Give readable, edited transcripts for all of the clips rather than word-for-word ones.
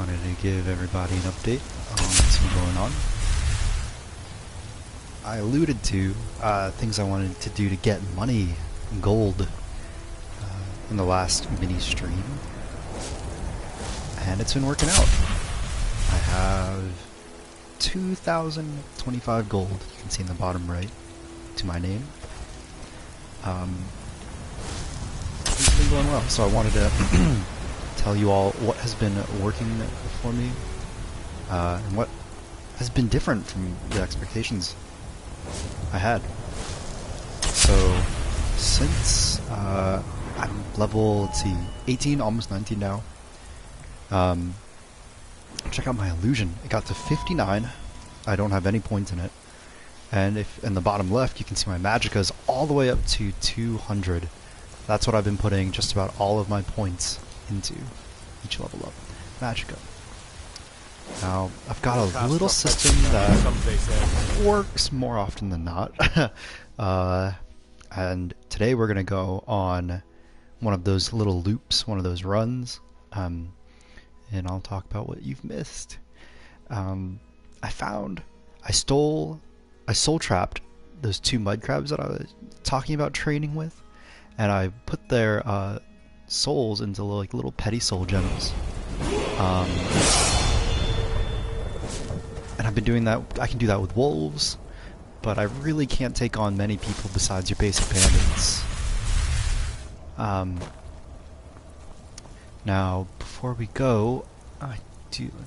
Wanted to give everybody an update on what's been going on. I alluded to things I wanted to do to get money, gold, in the last mini stream, and it's been working out. I have 2,025 gold, you can see in the bottom right, to my name. It's been going well, so I wanted to tell you all what has been working for me, and what has been different from the expectations I had. So, since I'm level, let's see, 18, almost 19 now, check out my illusion. It got to 59. I don't have any points in it. And if in the bottom left, you can see my magicka is all the way up to 200. That's what I've been putting just about all of my points into each level up. Magicka. Now, I've got a little system that works more often than not. And today we're going to go on one of those little loops, one of those runs, and I'll talk about what you've missed. I soul trapped those two mud crabs that I was talking about training with, and I put their souls into like little petty soul gems. And I've been doing that. I can do that with wolves, but I really can't take on many people besides your basic bandits. Now, before we go,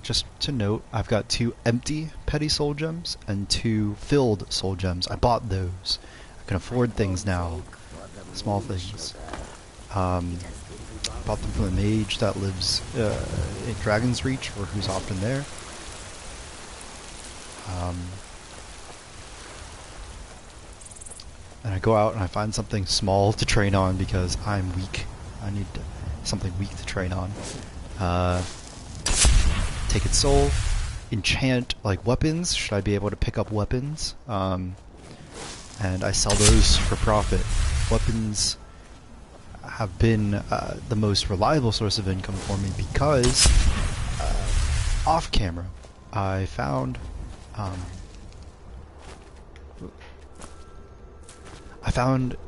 just to note, I've got 2 empty petty soul gems and 2 filled soul gems. I bought those. I can afford things now, small things. Bought them from a mage that lives in Dragon's Reach, or who's often there. And I go out and I find something small to train on because I'm weak. I need something weak to train on. Take its soul, enchant like weapons. Should I be able to pick up weapons? And I sell those for profit. Weapons have been the most reliable source of income for me because off camera I found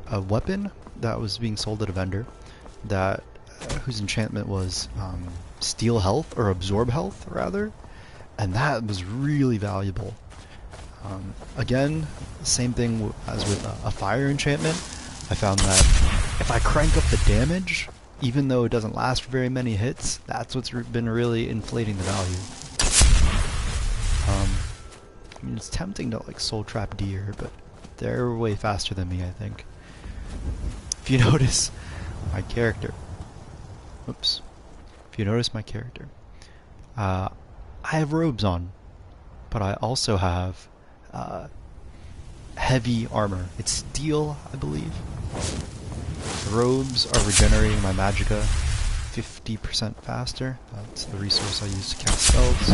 a weapon that was being sold at a vendor that whose enchantment was steal health, or absorb health rather, and that was really valuable. Again, same thing as with a fire enchantment. I found that if I crank up the damage, even though it doesn't last for very many hits, that's what's been really inflating the value. I mean, it's tempting to like soul trap deer, but they're way faster than me, I think. If you notice my character, oops. If you notice my character, I have robes on, but I also have heavy armor. It's steel, I believe. The robes are regenerating my magicka 50% faster. That's the resource I use to cast spells.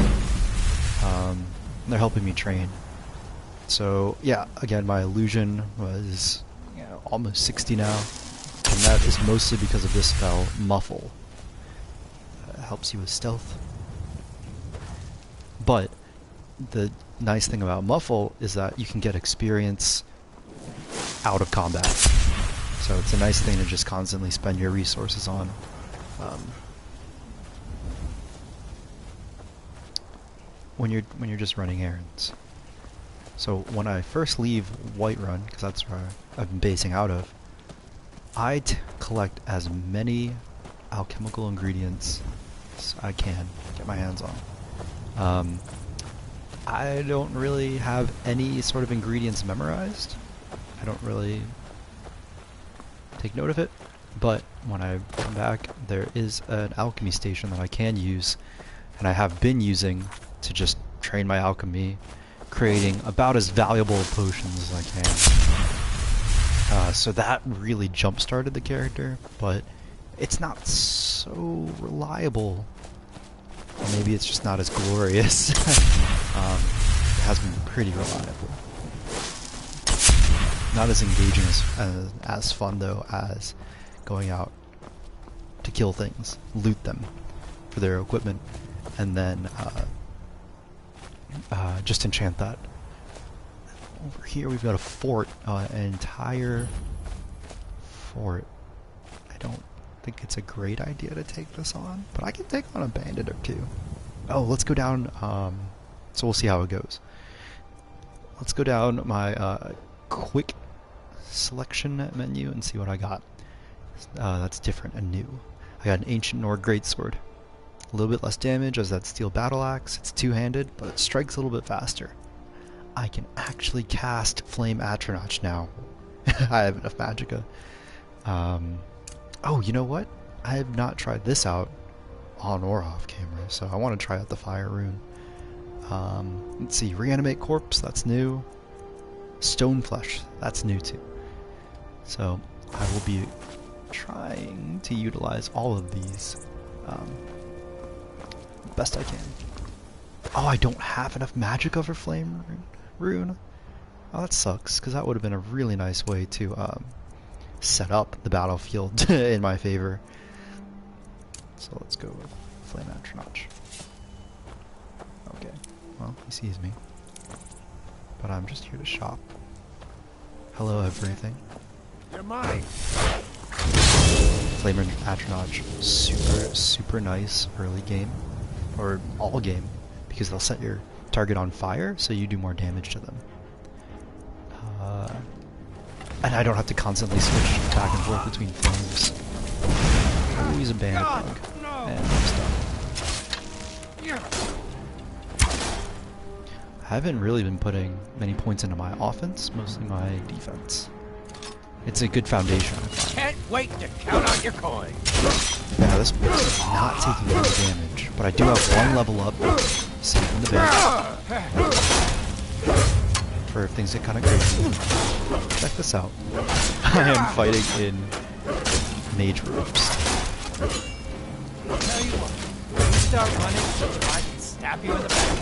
They're helping me train. So yeah, again, my illusion was almost 60 now, and that is mostly because of this spell, Muffle. It helps you with stealth. But the nice thing about Muffle is that you can get experience out of combat. So it's a nice thing to just constantly spend your resources on. When you're just running errands. So when I first leave Whiterun, because that's where I've been basing out of, I collect as many alchemical ingredients as I can get my hands on. I don't really have any sort of ingredients memorized. I don't really take note of it, but when I come back, there is an alchemy station that I can use, and I have been using to just train my alchemy, creating about as valuable potions as I can. So that really jump-started the character, but it's not so reliable. Or maybe it's just not as glorious. It has been pretty reliable. Not as engaging as fun though as going out to kill things, loot them for their equipment, and then just enchant that. Over here we've got a fort, an entire fort. I don't think it's a great idea to take this on, but I can take on a bandit or two. Oh, let's go down, so we'll see how it goes. Let's go down my quick selection menu and see what I got. That's different and new. I got an Ancient Nord Greatsword. A little bit less damage as that steel battle axe. It's two-handed, but it strikes a little bit faster. I can actually cast Flame Atronach now. I have enough magicka. Oh, you know what? I have not tried this out on or off camera, so I want to try out the Fire Rune. Let's see, Reanimate Corpse, that's new. Stone Flesh, that's new too. So I will be trying to utilize all of these best I can. Oh, I don't have enough magicka for Flame Rune. Oh, that sucks, because that would have been a really nice way to set up the battlefield in my favor. So let's go with Flame Atronach. Okay, well, he sees me. But I'm just here to shop. Hello, everything. You're mine. Flame Atronach, super nice early game, or all game, because they'll set your target on fire, so you do more damage to them. And I don't have to constantly switch back and forth between flames. I'll use a bandit bug, and I'm stuck. I haven't really been putting many points into my offense, mostly my defense. It's a good foundation, I find. Can't wait to count out your coin. Yeah, this book's not taking any damage, but I do have one level up, safe in the bag, for if things get kind of crazy. Check this out. I am fighting in mage robes. Tell you what, you start running so I can stab you in the back.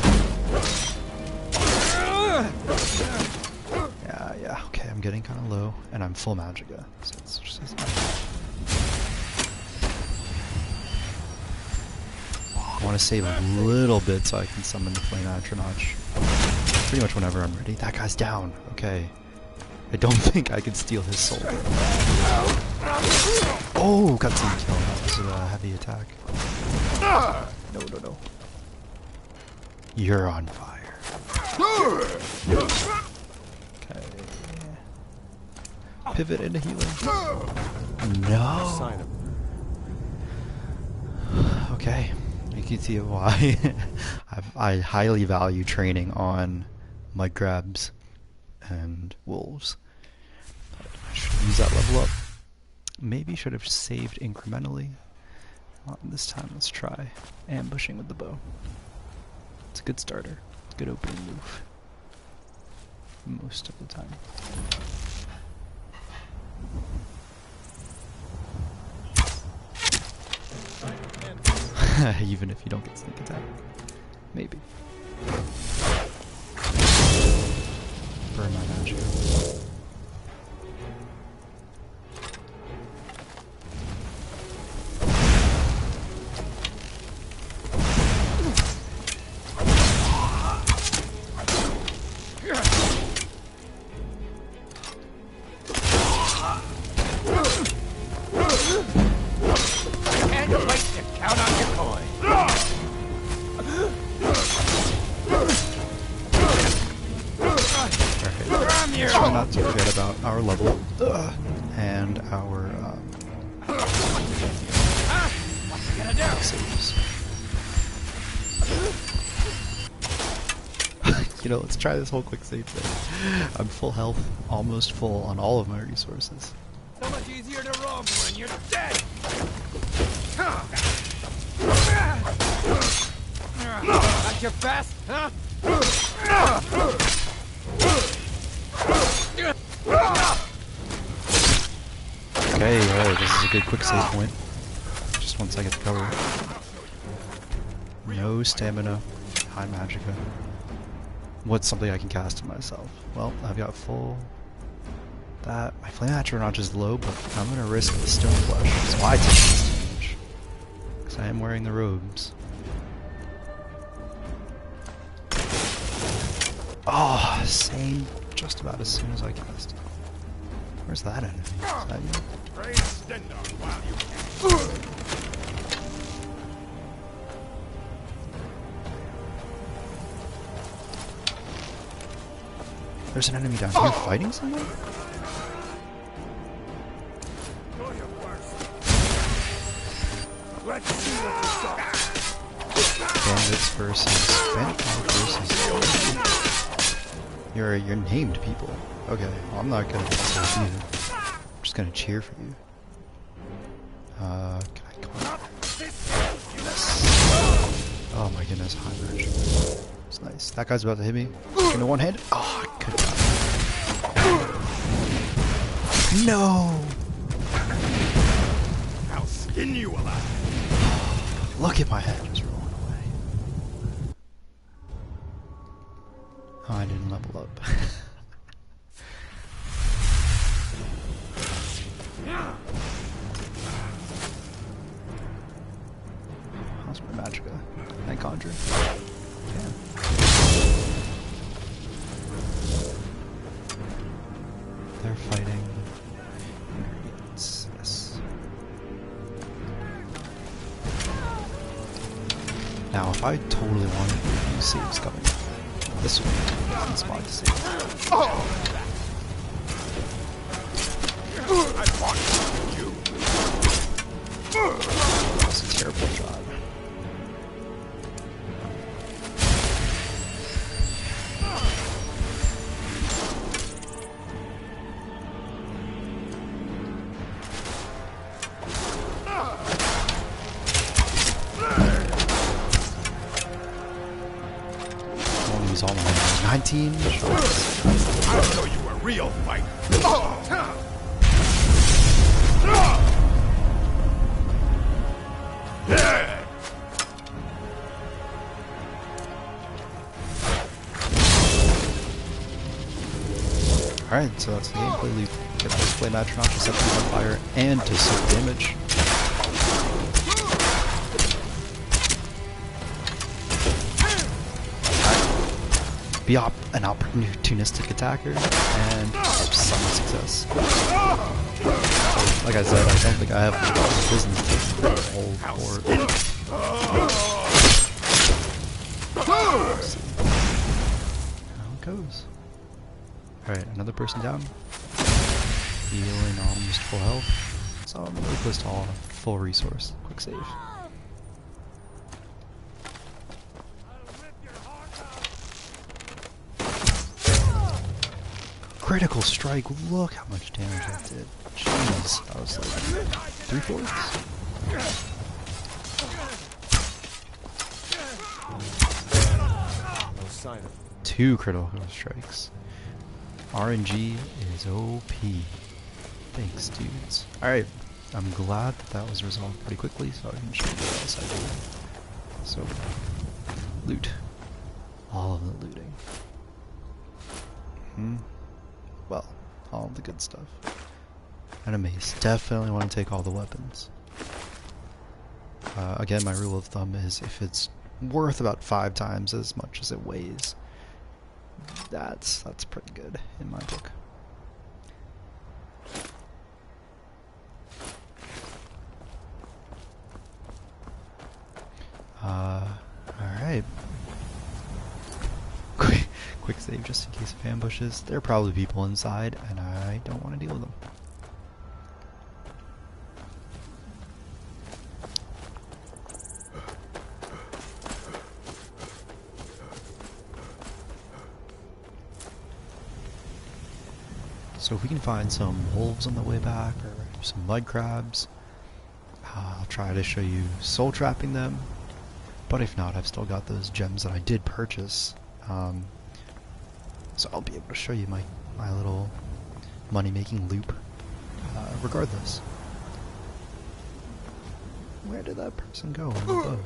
Yeah, okay, I'm getting kind of low, and I'm full magicka, so it's just as nice. I want to save a little bit so I can summon the Flame Atronach. Pretty much whenever I'm ready. That guy's down. Okay. I don't think I can steal his soul. Oh, cutscene kill. That was a heavy attack. No. You're on fire. Okay. Pivot into healing. No. Okay. You can see why I highly value training on mud crabs and wolves. I should use that level up. Maybe should have saved incrementally. This time let's try ambushing with the bow. It's a good starter. It's a good opening move. Most of the time. Even if you don't get sneak attack. Maybe. Burn my magic. Can't wait to count on your coin. Try not to forget about our level and our saves. You know, let's try this whole quick save thing. I'm full health, almost full on all of my resources. So much easier to rob when you're dead. That's your best, huh? Okay, alright, this is a good quick save point. Just once I get the cover. No stamina, high magicka. What's something I can cast to myself? Well, I've got full... That... My Flame Atronach is low, but I'm gonna risk the Stone Flesh, so I take this damage. Because I am wearing the robes. Oh, same. Just about as soon as I cast. Where's that enemy? Is that you? There's an enemy down here fighting someone? Bandits versus You're named people. Okay, well, I'm not gonna with you. I'm just gonna cheer for you. Can I come on? Yes. Oh my goodness, high version. It's nice. That guy's about to hit me. Into one hand. Oh, I could not. No! I'll skin you alive. Look at my head just rolling away. Oh, I didn't level up. How's my Magica? Can I conjure? Damn. They're fighting ingredients. Yes. Now, if I totally wanted to use saves coming, this would be a decent spot to save. I want you. That was a terrible job. All my 19 shots. I'll show you a real fight. Alright, so that's the gameplay loop. Get this flame atronach to set things on fire and to soak damage. Be an opportunistic attacker and some success. Like I said, I don't think I have the business to the whole board. How it goes. Alright, another person down. Healing almost full health. So I'm really close to all full resource. Quick save. Critical strike, look how much damage that did. Jeez, that was like 3/4. No sign of 2 critical strikes. RNG is OP. Thanks, dudes. Alright, I'm glad that was resolved pretty quickly, so I can show you what else I did. So, loot. All of the looting. Well, all of the good stuff. Enemies. Definitely want to take all the weapons. Again, my rule of thumb is if it's worth about 5 times as much as it weighs, that's pretty good in my book. Alright. Quick save just in case of ambushes. There are probably people inside, and I don't want to deal with them. So if we can find some wolves on the way back, or some mud crabs, I'll try to show you soul trapping them. But if not, I've still got those gems that I did purchase. So I'll be able to show you my little money-making loop, regardless. Where did that person go on the boat?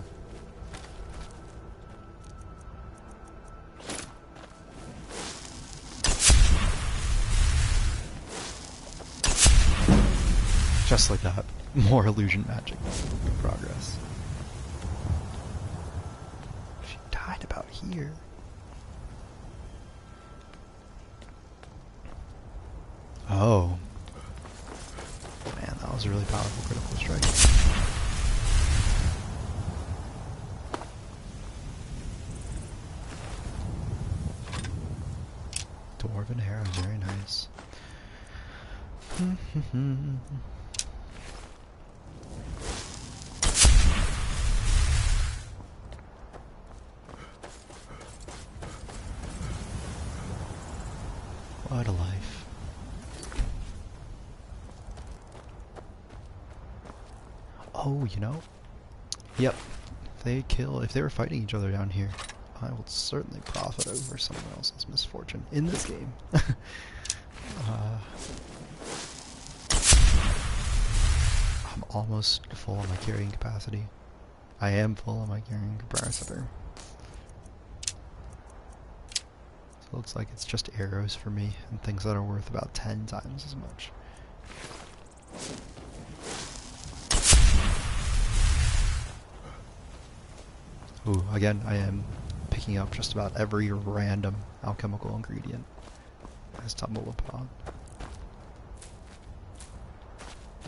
Just like that, more illusion magic in progress. She died about here. Oh. Man, that was a really powerful critical strike. Dwarven arrow, very nice. What a life. Oh, you know? Yep. If they were fighting each other down here, I will certainly profit over someone else's misfortune in this game. I'm almost full on my carrying capacity. I am full on my carrying capacitor. So it looks like it's just arrows for me and things that are worth about 10 times as much. Ooh, again, I am picking up just about every random alchemical ingredient I stumble upon.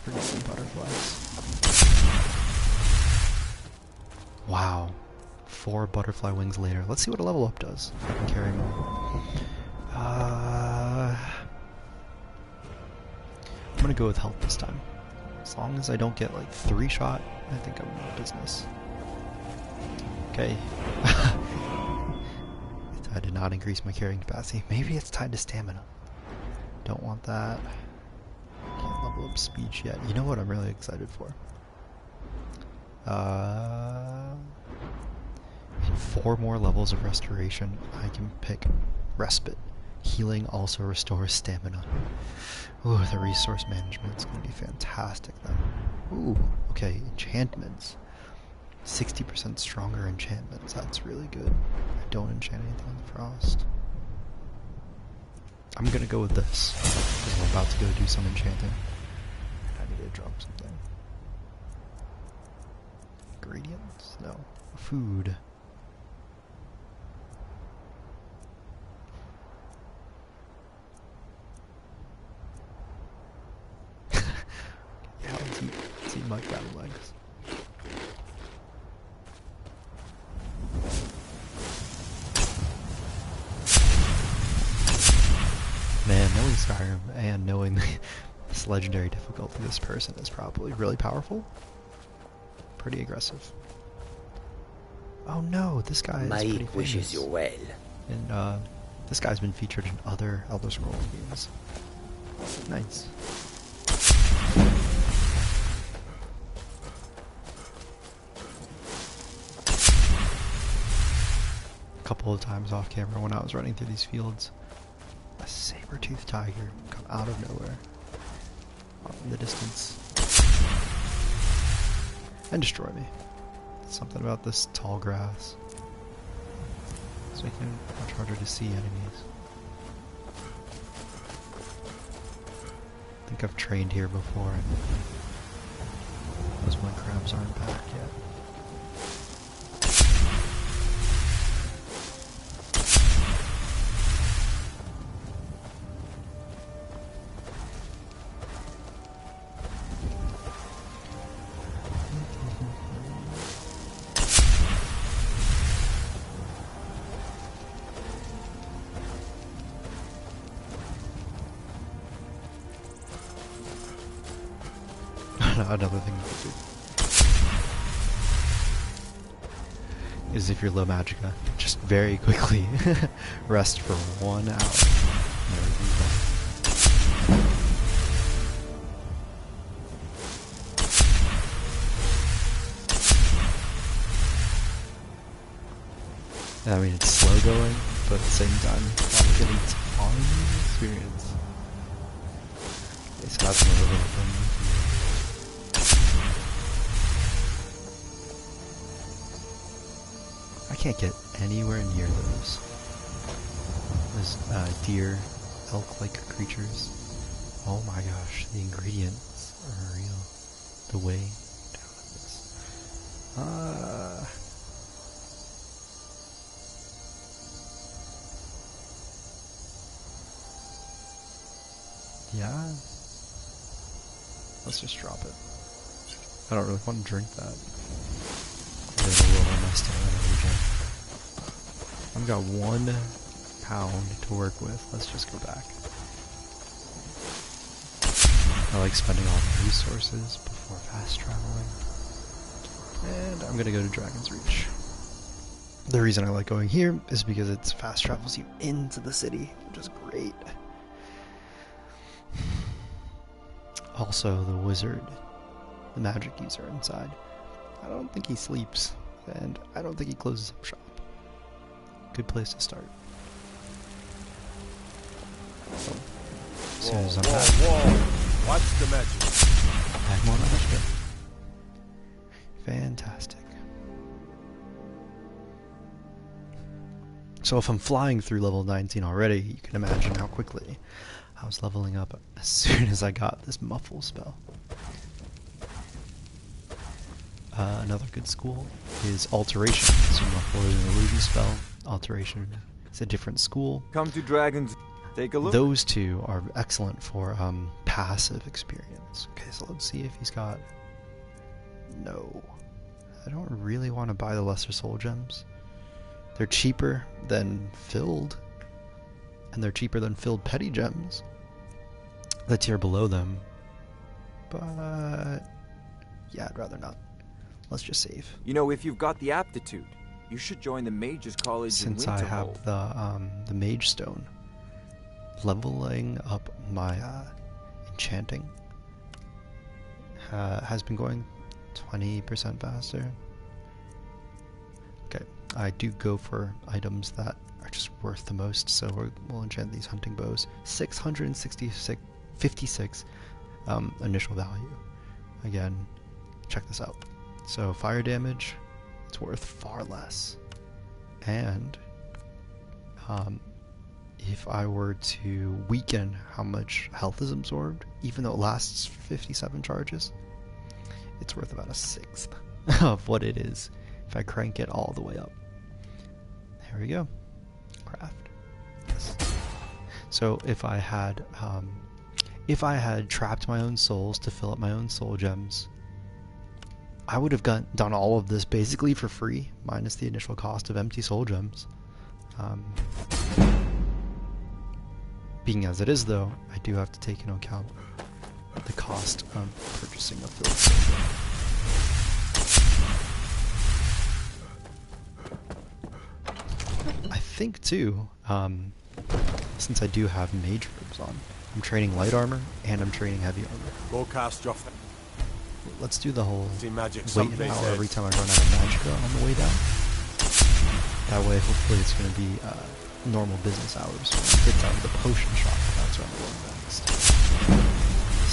Forgetting butterflies. Wow. 4 butterfly wings later. Let's see what a level up does. If I can carry more. I'm gonna go with health this time. As long as I don't get like 3 shot, I think I'm in business. Okay. I did not increase my carrying capacity. Maybe it's tied to stamina. Don't want that. Can't level up speed yet. You know what I'm really excited for? In 4 more levels of restoration, I can pick respite. Healing also restores stamina. Ooh, the resource management's gonna be fantastic then. Ooh, okay, enchantments. 60% stronger enchantments, that's really good. I don't enchant anything on the frost. I'm gonna go with this, because I'm about to go do some enchanting. I need to drop something. Ingredients? No. Food. Yeah, let's eat mud crab legs. Man, knowing Skyrim and knowing this legendary difficulty, this person is probably really powerful. Pretty aggressive. Oh no, this guy is pretty famous. Wishes you well. And this guy's been featured in other Elder Scrolls games. Nice. A couple of times off camera when I was running through these fields, a saber-toothed tiger come out of nowhere, off in the distance, and destroy me. Something about this tall grass. It's making it much harder to see enemies. I think I've trained here before, and those mud crabs aren't back yet. Another thing is if you're low magicka, just very quickly rest for 1 hour. I mean, it's slow going, but at the same time, I'm getting tons of experience. Okay, so that's another little thing. I can't get anywhere near those deer, elk-like creatures. Oh my gosh, the ingredients are real. The way down of this. Yeah. Let's just drop it. I don't really want to drink that. Get a little on my stamina regen. I've got 1 pound to work with. Let's just go back. I like spending all my resources before fast traveling. And I'm gonna go to Dragon's Reach. The reason I like going here is because it fast travels you into the city, which is great. Also, the wizard, the magic user inside, I don't think he sleeps, and I don't think he closes up shop. Good place to start. So, as soon as I'm back, whoa. Watch the magic. add more magic. Fantastic. So if I'm flying through level 19 already, you can imagine how quickly I was leveling up as soon as I got this muffle spell. Another good school is Alteration. So muffle is an illusion spell. Alteration is a different school. Come to Dragons. Take a look. Those two are excellent for passive experience. Okay, so let's see if he's got... No. I don't really want to buy the Lesser Soul Gems. They're cheaper than filled, and they're cheaper than filled petty gems. The tier below them, but yeah, I'd rather not. Let's just save. You know, if you've got the aptitude, you should join the Mages College Since in I Winterhold. have the Mage Stone, leveling up my enchanting has been going 20% faster. Okay, I do go for items that are just worth the most, so we'll enchant these hunting bows. 56 initial value. Again, check this out. So fire damage, it's worth far less. And if I were to weaken how much health is absorbed, even though it lasts 57 charges, it's worth about 1/6 of what it is if I crank it all the way up. There we go. Craft. Yes. So if I had trapped my own souls to fill up my own soul gems, I would have done all of this basically for free, minus the initial cost of empty soul gems. Being as it is, though, I do have to take into account the cost of purchasing a filled soul gem. I think too, since I do have mage robes on, I'm training light armor and I'm training heavy armor. Go cast your Let's do the whole see magic wait an someplace hour else. every time I run out of magicka on the way down. That way, hopefully, it's going to be normal business hours. When I get down to the potion shop, that's where I'm going next.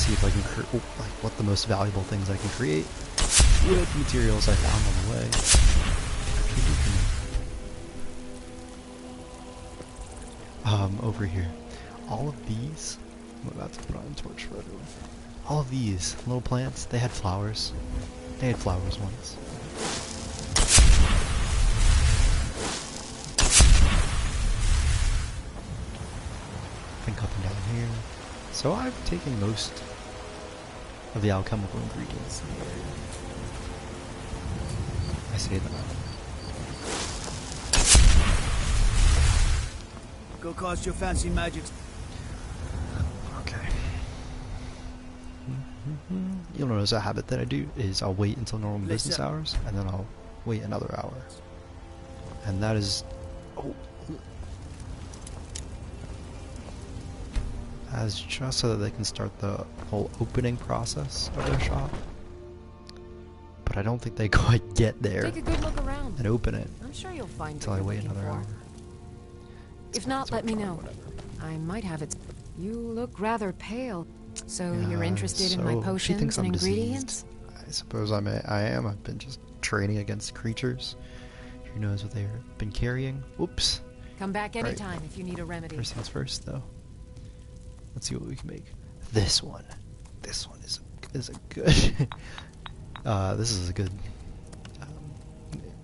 See if I can like what the most valuable things I can create with materials I found on the way. Actually do for me. Over here, all of these. I'm about to put on a torch for everyone. All of these little plants, they had flowers. They had flowers once. Think up and down here. So I've taken most of the alchemical ingredients in the area. I say that. Go cast your fancy magic. Okay. You'll notice a habit that I do is I'll wait until normal business hours, and then I'll wait another hour. And that is... Oh. As just so that they can start the whole opening process of their shop. But I don't think they quite get there Take a good look around. and open it I'm sure you'll find until what I you're wait looking another for. hour. If not, So let me far, know. whatever. I might have it. You look rather pale. So you're Yeah, interested in my so she potions thinks and I'm ingredients? diseased. I suppose I am. I've been just training against creatures. Who knows what they've been carrying? Whoops. Come back Right. anytime if you need a remedy. First things first, though. Let's see what we can make. This one. This one is a good. This is a good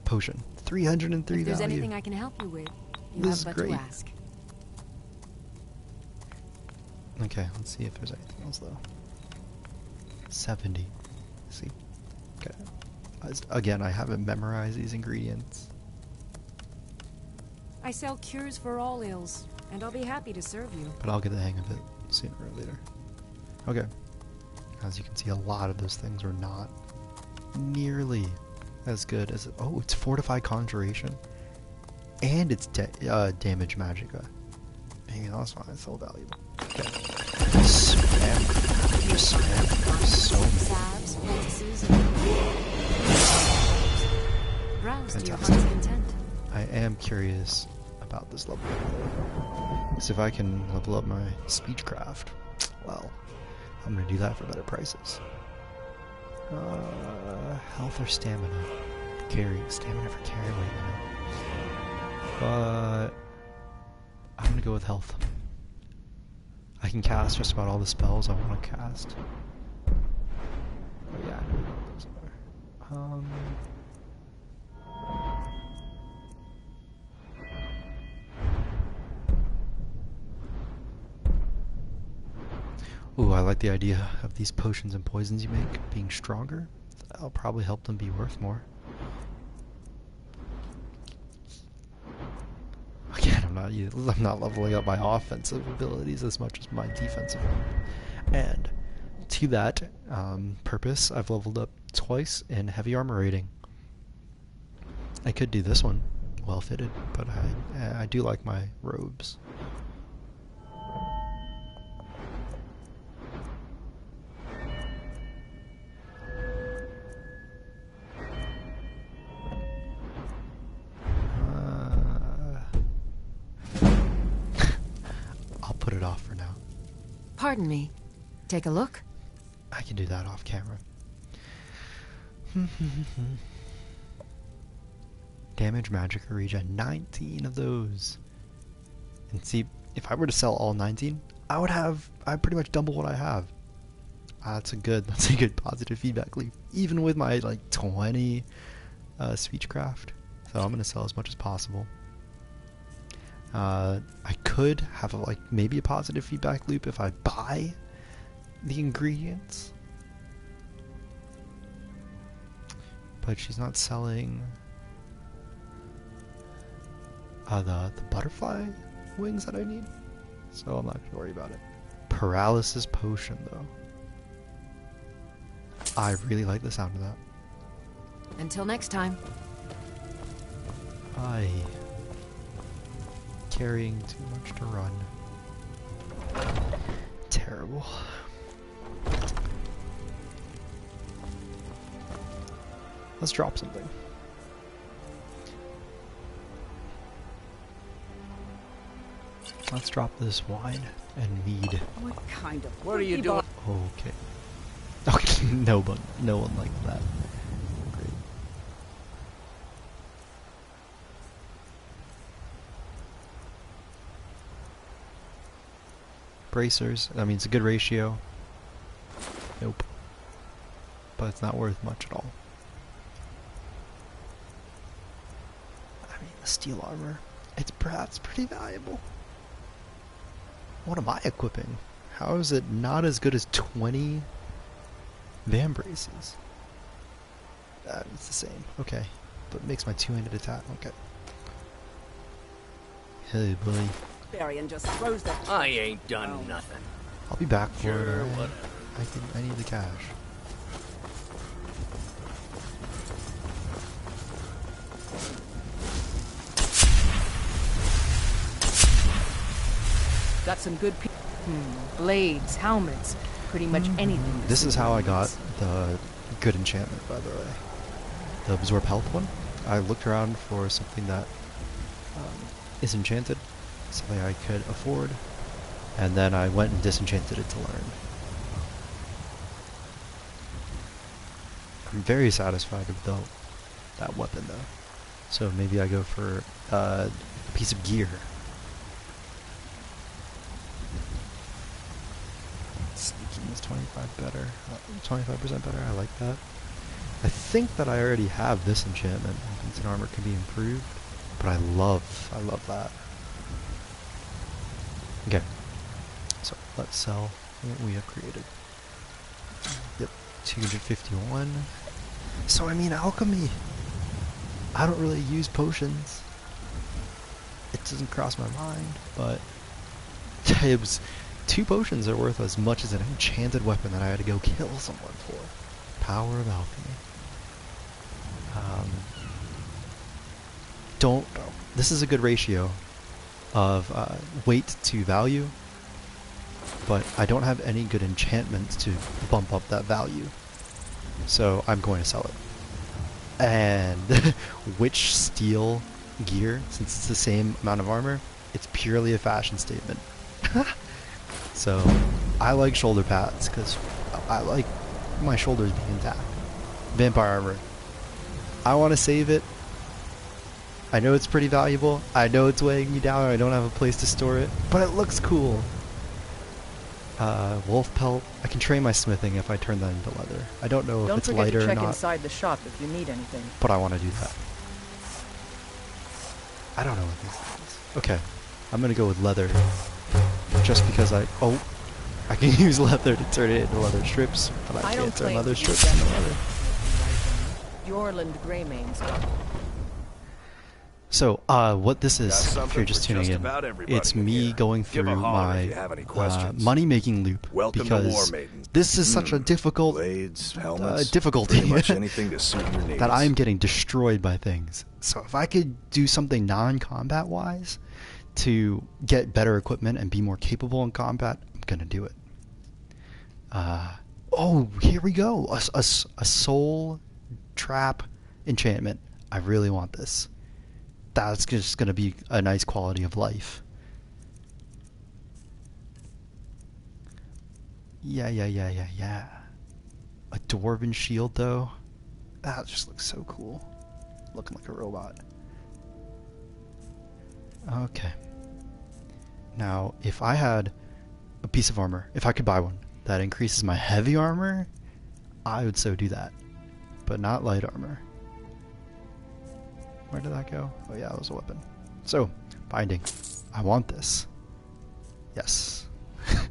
potion. 303 If there's value. anything I can help you with, you This is have but great. to ask. Okay, let's see if there's anything else though. 70. See. Okay. Again, I haven't memorized these ingredients. I sell cures for all ills, and I'll be happy to serve you. But I'll get the hang of it sooner or later. Okay. As you can see, a lot of those things are not nearly as good as... Oh, it's Fortified Conjuration. And it's Damage Magicka. Maybe that's why it's so valuable. Okay. Spam. Just spam. So many. Salves, poultices, and... Browse to your heart's Fantastic. content. I am curious about this level. Because if I can level up my speechcraft, well, I'm going to do that for better prices. Health or stamina? Carry. Stamina for carry. Wait a minute. But I'm going to go with health. I can cast just about all the spells I want to cast. Oh yeah, I know what those are. Ooh, I like the idea of these potions and poisons you make being stronger. That'll probably help them be worth more. Again, I'm not leveling up my offensive abilities as much as my defensive one. And to that purpose, I've leveled up twice in heavy armor rating. I could do this one well fitted, but I do like my robes. I'll put it off for now. Pardon me. Take a look. I can do that off camera. Damage Magic regen, 19 of those. And see, if I were to sell all 19, I'd pretty much double what I have. That's a good positive feedback loop. Even with my like 20 speechcraft. So I'm gonna sell as much as possible. I could have maybe a positive feedback loop if I buy the ingredients. But she's not selling the butterfly wings that I need, so I'm not gonna worry about it. Paralysis potion though. I really like the sound of that. Until next time. Carrying too much to run. Terrible. Let's drop something. Let's drop this wine and mead. What kind of... What are you doing? Okay. Okay, no one liked that. Great. Bracers, I mean it's a good ratio. Nope. But it's not worth much at all. I mean the steel armor, it's perhaps pretty valuable. What am I equipping? How is it not as good as 20 Van braces? It's the same. Okay. But it makes my two-handed attack. Okay. Hey, buddy. Barian just throws that... I ain't done nothing. I'll be back for Sure, it. whatever. I need the cash. Got some good blades, helmets, pretty much anything. This is how I got the good enchantment, by the way. The absorb health one. I looked around for something that is enchanted, something I could afford, and then I went and disenchanted it to learn. I'm very satisfied with that weapon though. So maybe I go for a piece of gear. Sneaking is 25% better. I like that. I think that I already have this enchantment. Instant armor can be improved, but I love that. Okay. So let's sell what we have created. Yep, 251. So I mean, alchemy. I don't really use potions. It doesn't cross my mind, but it was 2 potions are worth as much as an enchanted weapon that I had to go kill someone for. Power of alchemy. This is a good ratio of weight to value, but I don't have any good enchantments to bump up that value. So I'm going to sell it. And which steel gear, since it's the same amount of armor, it's purely a fashion statement. So I like shoulder pads because I like my shoulders being intact. Vampire armor. I want to save it. I know it's pretty valuable. I know it's weighing me down. I don't have a place to store it, but it looks cool. Wolf pelt. I can train my smithing if I turn that into leather. I don't know if it's lighter or not. Don't forget to check inside the shop if you need anything. But I want to do that. I don't know what this is. Okay, I'm gonna go with leather, just because I can use leather to turn it into leather strips, but I can't turn leather strips into leather. Yorland Greymane stuff. So, what this is, if you're just tuning in, it's me going through my money-making loop, because this is such a difficult difficulty that I'm getting destroyed by things. So if I could do something non-combat wise to get better equipment and be more capable in combat, I'm gonna do it. Oh, here we go, a soul trap enchantment. I really want this. That's just going to be a nice quality of life. Yeah. A dwarven shield, though. That just looks so cool. Looking like a robot. Okay. Now, if I had a piece of armor, if I could buy one that increases my heavy armor, I would so do that. But not light armor. Where did that go? Oh yeah, that was a weapon. So, binding. I want this. Yes.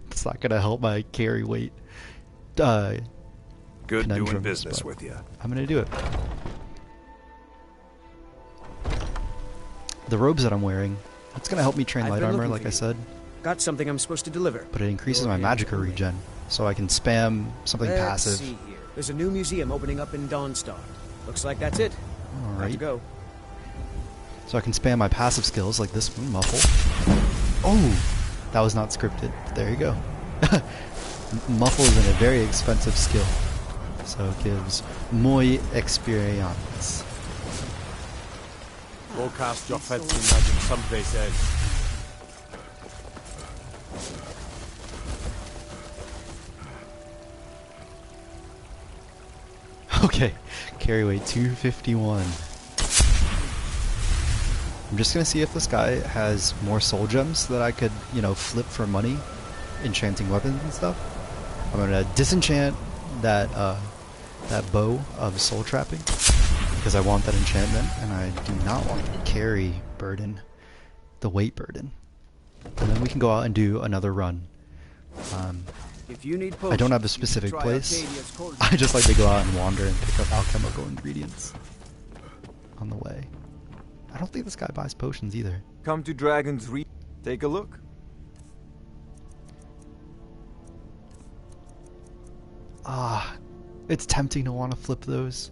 It's not gonna help my carry weight. Good doing business with you. I'm gonna do it. The robes that I'm wearing, it's gonna help me train light armor, like I said. Got something I'm supposed to deliver. But it increases my magicka regen, so I can spam something passive. See here. There's a new museum opening up in Dawnstar. Looks like that's it. Alright. Time to go. So I can spam my passive skills like this one, Muffle. Oh! That was not scripted. There you go. Muffle is a very expensive skill. So it gives muy experience. Go cast your fancy magic someplace else. Okay, carry weight 251. I'm just gonna see if this guy has more soul gems that I could, you know, flip for money, enchanting weapons and stuff. I'm gonna disenchant that that bow of soul trapping because I want that enchantment, and I do not want the carry burden, the weight burden. And then we can go out and do another run. If you need I don't have a specific place. I just like to go out and wander and pick up alchemical ingredients on the way. I don't think this guy buys potions either. Come to Dragon's Reach. Take a look. It's tempting to want to flip those.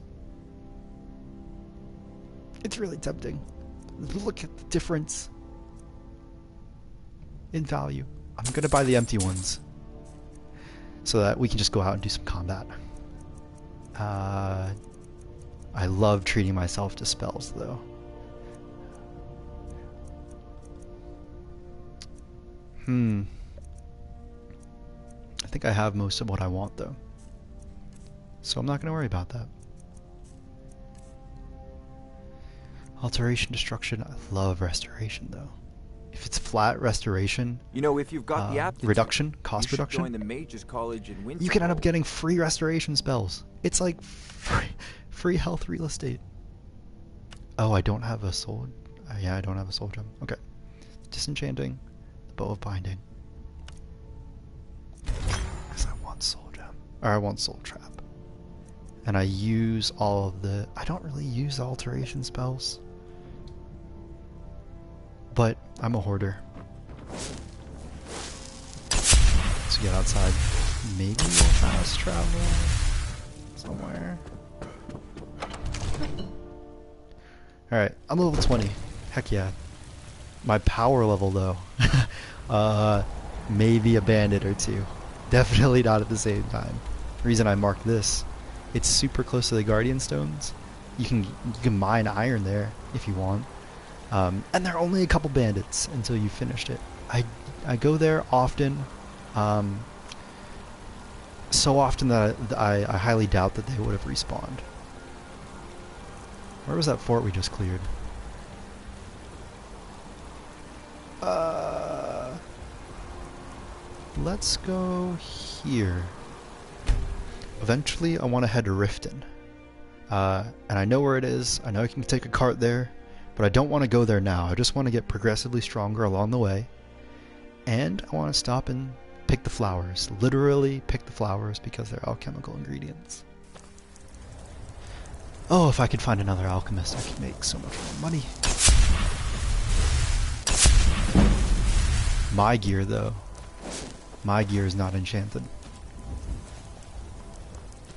It's really tempting. Look at the difference in value. I'm gonna buy the empty ones so that we can just go out and do some combat. I love treating myself to spells though. I think I have most of what I want though. So I'm not going to worry about that. Alteration, destruction. I love restoration though. If it's flat restoration, you know, if you've got the aptitude, reduction, cost reduction, join the Mages College in Winter. You can end up getting free restoration spells. It's like free health real estate. Oh, I don't have a soul. Yeah, I don't have a soul gem. Okay. Disenchanting. The bow of binding. or I want Soul Trap. And I use all of the... I don't really use alteration spells. But I'm a hoarder. Let's get outside. Maybe we'll fast travel somewhere. Alright, I'm level 20. Heck yeah. My power level though. Maybe a bandit or two. Definitely not at the same time. The reason I marked this, it's super close to the Guardian Stones. You can mine iron there if you want. And there are only a couple bandits until you've finished it. I go there often. So often that I highly doubt that they would have respawned. Where was that fort we just cleared? Let's go here. Eventually I want to head to Riften. And I know where it is. I know I can take a cart there. But I don't want to go there now. I just want to get progressively stronger along the way. And I want to stop and pick the flowers. Literally pick the flowers because they're alchemical ingredients. Oh, if I could find another alchemist, I could make so much more money. My gear, though. My gear is not enchanted.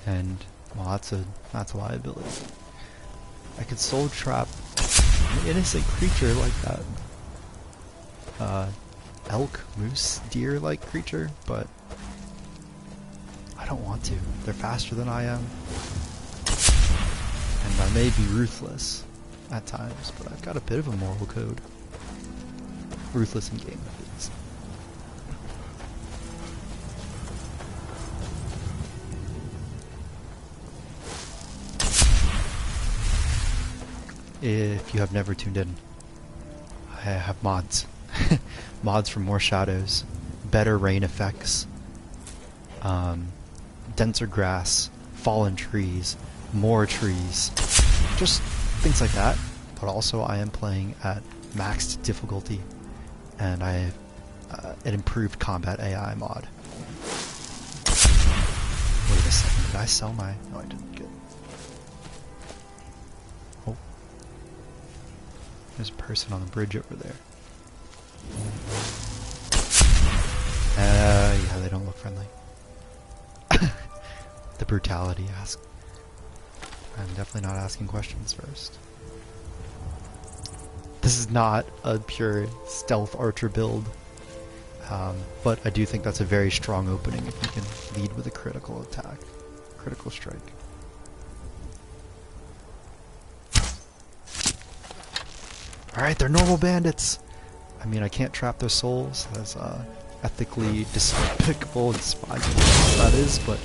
And, well, that's a liability. I could soul trap an innocent creature like that. Elk, moose, deer-like creature, but I don't want to. They're faster than I am. And I may be ruthless at times, but I've got a bit of a moral code. Ruthless in game, that is. If you have never tuned in, I have mods. Mods for more shadows, better rain effects, denser grass, fallen trees, more trees, just things like that. But also I am playing at maxed difficulty, and I have an improved combat AI mod. Wait a second, did I sell my... No, I didn't. Good. Oh. There's a person on the bridge over there. Yeah, they don't look friendly. The brutality ask. I'm definitely not asking questions first. This is not a pure stealth archer build, but I do think that's a very strong opening if you can lead with a critical attack, critical strike. Alright, they're normal bandits! I mean, I can't trap their souls, as ethically despicable and despicable that is, but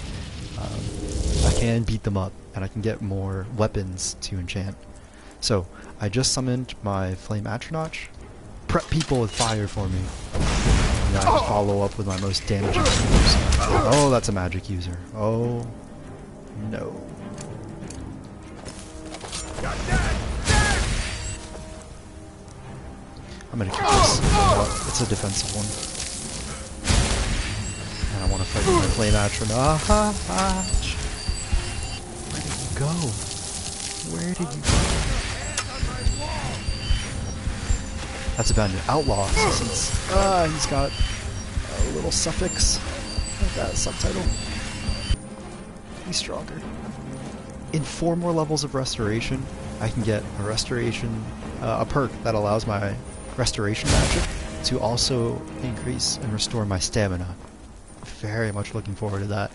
I can beat them up, and I can get more weapons to enchant. So, I just summoned my Flame Atronach. Prep people with fire for me. And I can follow up with my most damaging moves. Oh, that's a magic user. Oh, no. I'm gonna kill this. It's a defensive one. And I want to fight with my Flame Atronach. Where did you go? Where did you go? That's a bandit outlaw, so since he's got a little suffix like that subtitle, he's stronger. In 4 more levels of restoration, I can get a restoration, a perk that allows my restoration magic to also increase and restore my stamina. Very much looking forward to that.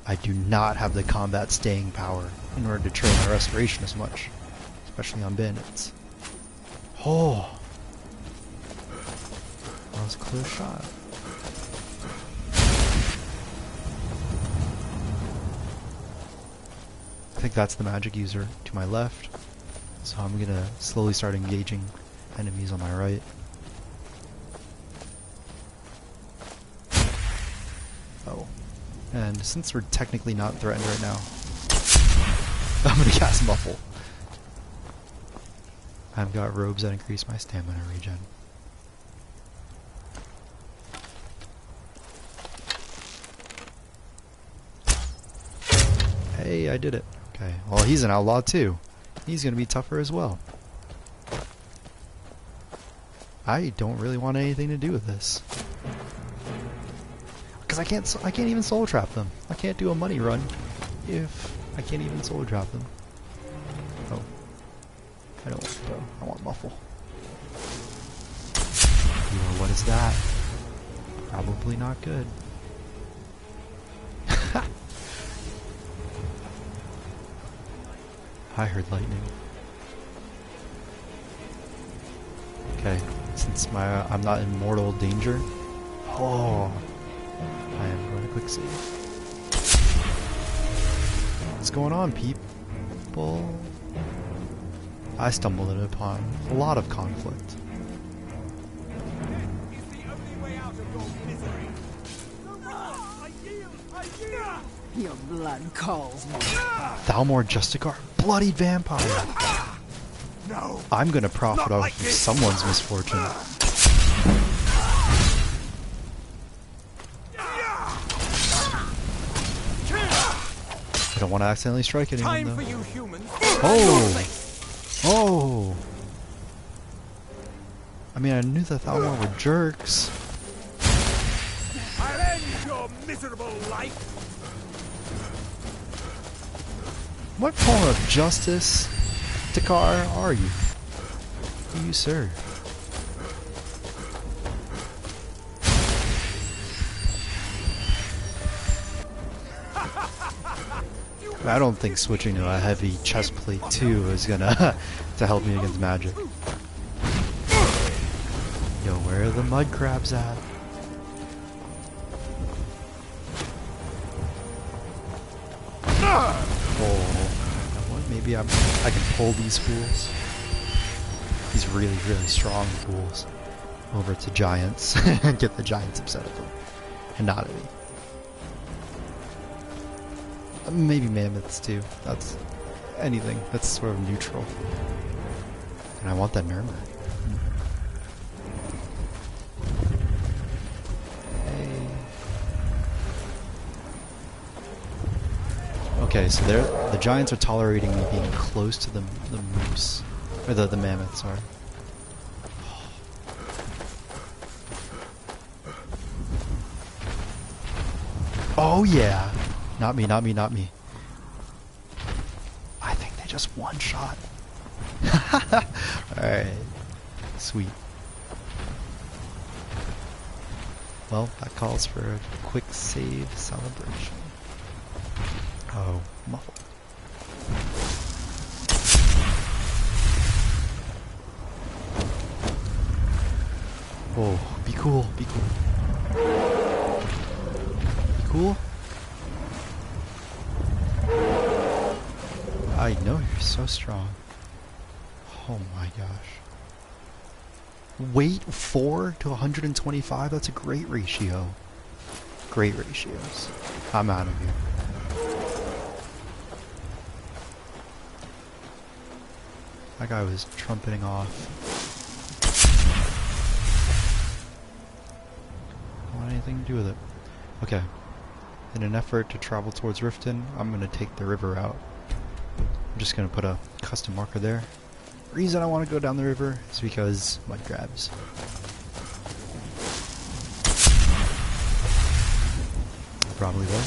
I do not have the combat staying power in order to train my restoration as much, especially on bandits. Oh! That was a close shot. I think that's the magic user to my left, so I'm gonna slowly start engaging enemies on my right. Oh. And since we're technically not threatened right now, I'm gonna cast Muffle. I've got robes that increase my stamina regen. Hey, I did it. Okay, well, he's an outlaw too. He's gonna be tougher as well. I don't really want anything to do with this. Because I can't even soul trap them. I can't do a money run if I can't even soul trap them. Oh. I don't want bow. I want muffle. Ooh, what is that? Probably not good. I heard lightning. Okay, since I'm not in mortal danger. Oh, I am going to quick save. What's going on, people? I stumbled upon a lot of conflict. Your blood calls me. Thalmor Justicar, bloodied vampire. No. I'm gonna profit off of someone's misfortune. I don't want to accidentally strike anyone Time though. for you humans. Oh! Oh! I mean, I knew the Thalmor were jerks. I'll end your miserable life. What form of justice, Takar, are you? Who you serve? I don't think switching to a heavy chest plate too is gonna to help me against magic. Yo, where are the mud crabs at? Oh, you know what? Maybe I can pull these fools. These really, really strong fools over to giants and get the giants upset at them, and not at me. Maybe mammoths too. That's anything. That's sort of neutral. And I want that Nurmer. Hey. Okay, so the giants are tolerating me being close to the moose. Or the mammoth, sorry. Oh yeah! Not me, not me, not me. I think they just one shot. Alright. Sweet. Well, that calls for a quick save celebration. Oh, muffled. Oh, be cool, be cool. Be cool? I know you're so strong. Oh my gosh. Weight 4 to 125, that's a great ratio. Great ratios. I'm out of here. That guy was trumpeting off. Don't want anything to do with it. Okay. In an effort to travel towards Riften, I'm gonna take the river out. I'm just gonna put a custom marker there. The reason I want to go down the river is because mud crabs. Probably there.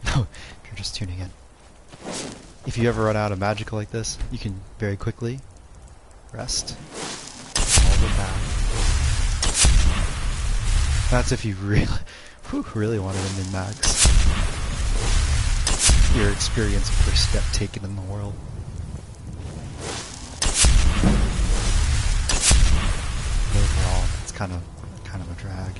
No, if you're just tuning in. If you ever run out of magic like this, you can very quickly rest. All the back. That's if you really wanted a min-max. Your experience first step taken in the world. But overall, it's kind of a drag.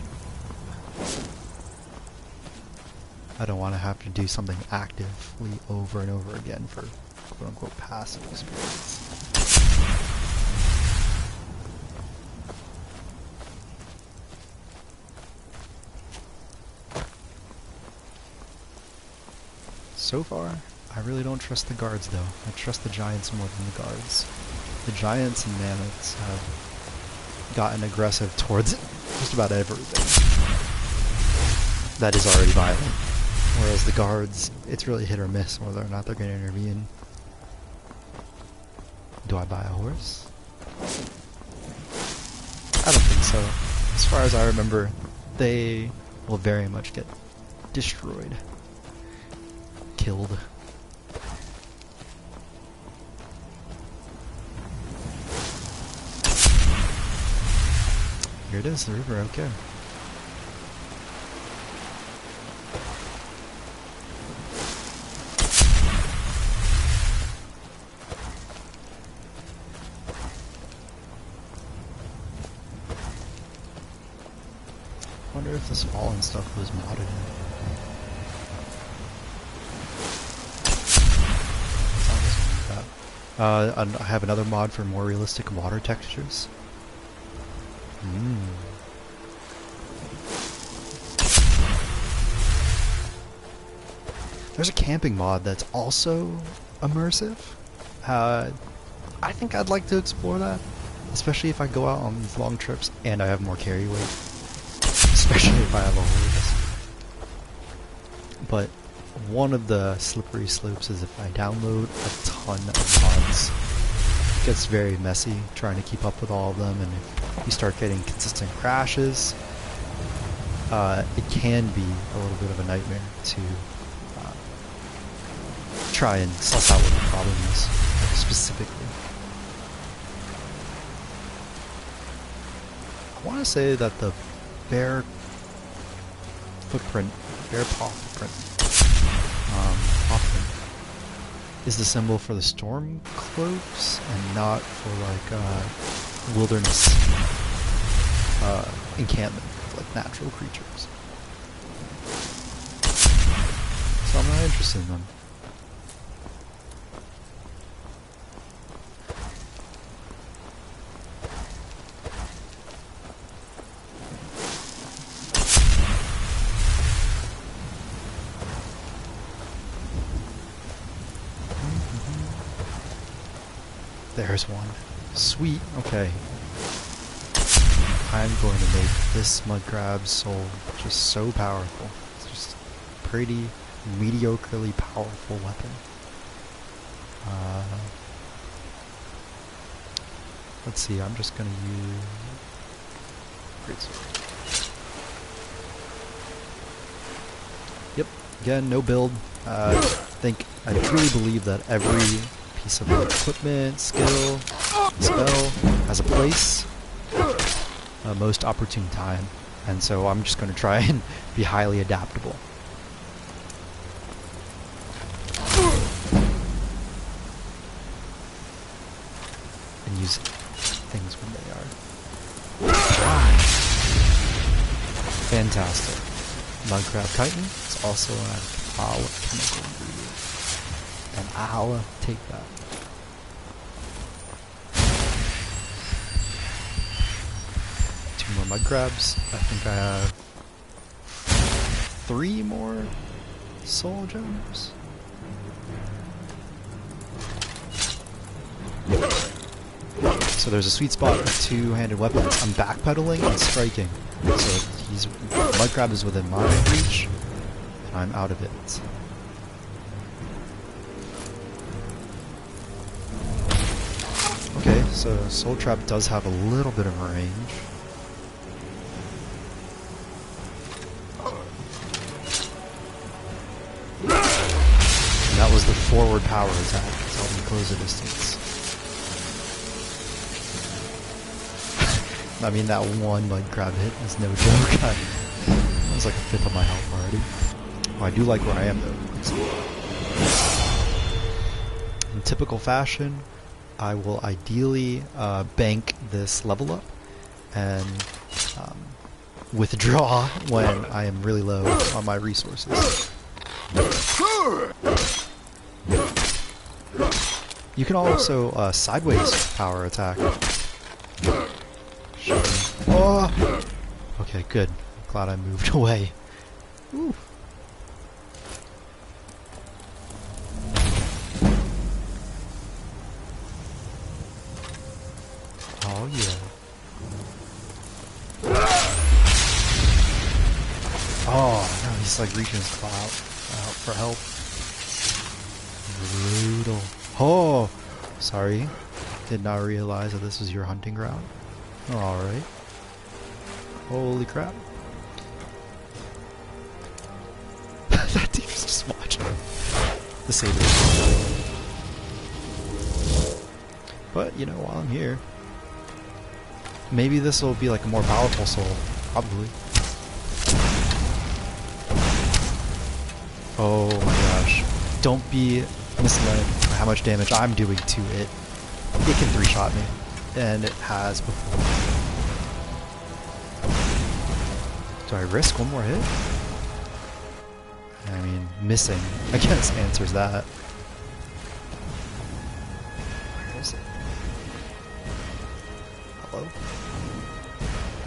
I don't want to have to do something actively over and over again for quote-unquote passive experience. So far, I really don't trust the guards though. I trust the giants more than the guards. The giants and mammoths have gotten aggressive towards just about everything. that is already violent. Whereas the guards, it's really hit or miss whether or not they're going to intervene. Do I buy a horse? I don't think so. As far as I remember, they will very much get destroyed. Killed. Here it is, the river, okay. I wonder if this fallen stuff was modded in. I have another mod for more realistic water textures. There's a camping mod that's also immersive. I think I'd like to explore that, especially if I go out on these long trips and I have more carry weight. Especially if I have a horse. But one of the slippery slopes is if I download a ton of mods. It gets very messy trying to keep up with all of them, and if you start getting consistent crashes, it can be a little bit of a nightmare to try and suss out what the problem is, specifically. I want to say that the bear paw footprint, often is the symbol for the storm cloaks and not for like wilderness encampment with like natural creatures. So I'm not interested in them. There's one. Sweet. Okay. I'm going to make this mud crab soul just so powerful. It's just a pretty mediocrely powerful weapon. Let's see. I'm just going to use great sword. Yep. Again, no build. I truly believe that every piece of equipment, skill, spell has a place, a most opportune time, and so I'm just going to try and be highly adaptable. And use things when they are. Fantastic. Mudcrab chitin is also an alchemical ingredient. And I'll take that. Two more mud crabs. I think I have 3 more soul gems. So there's a sweet spot of 2-handed weapons. I'm backpedaling and striking. So mud crab is within my reach, and I'm out of it. Okay, so Soul Trap does have a little bit of a range. And that was the forward power attack, to help me close the distance. I mean, that one mud crab hit is no joke. That was like 1/5 of my health already. Oh, I do like where I am though. In typical fashion, I will ideally bank this level up and withdraw when I am really low on my resources. You can also sideways power attack. Oh! Okay, good. I'm glad I moved away. Ooh. Oh yeah. Oh no. just like reaching his claw out for help. Brutal. Oh! Sorry. Did not realize that this was your hunting ground. Alright. Holy crap. That dude's just watching the saber. But, you know, while I'm here, maybe this will be like a more powerful soul. Probably. Oh my gosh. Don't be misled by how much damage I'm doing to it. It can 3-shot me. And it has before. Do I risk one more hit? I mean, missing, I guess, answers that. Where is it? Hello?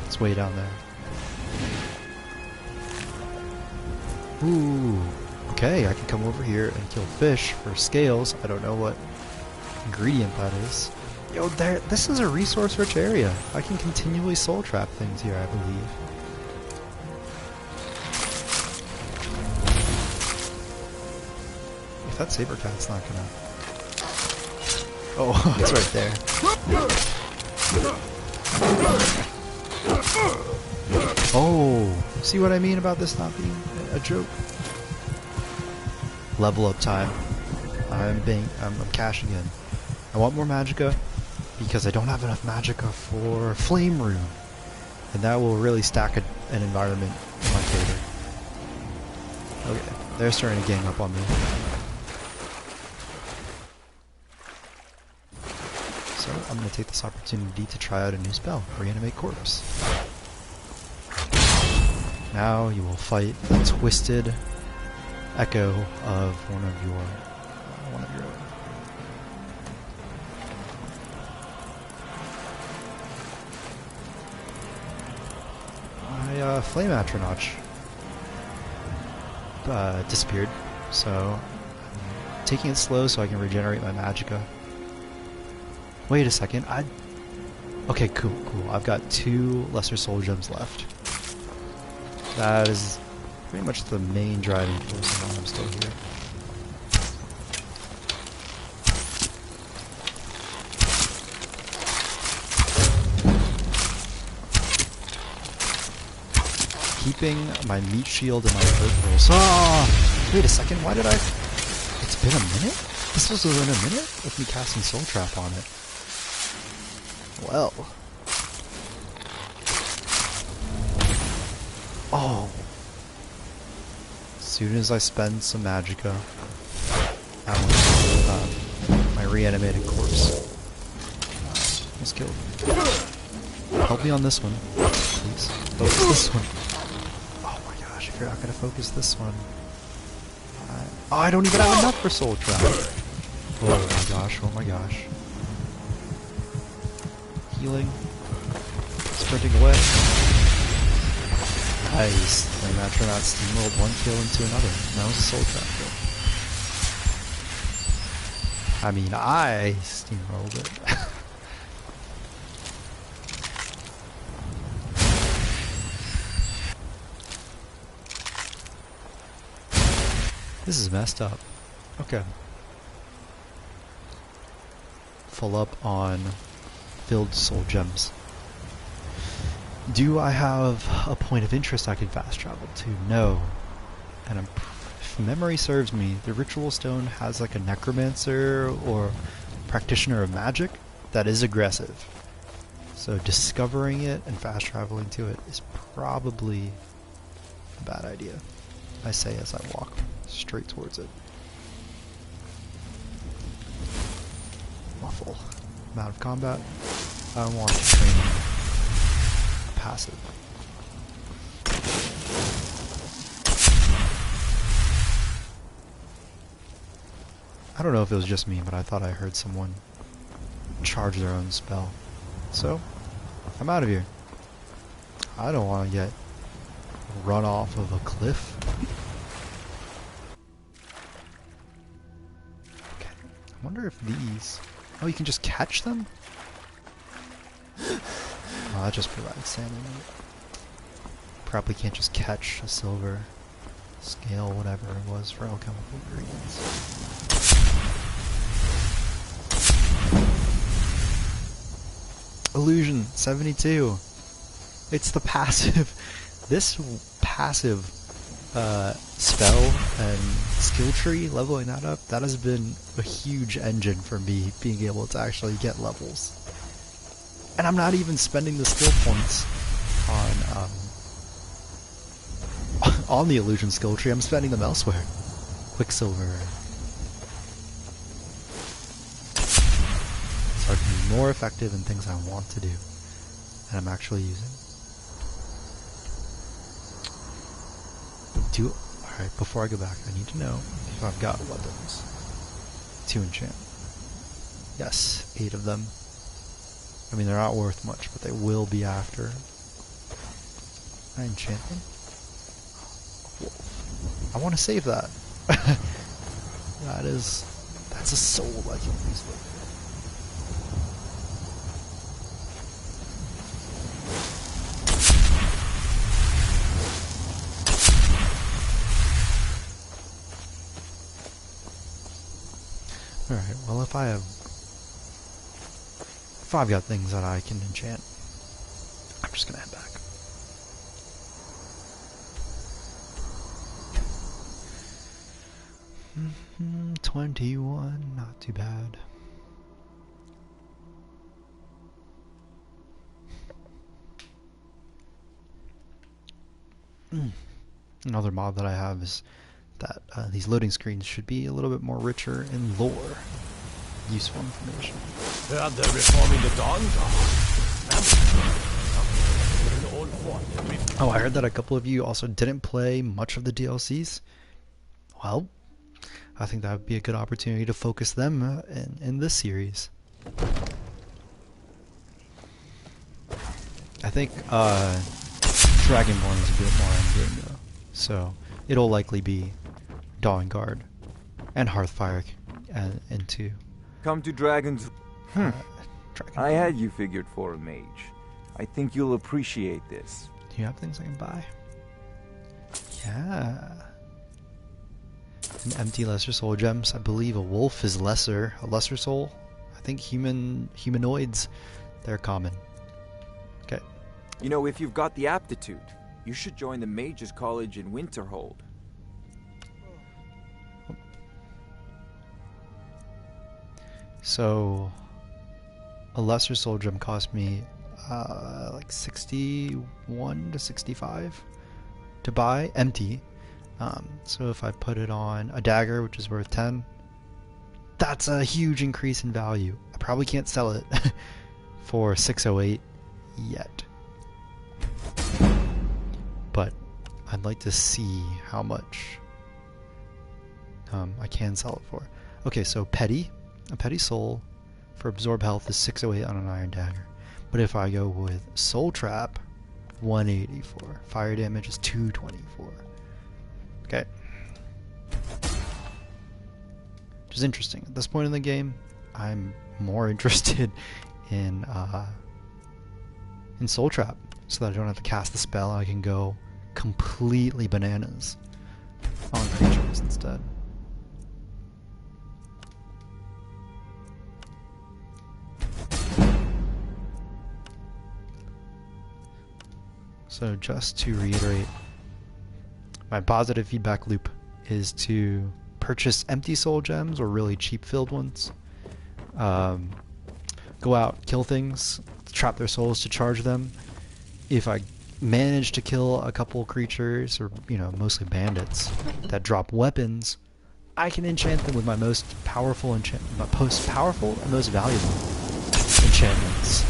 It's way down there. Ooh. Okay, I can come over here and kill fish for scales. I don't know what ingredient that is. Yo, there. This is a resource-rich area. I can continually soul trap things here, I believe. If that saber cat's not gonna. Oh, it's right there. Oh, see what I mean about this not being a joke? Level up time. I'm cashing in. I want more magicka because I don't have enough magicka for flame rune, and that will really stack an environment in my favor. Okay, they're starting to gang up on me. So I'm going to take this opportunity to try out a new spell, Reanimate Corpse. Now you will fight the twisted echo of one of your own. My flame atronach disappeared, so I'm taking it slow so I can regenerate my magicka. Wait a second, okay, cool. I've got 2 lesser soul gems left. That is pretty much the main driving force of why I'm still here. Keeping my meat shield and my peripherals. Ah! Wait a second, why did I... It's been a minute? This was within a minute of me casting Soul Trap on it. Well... Oh! As soon as I spend some magicka, I want to my reanimated corpse. Let's kill it. Help me on this one, please. Focus this one. Oh my gosh, if you're not going to focus this one... Oh, I don't even have enough for Soul Trap! Oh my gosh. Healing. Sprinting away. Nice. My Matronaut steamrolled one kill into another. That was a Soul Trap kill. I mean, I steamrolled it. This is messed up. Okay. Full up on filled soul gems. Do I have a point of interest I can fast travel to? No. And if memory serves me, the ritual stone has like a necromancer or practitioner of magic that is aggressive. So discovering it and fast traveling to it is probably a bad idea. I say as I walk straight towards it. Muffle. I'm out of combat. I want to train passive. I don't know if it was just me, but I thought I heard someone charge their own spell. So, I'm out of here. I don't want to get run off of a cliff. Okay, I wonder if these... Oh, you can just catch them? Oh, that just provides salmon. Probably can't just catch a silver. scale, whatever it was for alchemical ingredients. Illusion 72. It's the passive. This passive spell and skill tree, leveling that up, that has been a huge engine for me being able to actually get levels. And I'm not even spending the skill points on the illusion skill tree. I'm spending them elsewhere. Quicksilver. So I can be more effective in things I want to do, and I'm actually using. Alright, before I go back, I need to know if I've got weapons to enchant. Yes, 8 of them. I mean, they're not worth much, but they will be after I enchant them. I want to save that. That's a soul I can use. Alright, well if I've got things that I can enchant, I'm just gonna head back. Mm-hmm, 21, not too bad. Another mod that I have is that these loading screens should be a little bit more richer in lore. Useful information. Heard they're reforming the Dawn Guard. Oh, I heard that a couple of you also didn't play much of the DLCs. Well, I think that would be a good opportunity to focus them in this series. I think Dragonborn is a bit more endgame though, so it'll likely be Dawn Guard and Hearthfire into. Come to Dragon's... Dragonborn. I had you figured for a mage. I think you'll appreciate this. Do you have things I can buy? Yeah. An empty lesser soul gems. I believe a wolf is a lesser soul. I think humanoids, they're common. Okay. You know, if you've got the aptitude, you should join the Mages College in Winterhold. So, a lesser soul gem cost me like 61 to 65 to buy, empty. So if I put it on a dagger, which is worth 10, that's a huge increase in value. I probably can't sell it for 608 yet. But I'd like to see how much I can sell it for. Okay, so a petty soul for absorb health is 608 on an iron dagger. But if I go with soul trap, 184. Fire damage is 224. Okay. Which is interesting. At this point in the game, I'm more interested in soul trap, so that I don't have to cast the spell. I can go completely bananas on creatures instead. So just to reiterate, my positive feedback loop is to purchase empty soul gems or really cheap filled ones. Go out, kill things, trap their souls to charge them. If I manage to kill a couple creatures, or mostly bandits, that drop weapons, I can enchant them with my most powerful and most valuable enchantments.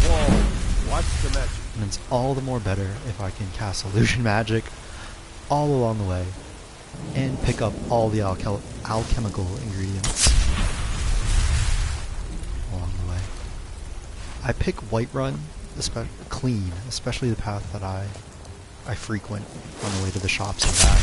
Whoa. What's the magic? And it's all the more better if I can cast illusion magic all along the way and pick up all the alchemical ingredients along the way. I pick Whiterun clean, especially the path that I frequent on the way to the shops and back.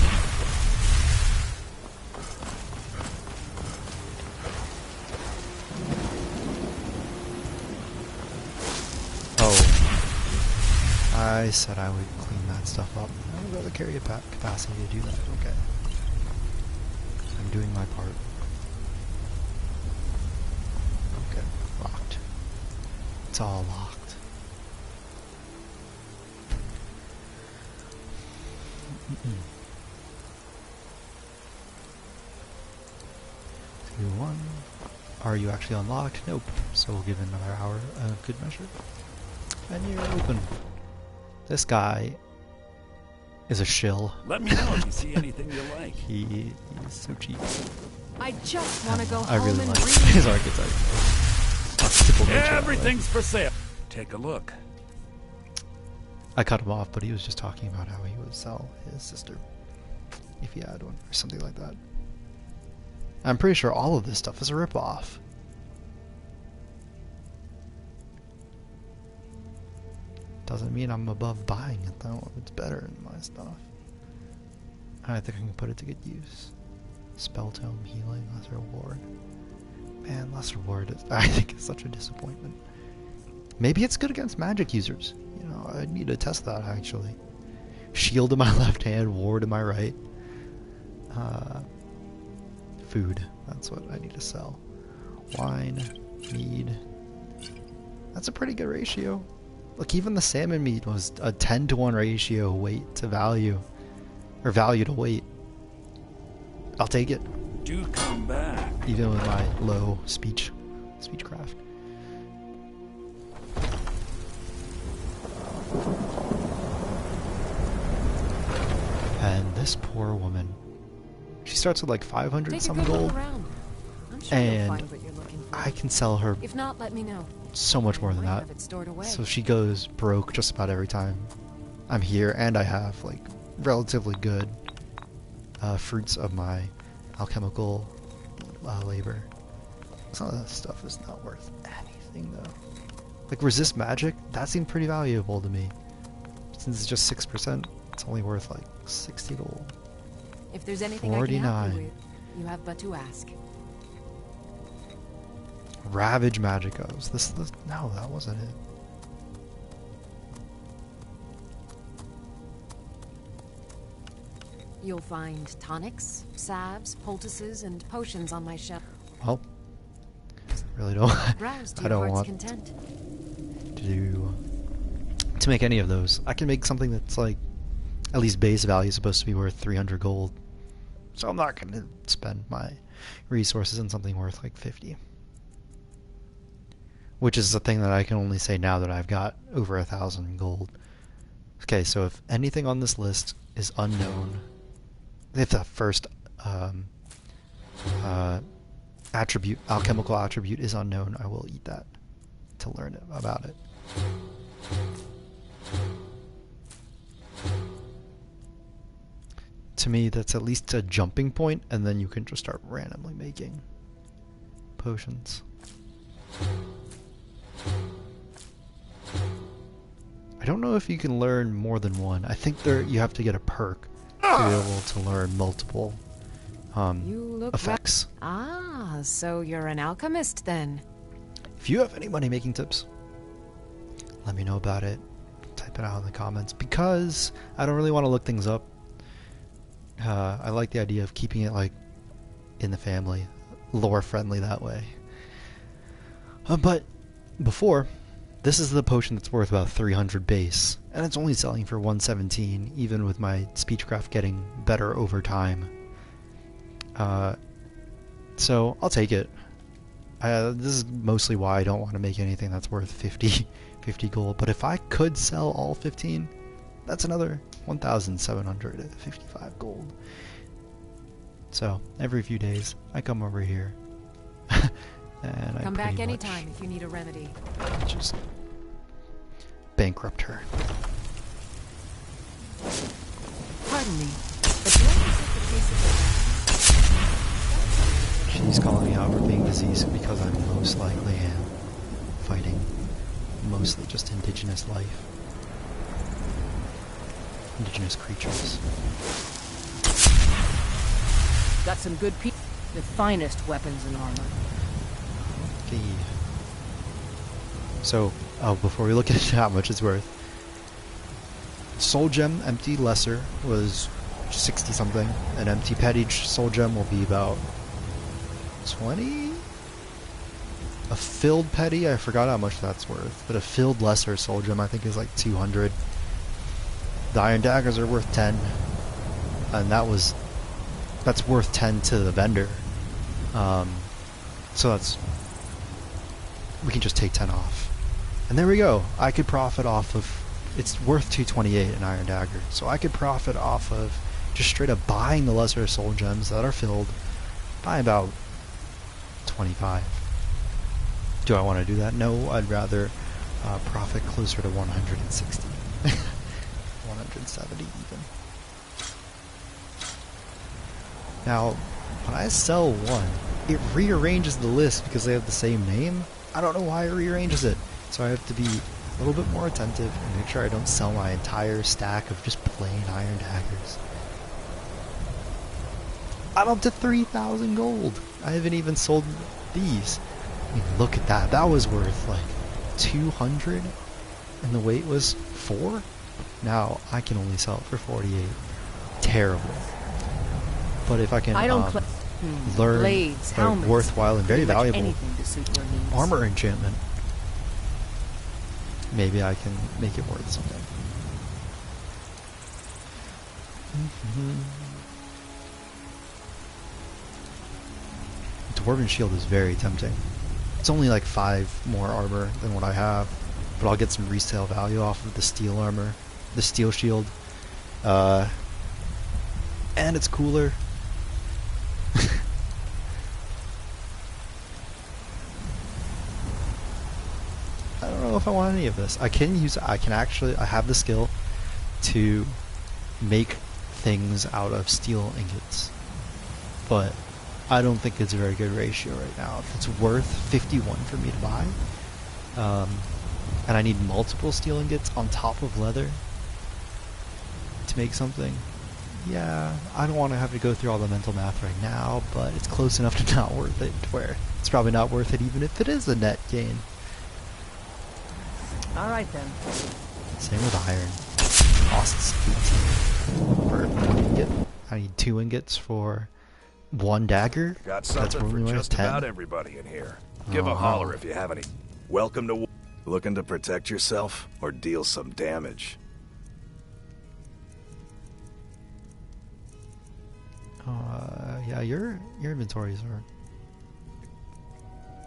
I said I would clean that stuff up. I've got the carry capacity to do that. Okay. I'm doing my part. Okay, locked. It's all locked. Mm-mm. 2, 1. Are you actually unlocked? Nope. So we'll give it another hour of good measure. And you're open. This guy is a shill. Let me know if you see anything you like. He's so cheap. I just want to go I home really and like read. his archetype. Typical nature, Everything's for sale. Take a look. I cut him off, but he was just talking about how he would sell his sister if he had one or something like that. I'm pretty sure all of this stuff is a ripoff. Doesn't mean I'm above buying it though. It's better than my stuff. I think I can put it to good use. Spell tome, healing, lesser reward. Man, lesser reward is, I think it's such a disappointment. Maybe it's good against magic users. You know, I need to test that actually. Shield in my left hand, ward in my right. Food. That's what I need to sell. Wine, mead. That's a pretty good ratio. Look, even the salmon meat was a 10-to-1 ratio weight to value. Or value to weight. I'll take it. Do come back. Even with my low speechcraft. And this poor woman. She starts with like 500 Take a some good gold. look around. I'm sure you'll And find what you're looking for. I can sell her If not, let me know. so much more than Might that. have it stored away. So she goes broke just about every time I'm here, and I have like relatively good fruits of my alchemical labor. Some of that stuff is not worth anything though. Like resist magic, that seemed pretty valuable to me. Since it's just 6%, it's only worth like 60 gold. If there's anything I can help 49. you with, you have but to ask. Ravage magicos. This no, that wasn't it. You'll find tonics, salves, poultices, and potions on my shelf. Well, really don't. Browse to I your don't heart's want content. to make any of those. I can make something that's like at least base value is supposed to be worth 300 gold. So I'm not going to spend my resources on something worth like 50. Which is the thing that I can only say now that I've got over 1,000 gold. Okay, so if anything on this list is unknown, if the first attribute, alchemical attribute is unknown, I will eat that to learn about it. To me, that's at least a jumping point, and then you can just start randomly making potions. I don't know if you can learn more than one. I think you have to get a perk to be able to learn multiple You look effects. Ah, so you're an alchemist then. If you have any money making tips, let me know about it. Type it out in the comments, because I don't really want to look things up. I like the idea of keeping it like in the family, lore friendly that way. But before, this is the potion that's worth about 300 base, and it's only selling for 117, even with my speechcraft getting better over time. So I'll take it. This is mostly why I don't want to make anything that's worth 50 gold, but if I could sell all 15, that's another 1,755 gold. So every few days I come over here and I Come back pretty anytime much if you need a remedy. just bankrupt her. Pardon me, but do I detect the case of She's calling me out for being diseased because I most likely am fighting mostly just indigenous life. Indigenous creatures. Got some good people. The finest weapons and armor. Okay. So, before we look at how much it's worth, soul gem empty lesser was 60 something. An empty petty soul gem will be about 20. A filled petty, I forgot how much that's worth, but a filled lesser soul gem I think is like 200. The iron daggers are worth 10, and that's worth 10 to the vendor. So we can just take 10 off, and there we go. I could profit off of. It's worth 228 an iron dagger, so I could profit off of just straight up buying the lesser soul gems that are filled by about 25. Do I want to do that? No, I'd rather profit closer to 160. 170 even. Now, when I sell one, it rearranges the list because they have the same name. I don't know why it rearranges it, so I have to be a little bit more attentive and make sure I don't sell my entire stack of just plain iron daggers. I'm up to 3,000 gold. I haven't even sold these. I mean, look at that. That was worth like 200 and the weight was 4. Now I can only sell it for 48. Terrible. But if I can learn blades, a helmets, worthwhile and very pretty much valuable anything to suit your needs. armor enchantment, maybe I can make it worth something. Dwarven shield is very tempting. It's only like 5 more armor than what I have, but I'll get some resale value off of the steel armor, the steel shield, and it's cooler. I don't know if I want any of this. I can actually, I have the skill to make things out of steel ingots, but I don't think it's a very good ratio right now. If it's worth 51 for me to buy, and I need multiple steel ingots on top of leather to make something, yeah, I don't want to have to go through all the mental math right now, but it's close enough to not worth it, to where it's probably not worth it even if it is a net gain. Alright then. Same with iron. Costs 18 for 1 ingot. I need 2 ingots for 1 dagger. Got That's something for only worth just 10. about everybody in here. Give a holler if you have any. Welcome to... Looking to protect yourself or deal some damage? Yeah, your inventories are...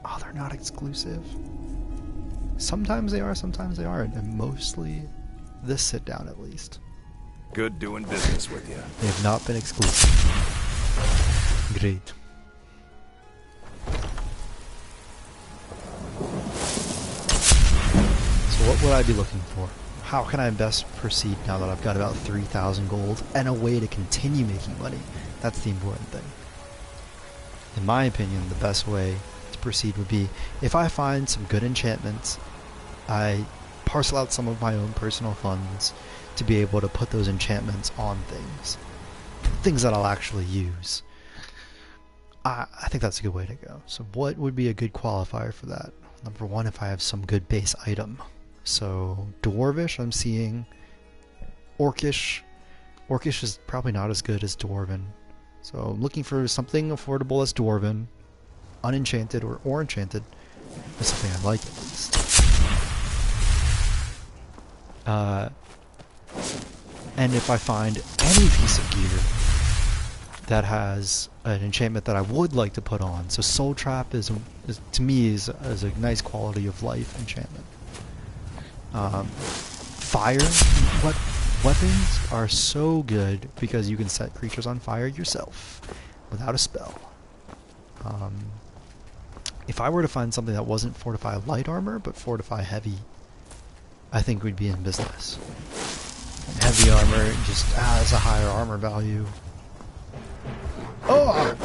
Oh, they're not exclusive. Sometimes they are, sometimes they aren't, and mostly this sit down at least. Good doing business with you. They have not been exclusive. Great. So what would I be looking for? How can I best proceed now that I've got about 3,000 gold and a way to continue making money? That's the important thing. In my opinion, the best way to proceed would be if I find some good enchantments, I parcel out some of my own personal funds to be able to put those enchantments on things that I'll actually use. I think that's a good way to go. So what would be a good qualifier for that? Number 1, if I have some good base item. So Dwarvish, I'm seeing. Orcish. Orcish is probably not as good as Dwarven. So I'm looking for something affordable as Dwarven. Unenchanted or enchanted. That's something I like at least. And if I find any piece of gear that has an enchantment that I would like to put on, so Soul Trap is to me is a nice quality of life enchantment. Fire weapons are so good because you can set creatures on fire yourself without a spell. If I were to find something that wasn't Fortify Light Armor but Fortify Heavy, I think we'd be in business. And heavy armor just has a higher armor value. Oh!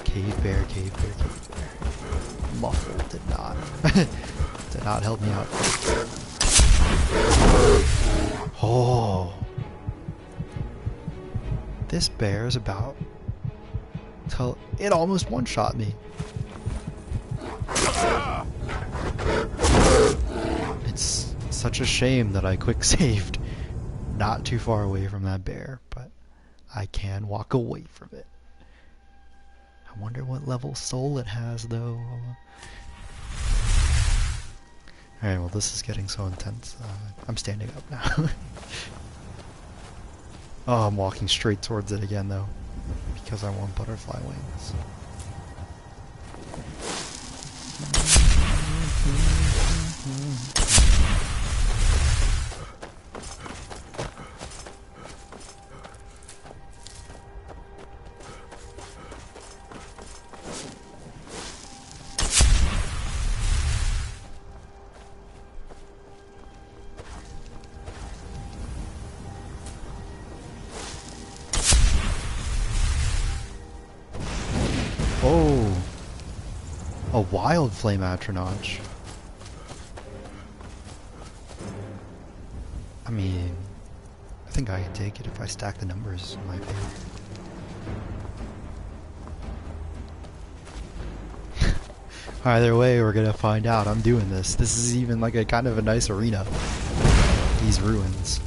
Cave bear, cave bear, cave bear. Muffled did not. Did not help me out. Oh! This bear is about to... It almost one-shot me. It's such a shame that I quick saved not too far away from that bear, but I can walk away from it. I wonder what level soul it has, though. Alright, well, this is getting so intense. I'm standing up now. Oh, I'm walking straight towards it again, though, because I want butterfly wings. Oh, a wild flame atronach. I mean, I think I can take it if I stack the numbers in my opinion. Either way, we're gonna find out. I'm doing this. This is even like a kind of a nice arena. These ruins.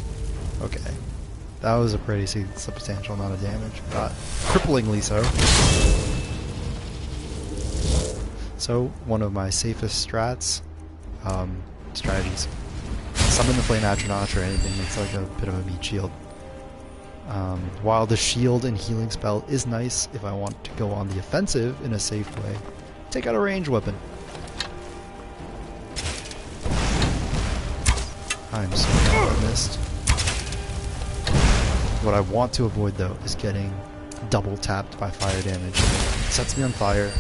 Okay. That was a pretty substantial amount of damage. Not cripplingly so. So, one of my safest strategies. Summon the Flame Atronach or anything that's like a bit of a meat shield. While the shield and healing spell is nice if I want to go on the offensive in a safe way, take out a ranged weapon. I'm so glad I missed. What I want to avoid though is getting double tapped by fire damage. It sets me on fire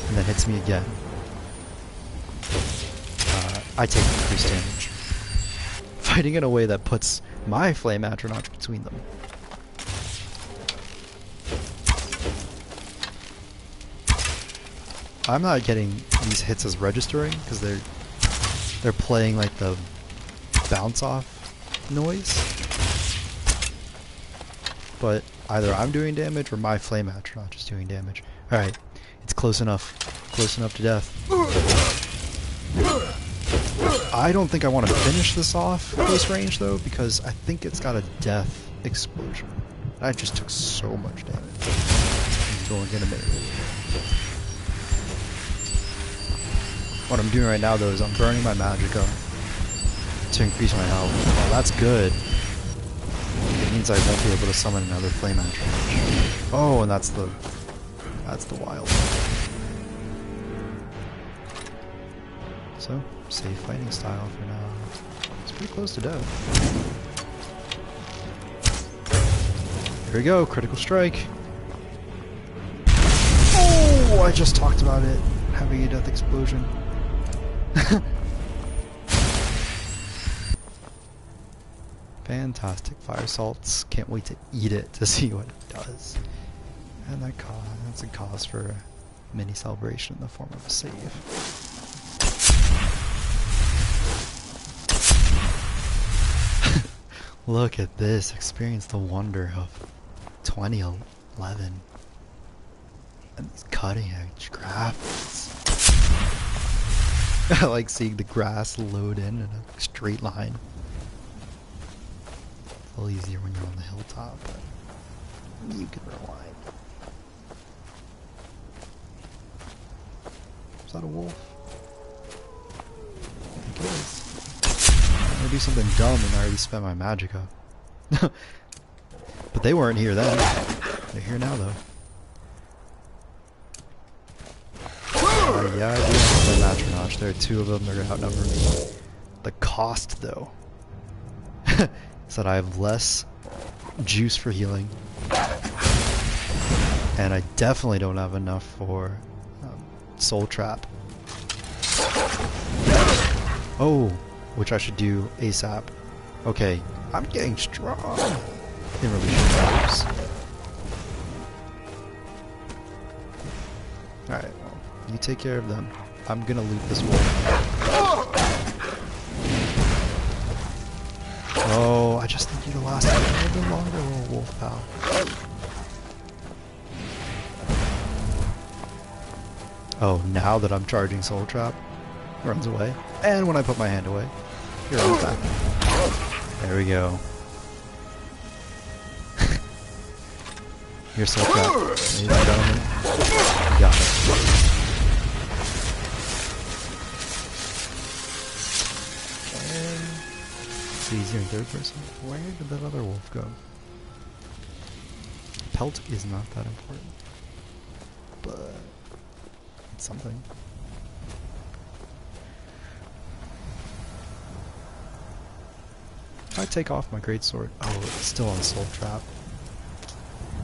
and then hits me again. I take increased damage. Fighting in a way that puts my Flame Atronach between them. I'm not getting these hits as registering because they're playing like the bounce off noise. But either I'm doing damage or my Flame Atronach is doing damage. Alright, it's close enough. Close enough to death. I don't think I want to finish this off close range though, because I think it's got a death explosion. I just took so much damage. I'm going in a minute. What I'm doing right now though is I'm burning my magicka to increase my health. Well, that's good. It means I won't be able to summon another Flame Atronach. Oh, and that's the wild one. So, safe fighting style for now. It's pretty close to death. Here we go, critical strike. Oh, I just talked about it having a death explosion. Fantastic fire salts. Can't wait to eat it to see what it does. And that's a cause for a mini celebration in the form of a save. Look at this. Experience the wonder of 2011. And these cutting edge graphics. I like seeing the grass load in a straight line. It's a little easier when you're on the hilltop, but you can rewind. Is that a wolf? I think it is. I'm gonna do something dumb and I already spent my magicka. But they weren't here then. They're here now though. Yeah, I do have to play Matronach. There are two of them, they're gonna outnumber me. The cost though is that I have less juice for healing. And I definitely don't have enough for Soul Trap. Oh, which I should do ASAP. Okay, I'm getting strong in relation to Alright, well, you take care of them. I'm gonna loot this wolf. Oh, I just think you'd last a little bit longer, little wolf pal. Oh, now that I'm charging Soul Trap, runs away. And when I put my hand away, You're right back. There we go. You're so crap. Ladies and gentlemen. You got it. And it's easier in third person. Where did that other wolf go? Pelt is not that important. But it's something. If I take off my greatsword, oh, it's still on Soul Trap.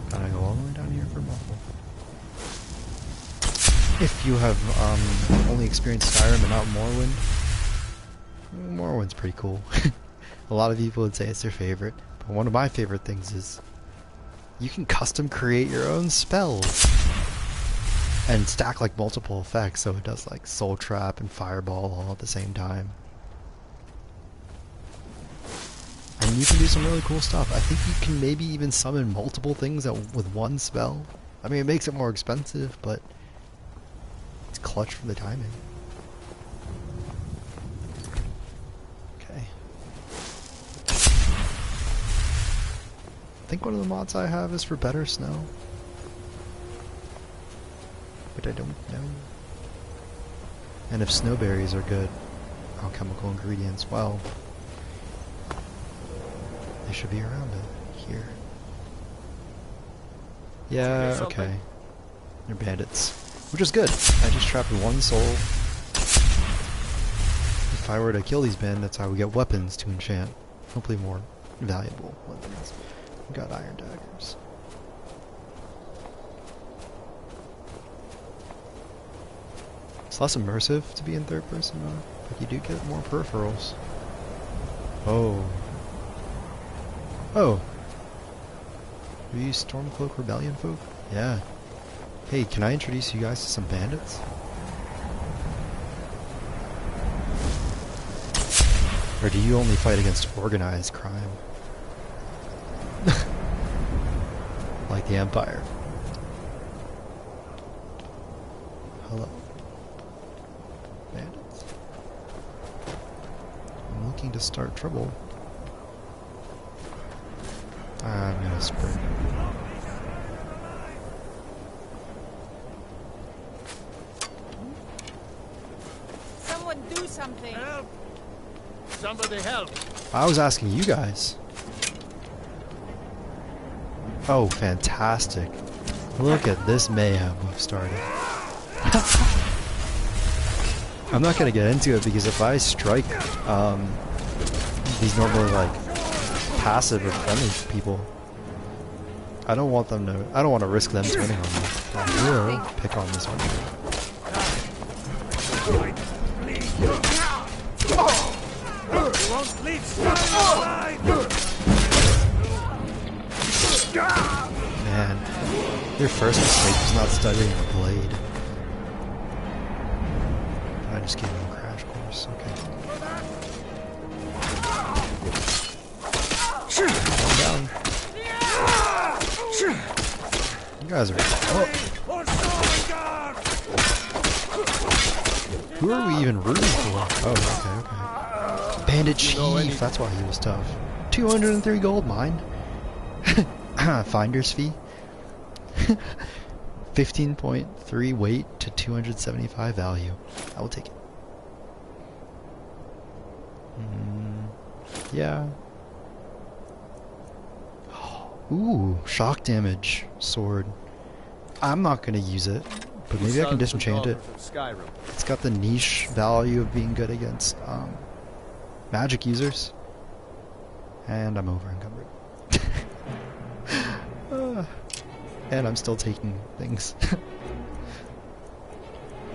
Gotta go all the way down here for muffle. If you have only experienced Skyrim and not Morrowind, Morrowind's pretty cool. A lot of people would say it's their favorite, but one of my favorite things is you can custom create your own spells and stack like multiple effects, so it does like Soul Trap and Fireball all at the same time. And you can do some really cool stuff. I think you can maybe even summon multiple things with one spell. I mean, it makes it more expensive, but it's clutch for the timing. Okay. I think one of the mods I have is for better snow. But I don't know. And if snowberries are good, alchemical ingredients, well, they should be around it here. Yeah, okay. They're bandits. Which is good. I just trapped one soul. If I were to kill these bandits, I would get weapons to enchant. Hopefully more valuable weapons. We got iron daggers. It's less immersive to be in third person mode, but you do get more peripherals. Oh. Oh. Are you Stormcloak Rebellion folk? Yeah. Hey, can I introduce you guys to some bandits? Or do you only fight against organized crime? Like the Empire. Hello. Bandits. I'm looking to start trouble. I'm gonna sprint. Someone do something. Help! Somebody help! I was asking you guys. Oh, fantastic. Look at this mayhem we've started. I'm not gonna get into it because if I strike these normally like passive or friendly people, I don't want them to. I don't want to risk them turning on me. I will pick on this one. Man, your first mistake was not studying the blade. I just gave him a crash course. Okay. Calm down. You guys are. Oh. Who are we even rooting for? Oh, okay. Bandit Chief. That's why he was tough. 203 gold, mine. Finder's fee. 15.3 weight to 275 value. I will take it. Yeah. Ooh, shock damage sword. I'm not gonna use it, but maybe I can disenchant it. Skyrim. It's got the niche value of being good against magic users, and I'm over encumbered. And I'm still taking things.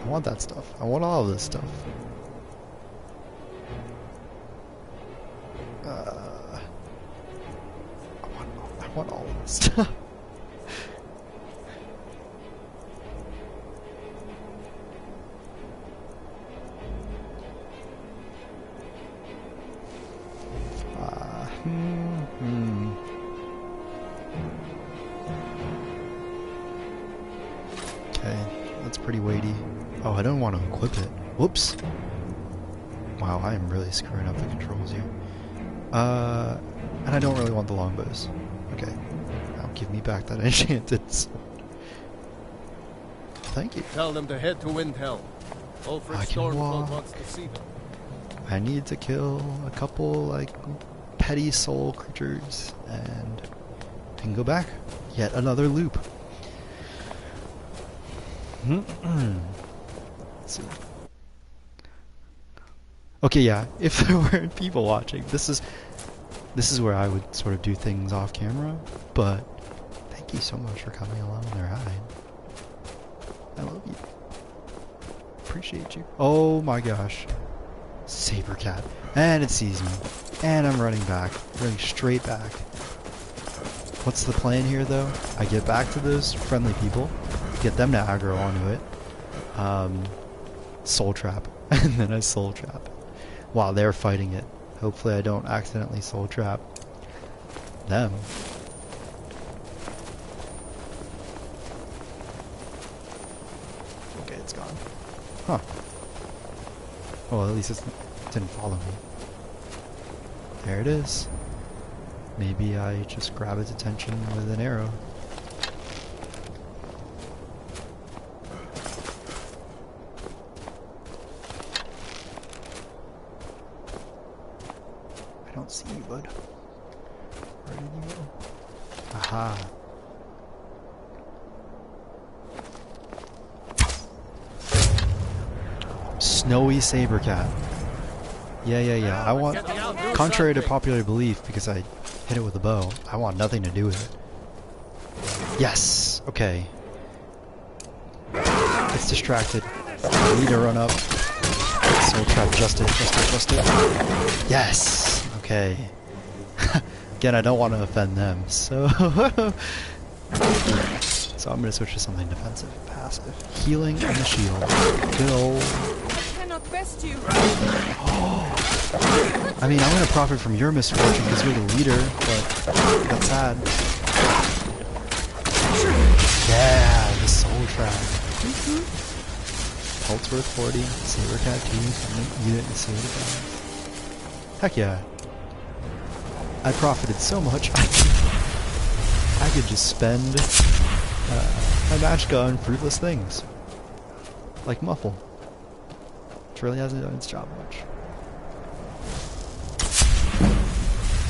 I want that stuff. I want all of this stuff. I want all of this stuff. Okay, that's pretty weighty. Oh, I don't want to equip it. Whoops. Wow, I am really screwing up the controls here. And I don't really want the longbows. Okay. Now give me back that enchanted sword. Thank you. Tell them to head to Windhelm. Ulfric I can Stormcloak walk. wants to see them. I need to kill a couple, like, petty soul creatures, and I can go back. Yet another loop. Let's see. Okay, yeah, if there weren't people watching, this is where I would sort of do things off camera, but thank you so much for coming along the ride. I love you. Appreciate you. Oh my gosh. Saber cat. And it sees me. And I'm running back. Running straight back. What's the plan here though? I get back to those friendly people, get them to aggro onto it, soul trap, and then I soul trap while they're fighting it. Hopefully I don't accidentally soul trap them. Okay, it's gone. Huh. Well, at least it didn't follow me. There it is. Maybe I just grab its attention with an arrow. I don't see you, bud. Where did you go? Aha. Snowy saber cat. Yeah. I want, contrary to popular belief, because I hit it with a bow, I want nothing to do with it. Yes! Okay. It's distracted. I need to run up. Soul trap, just it. Yes! Okay. Again, I don't want to offend them, so... So I'm gonna switch to something defensive. Passive. Healing and the shield. Good old... I cannot best you. I mean, I'm gonna profit from your misfortune because you're the leader, but that's sad. Yeah, the soul trap. Pulse worth 40, Saber Cat 2, unit and Saber Cat. Heck yeah. I profited so much, I could just spend my magic on fruitless things. Like Muffle. Which really hasn't done its job much.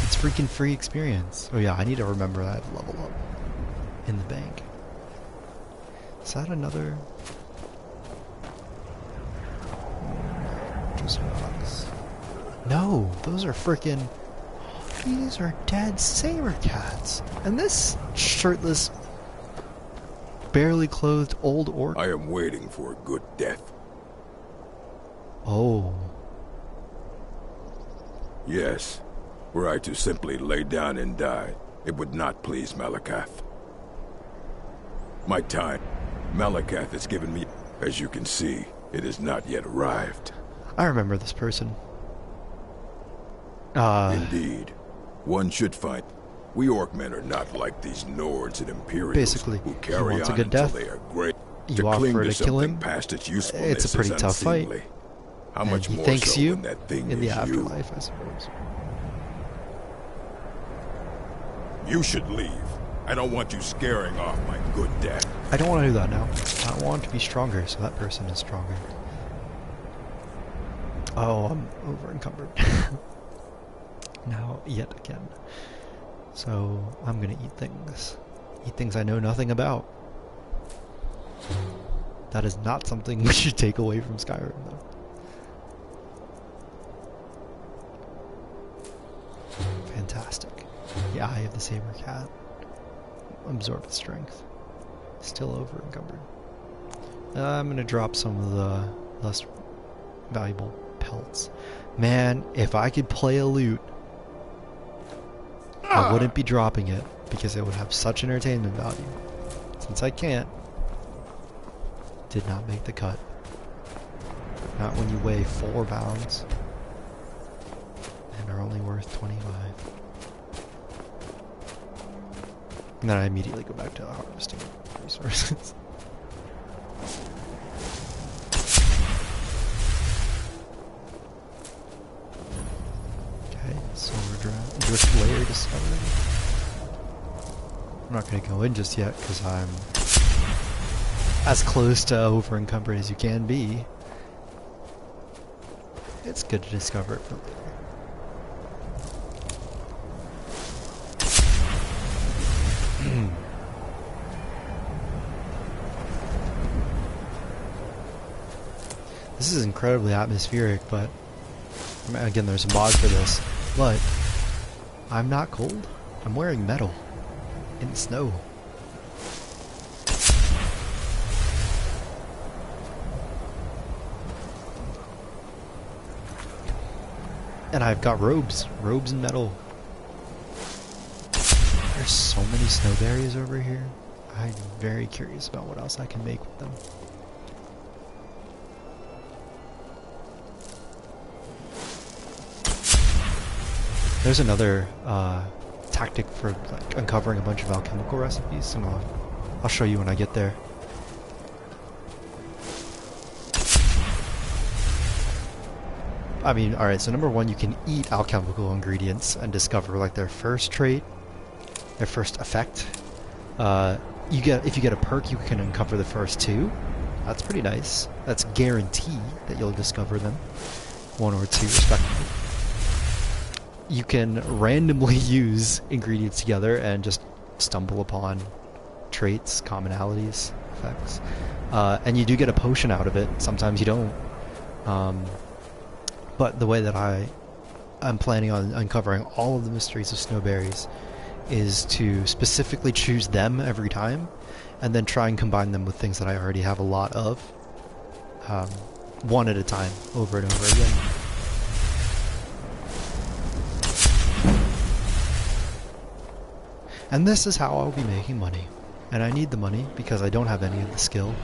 It's freaking free experience. Oh yeah, I need to remember I have level up in the bank. Is that another? Just bugs. No, those are freaking. These are dead saber cats. And this shirtless, barely clothed old orc. I am waiting for a good death. Oh. Yes. Were I to simply lay down and die, it would not please Malakath. My time, Malakath has given me. As you can see, it has not yet arrived. I remember this person. Indeed. One should find. We Orcmen are not like these Nords and Imperials Basically, who he carry wants a on good until death. they are great. You To cling offer to to kill something him. past its usefulness It's a pretty is tough fight. unseemly. How And much he more thanks so you when that thing in the is afterlife, I suppose. You should leave. I don't want you scaring off my good dad. I don't want to do that now. I want to be stronger, so that person is stronger. Oh, I'm over encumbered. Now, yet again. So, I'm gonna eat things. Eat things I know nothing about. That is not something we should take away from Skyrim, though. Fantastic. The Eye of the Saber Cat. Absorb its strength. Still over encumbered. I'm gonna drop some of the less valuable pelts. Man, if I could play a lute, I wouldn't be dropping it because it would have such entertainment value. Since I can't, did not make the cut. Not when you weigh 4 pounds and are only worth 25. And then I immediately go back to harvesting resources. discovered. I'm not going to go in just yet because I'm as close to over encumbered as you can be. It's good to discover it for later. This is incredibly atmospheric, but I mean, again, there's a mod for this, but I'm not cold. I'm wearing metal in snow. And I've got robes in metal. There's so many snowberries over here. I'm very curious about what else I can make with them. There's another tactic for like uncovering a bunch of alchemical recipes, and I'll show you when I get there. I mean, alright, so number one, you can eat alchemical ingredients and discover like their first trait, their first effect. If you get a perk, you can uncover the first two. That's pretty nice. That's guaranteed that you'll discover them. One or two, respectively. You can randomly use ingredients together and just stumble upon traits, commonalities, effects. And you do get a potion out of it. Sometimes you don't. But the way that I'm planning on uncovering all of the mysteries of snowberries is to specifically choose them every time, and then try and combine them with things that I already have a lot of, one at a time, over and over again. And this is how I'll be making money. And I need the money because I don't have any of the skill.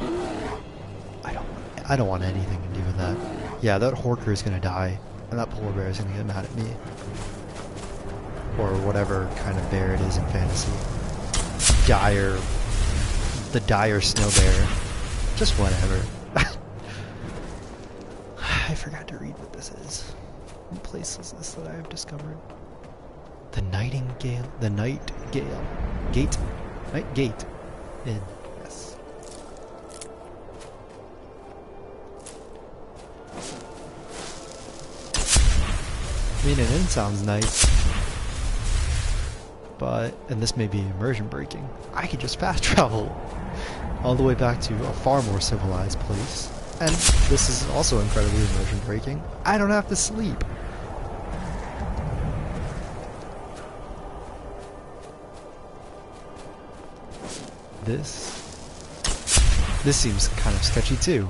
I don't want anything to do with that. Yeah, that Horker is gonna die, and that polar bear is gonna get mad at me. Or whatever kind of bear it is in fantasy. The dire snow bear. Just whatever. I forgot to read what this is. What place is this that I have discovered? The Nightingale. The Nightgale. Gate? Night Gate. Inn. Yes. I mean, an inn sounds nice. But, and this may be immersion breaking, I could just fast travel all the way back to a far more civilized place. And this is also incredibly immersion breaking. I don't have to sleep. This seems kind of sketchy too.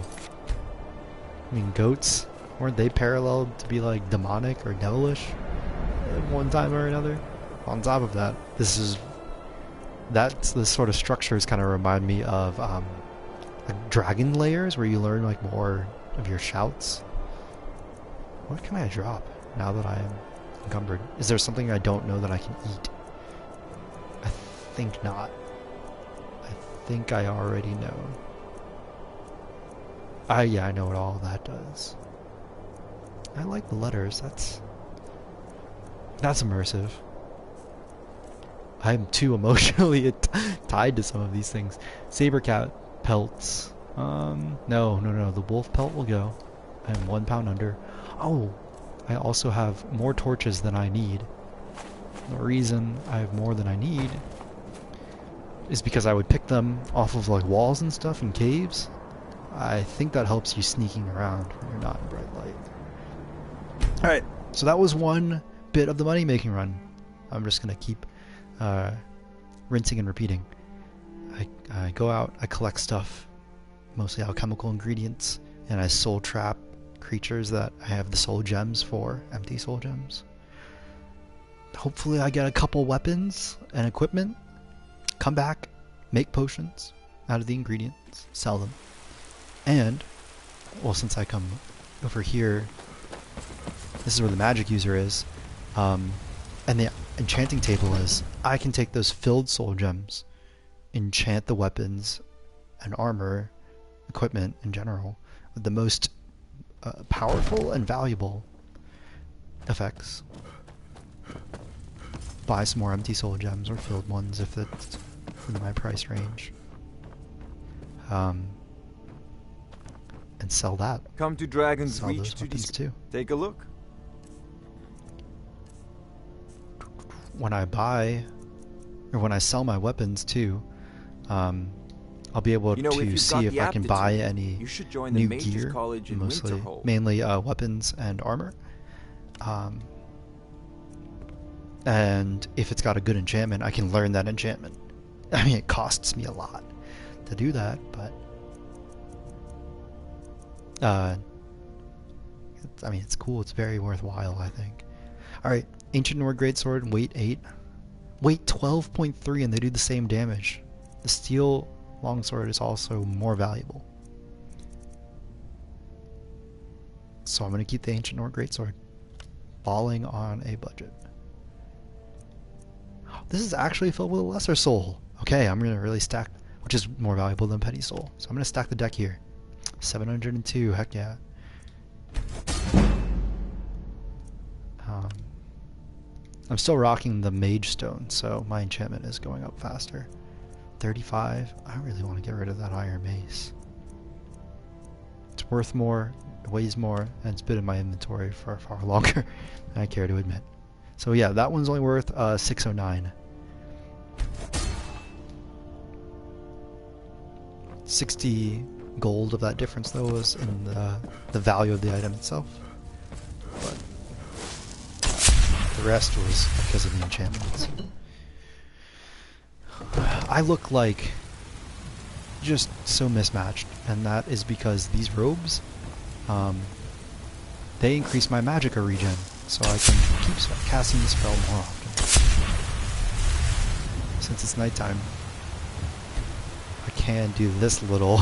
I mean, goats, weren't they paralleled to be like demonic or devilish at one time or another? On top of that, this sort of structures kind of remind me of like dragon layers, where you learn like more of your shouts. What can I drop now that I am encumbered? Is there something I don't know that I can eat? I think not. I think I already know. Yeah, I know what all that does. I like the letters. That's immersive. I'm too emotionally tied to some of these things. Saber cat pelts. No. The wolf pelt will go. I'm 1 pound under. Oh, I also have more torches than I need. The reason I have more than I need is because I would pick them off of like walls and stuff in caves. I think that helps you sneaking around when you're not in bright light. Alright, so that was one bit of the money making run. I'm just gonna keep rinsing and repeating. I go out, I collect stuff, mostly alchemical ingredients, and I soul trap creatures that I have the soul gems for, empty soul gems. Hopefully I get a couple weapons and equipment, come back, make potions out of the ingredients, sell them, and, well, since I come over here, this is where the magic user is, and the enchanting table is, I can take those filled soul gems, enchant the weapons and armor, equipment in general, with the most powerful and valuable effects. buy some more empty soul gems or filled ones if it's within my price range. And sell that. Come to Dragon's Sell Reach those to weapons too. take a look. When I buy, or when I sell my weapons too, I'll be able You know, if to you've see got if the I can buy aptitude, any you should join the new Mage's gear, College in mostly, Winterhold. mainly weapons and armor. And if it's got a good enchantment, I can learn that enchantment. I mean, it costs me a lot to do that, but I mean, it's cool. It's very worthwhile, I think. All right, Ancient Nord Greatsword, weight 8, weight 12.3, and they do the same damage. The steel longsword is also more valuable. So I'm going to keep the Ancient Nord Greatsword. Falling on a budget. This is actually filled with a Lesser Soul. Okay, I'm going to really stack, which is more valuable than Petty Soul. So I'm going to stack the deck here. 702, heck yeah. I'm still rocking the Mage Stone, so my enchantment is going up faster. 35. I really want to get rid of that Iron Mace. It's worth more, it weighs more, and it's been in my inventory for far longer than I care to admit. So yeah, that one's only worth 609. 60 gold of that difference though was in the value of the item itself. But the rest was because of the enchantments. I look like just so mismatched, and that is because these robes, they increase my magicka regen, so I can keep casting the spell more often. Since it's nighttime, I can do this little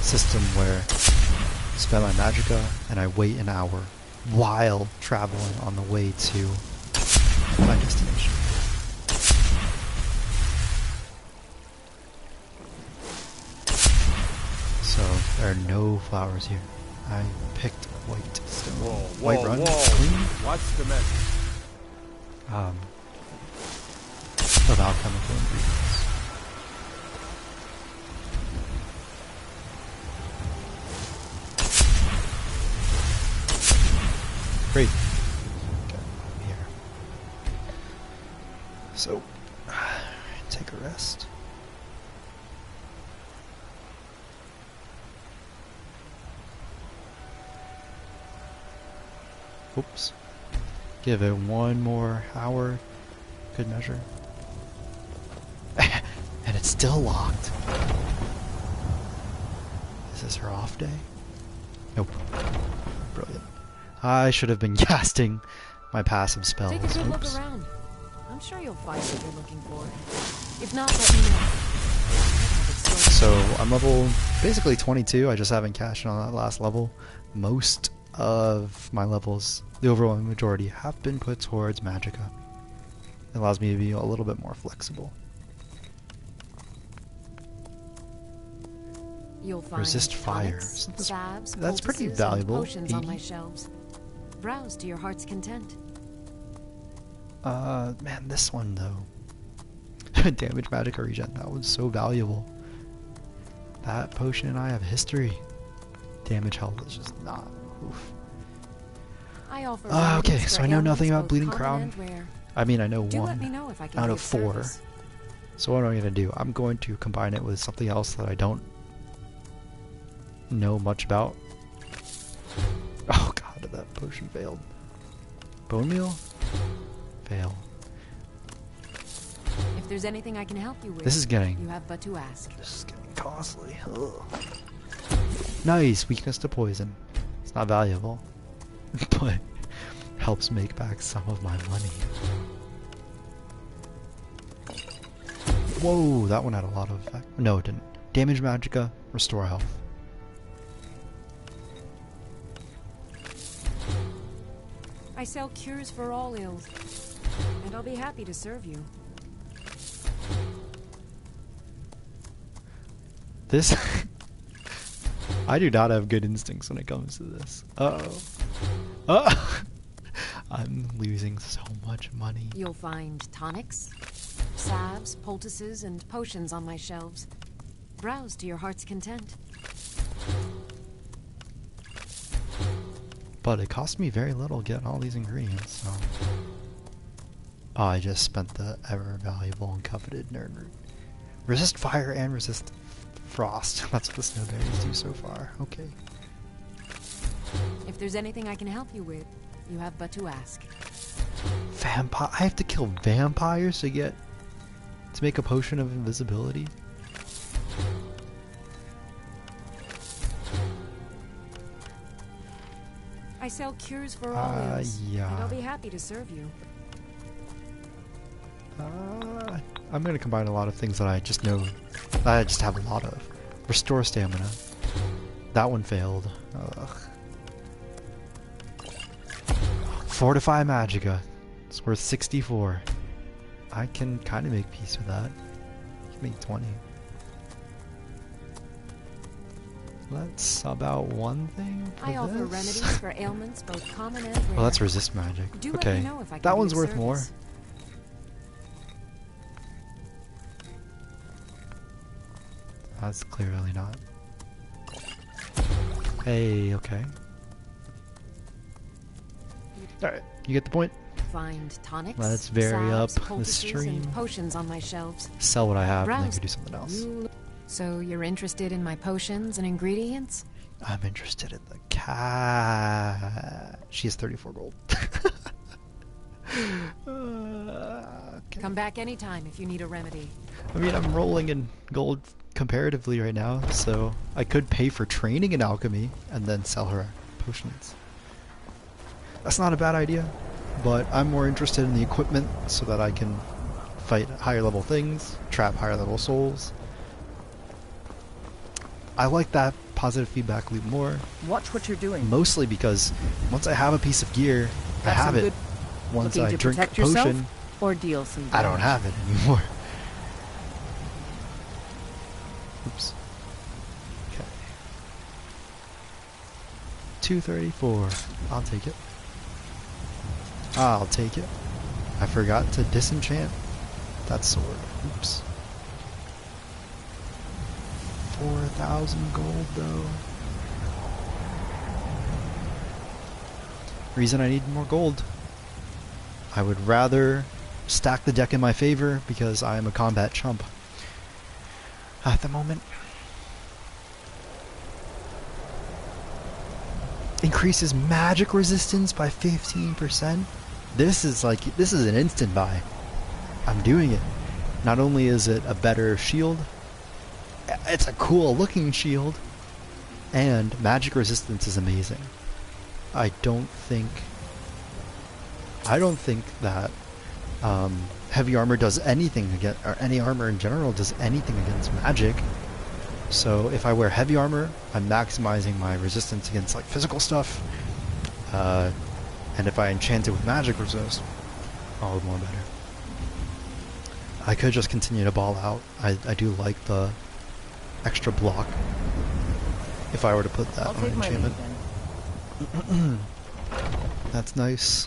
system where I spend my magicka and I wait an hour while traveling on the way to my destination. So there are no flowers here. I picked white stone. White run, clean. What's the message? Of alchemical ingredients. Great. Okay, here. So, take a rest. Oops. Give it one more hour. Good measure. And it's still locked. Is this her off day? Nope. Brilliant. I should have been casting my passive spells. Take a good look Oops. around. I'm sure you'll find what you're looking for. If not, let me know. So I'm level basically 22. I just haven't cashed on that last level. Most of my levels, the overwhelming majority, have been put towards magicka. It allows me to be a little bit more flexible. You'll find Resist fire. tonics, So salves, that's pretty poultices, valuable. and potions on 80. my shelves. Browse to your heart's content. Man, this one though. Damage magicka regen. That was so valuable. That potion and I have history. Damage health is just not. Oof. I offer Okay, remedies so for I know nothing ailments about both Bleeding common Crown. and rare. I mean, I know Do let one me know if I can out be of 4. service. So what am I going to do? I'm going to combine it with something else that I don't know much about. Oh god, that potion failed. Bone meal? Fail. If there's anything I can help you with, This is getting... you have but to ask. This is getting costly. Ugh. Nice, weakness to poison. It's not valuable, but helps make back some of my money. Whoa, that one had a lot of effect. No, it didn't. Damage magicka, restore health. I sell cures for all ills, and I'll be happy to serve you. This... I do not have good instincts when it comes to this. Uh-oh. I'm losing so much money. You'll find tonics, salves, poultices, and potions on my shelves. Browse to your heart's content. But it cost me very little getting all these ingredients, so... Oh, I just spent the ever valuable and coveted nerd root. Resist fire and resist frost. That's what the snowberries do so far. Okay. If there's anything I can help you with, you have but to ask. Vampire? I have to kill vampires to make a potion of invisibility? I sell cures for all ills, yeah. and I'll be happy to serve you. I'm gonna combine a lot of things that I just know that I just have a lot of. Restore stamina. That one failed. Ugh. Fortify Magica. It's worth 64. I can kind of make peace with that. I can make 20. Let's sub out one thing for I offer this. remedies for ailments both common and rare. Well, that's resist magic. Do let Okay, me know if I can that be one's of worth more. service. That's clearly not. Hey, okay. Alright, you get the point? Find tonics, Let's vary salves, up the poultices, stream. and potions on my shelves. Sell what I have and then Browse. go do something else. So you're interested in my potions and ingredients? I'm interested in the cat. She has 34 gold. Okay. Come back anytime if you need a remedy. I mean, I'm rolling in gold comparatively right now, so I could pay for training in alchemy and then sell her potions. That's not a bad idea, but I'm more interested in the equipment so that I can fight higher level things, trap higher level souls. I like that positive feedback loop more, Watch what you're doing. mostly because once I have a piece of gear, I Got have some it. good Once looking I to drink a protect yourself potion, or deal some I don't damage? have it anymore. Oops. Okay. 234. I'll take it. I'll take it. I forgot to disenchant that sword. Oops. 4,000 gold though. Reason I need more gold. I would rather stack the deck in my favor because I am a combat chump at the moment. Increases magic resistance by 15%. This is an instant buy. I'm doing it. Not only is it a better shield, it's a cool looking shield, and magic resistance is amazing. I don't think that heavy armor does anything against, or any armor in general does anything against magic. So if I wear heavy armor, I'm maximizing my resistance against like physical stuff. And if I enchant it with magic resist, all the more better. I could just continue to ball out. I do like the extra block. If I were to put that I'll on take my lead enchantment. then. That's nice.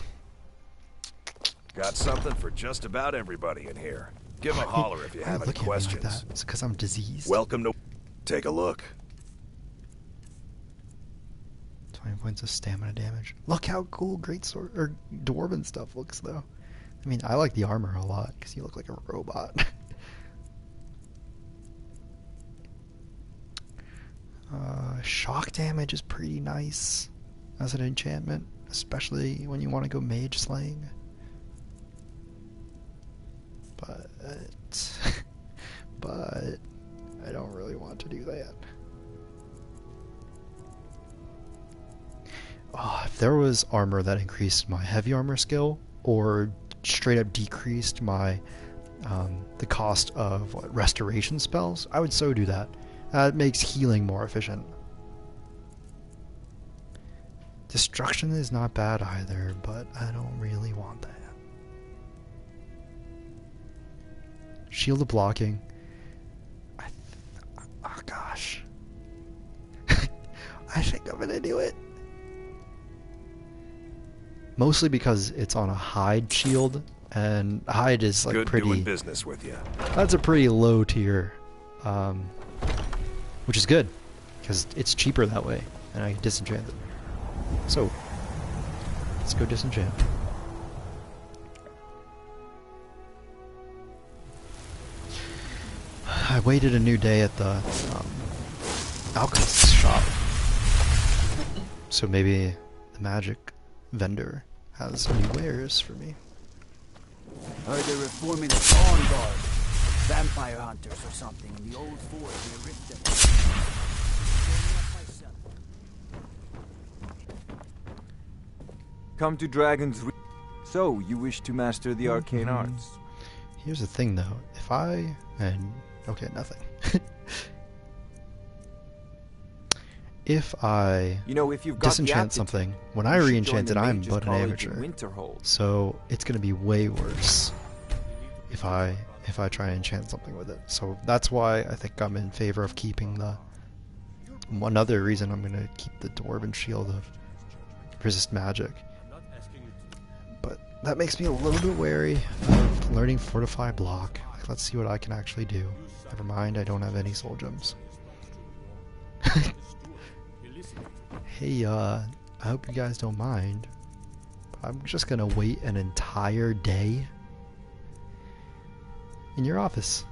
Got something for just about everybody in here. Give a holler if you Why are have any looking at me questions. Like that? Is it because I'm diseased? Welcome to... Take a look. 20 points of stamina damage. Look how cool greatsword or dwarven stuff looks though. I mean, I like the armor a lot because you look like a robot. Shock damage is pretty nice as an enchantment, especially when you want to go mage slaying. But I don't really want to do that. Oh, if there was armor that increased my heavy armor skill or straight up decreased my the cost of restoration spells, I would so do that. That makes healing more efficient. Destruction is not bad either, but I don't really want that. Shield of blocking. Oh gosh. I think I'm gonna do it. Mostly because it's on a hide shield, and hide is like Good pretty. doing business with you. That's a pretty low tier, which is good because it's cheaper that way, and I can disenchant it. So let's go disenchant. I waited a new day at the alchemist's shop, so maybe the magic vendor has new wares for me. Heard they're reforming the Dawn Guard. Vampire hunters or something in the old fort near Riften. Come to Dragon's Re So, you wish to master the arcane arts? Here's the thing though, if I, and okay, nothing. If I if you've got disenchant something, when I re-enchant it, I'm but an amateur. So it's gonna be way worse if I try and enchant something with it. So that's why I think I'm in favor of keeping the. One other reason I'm gonna keep the Dwarven Shield of resist magic. But that makes me a little bit wary of learning Fortify Block. Like, let's see what I can actually do. Never mind, I don't have any soul gems. Hey, I hope you guys don't mind, but I'm just gonna wait an entire day in your office.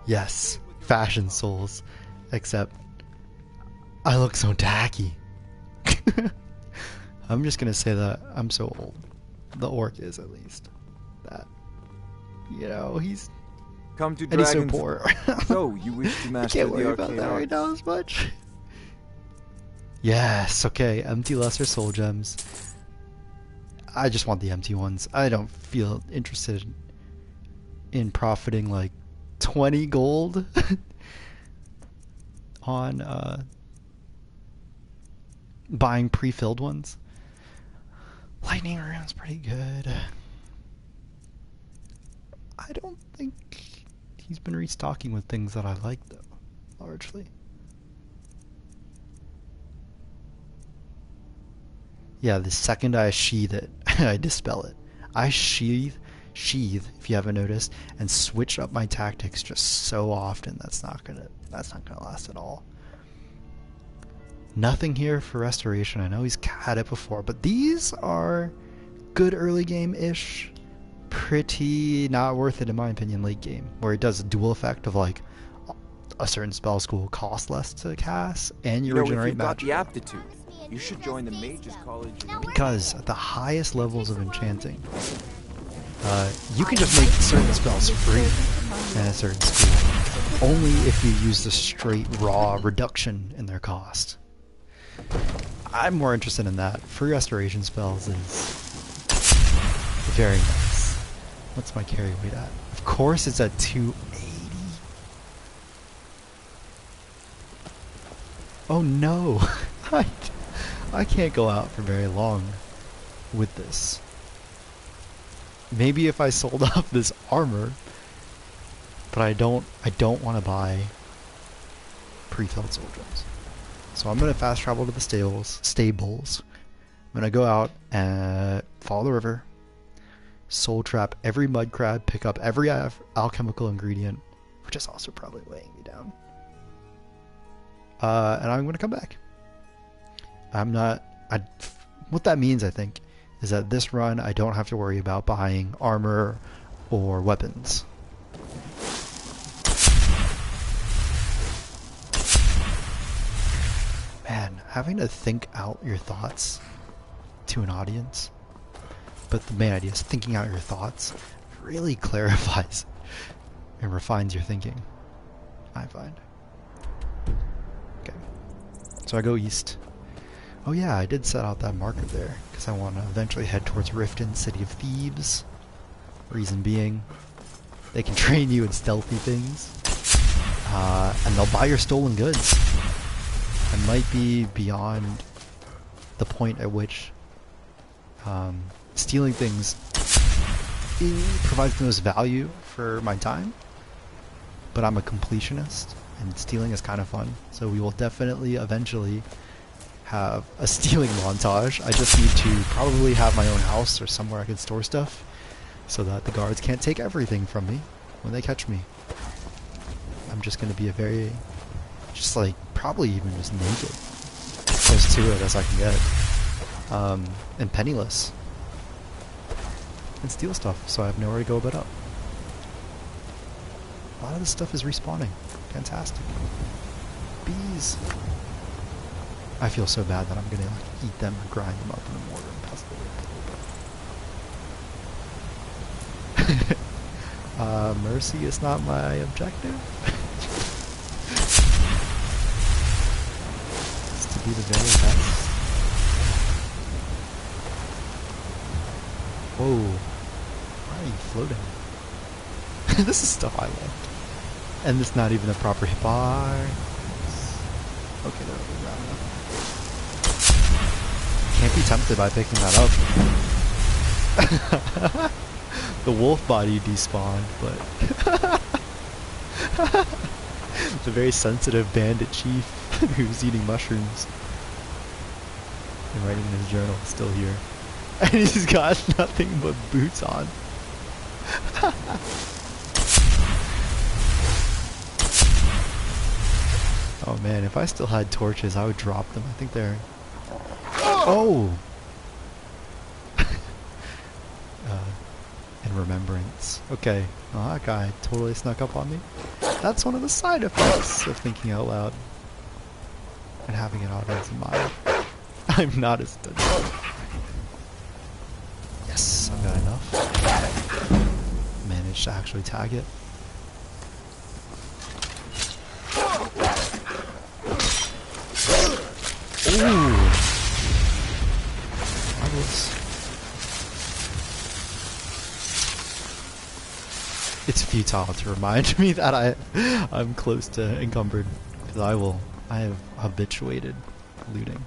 Yes, fashion souls, except I look so tacky. I'm just gonna say that I'm so old. The orc is, at least. That, he's Come to and he's so Dragon's poor. So, you wish to I master can't the worry about arcane that arts? right now as much. Yes, okay, empty lesser soul gems. I just want the empty ones. I don't feel interested in profiting like 20 gold on buying pre-filled ones. Lightning round's pretty good. I don't think he's been restocking with things that I like though, largely. Yeah, the second I sheathe it, I dispel it. I sheathe, if you haven't noticed, and switch up my tactics just so often. That's not gonna last at all. Nothing here for restoration. I know he's had it before, but these are good early game-ish. Pretty not worth it in my opinion late game, where it does a dual effect of like a certain spell school costs less to cast and you regenerate if you've got magic. the aptitude, you should join the Mages College. Because at the highest levels of enchanting, you can just make certain spells free in a certain school, only if you use the straight raw reduction in their cost. I'm more interested in that. Free restoration spells is very nice. What's my carry weight at? Of course it's at 280. Oh no! I can't go out for very long with this. Maybe if I sold off this armor, but I don't want to buy pre-filled soul gems. So I'm gonna fast travel to the stables. I'm gonna go out and follow the river, soul trap every mud crab, pick up every alchemical ingredient, which is also probably weighing me down. And I'm gonna come back. What that means, I think, is that this run I don't have to worry about buying armor or weapons. Man, having to think out your thoughts to an audience, but the main idea is thinking out your thoughts really clarifies and refines your thinking, I find. Okay, so I go east. Oh yeah, I did set out that marker there, because I want to eventually head towards Riften, City of Thieves. Reason being, They can train you in stealthy things. And they'll buy your stolen goods. It might be beyond the point at which stealing things provides the most value for my time, but I'm a completionist, and stealing is kind of fun, so we will definitely eventually have a stealing montage. I just need to probably have my own house or somewhere I can store stuff, so that the guards can't take everything from me when they catch me. I'm just going to be a very, just like, probably even just naked, as close to it as I can get, and penniless, and steal stuff, so I have nowhere to go but up. A lot of this stuff is respawning. Fantastic. Bees. I feel so bad that I'm gonna like, eat them or grind them up in a mortar and pestle. Mercy is not my objective. It's to be the very best. Whoa. Why are you floating? This is stuff I love. And it's not even a proper bar. Okay, that'll be round enough. Can't be tempted by picking that up. The wolf body despawned, but the very sensitive bandit chief who's eating mushrooms and writing in his journal is still here. And he's got nothing but boots on. Oh man, if I still had torches, I would drop them. I think they're... Oh! In remembrance. Okay. Well, that guy totally snuck up on me. That's one of the side effects of thinking out loud. And having an audience in mind. I'm not as studied. Yes, I've got enough. Managed to actually tag it. Ooh! Marvelous. It's futile to remind me that I'm close to encumbered, because I have habituated looting.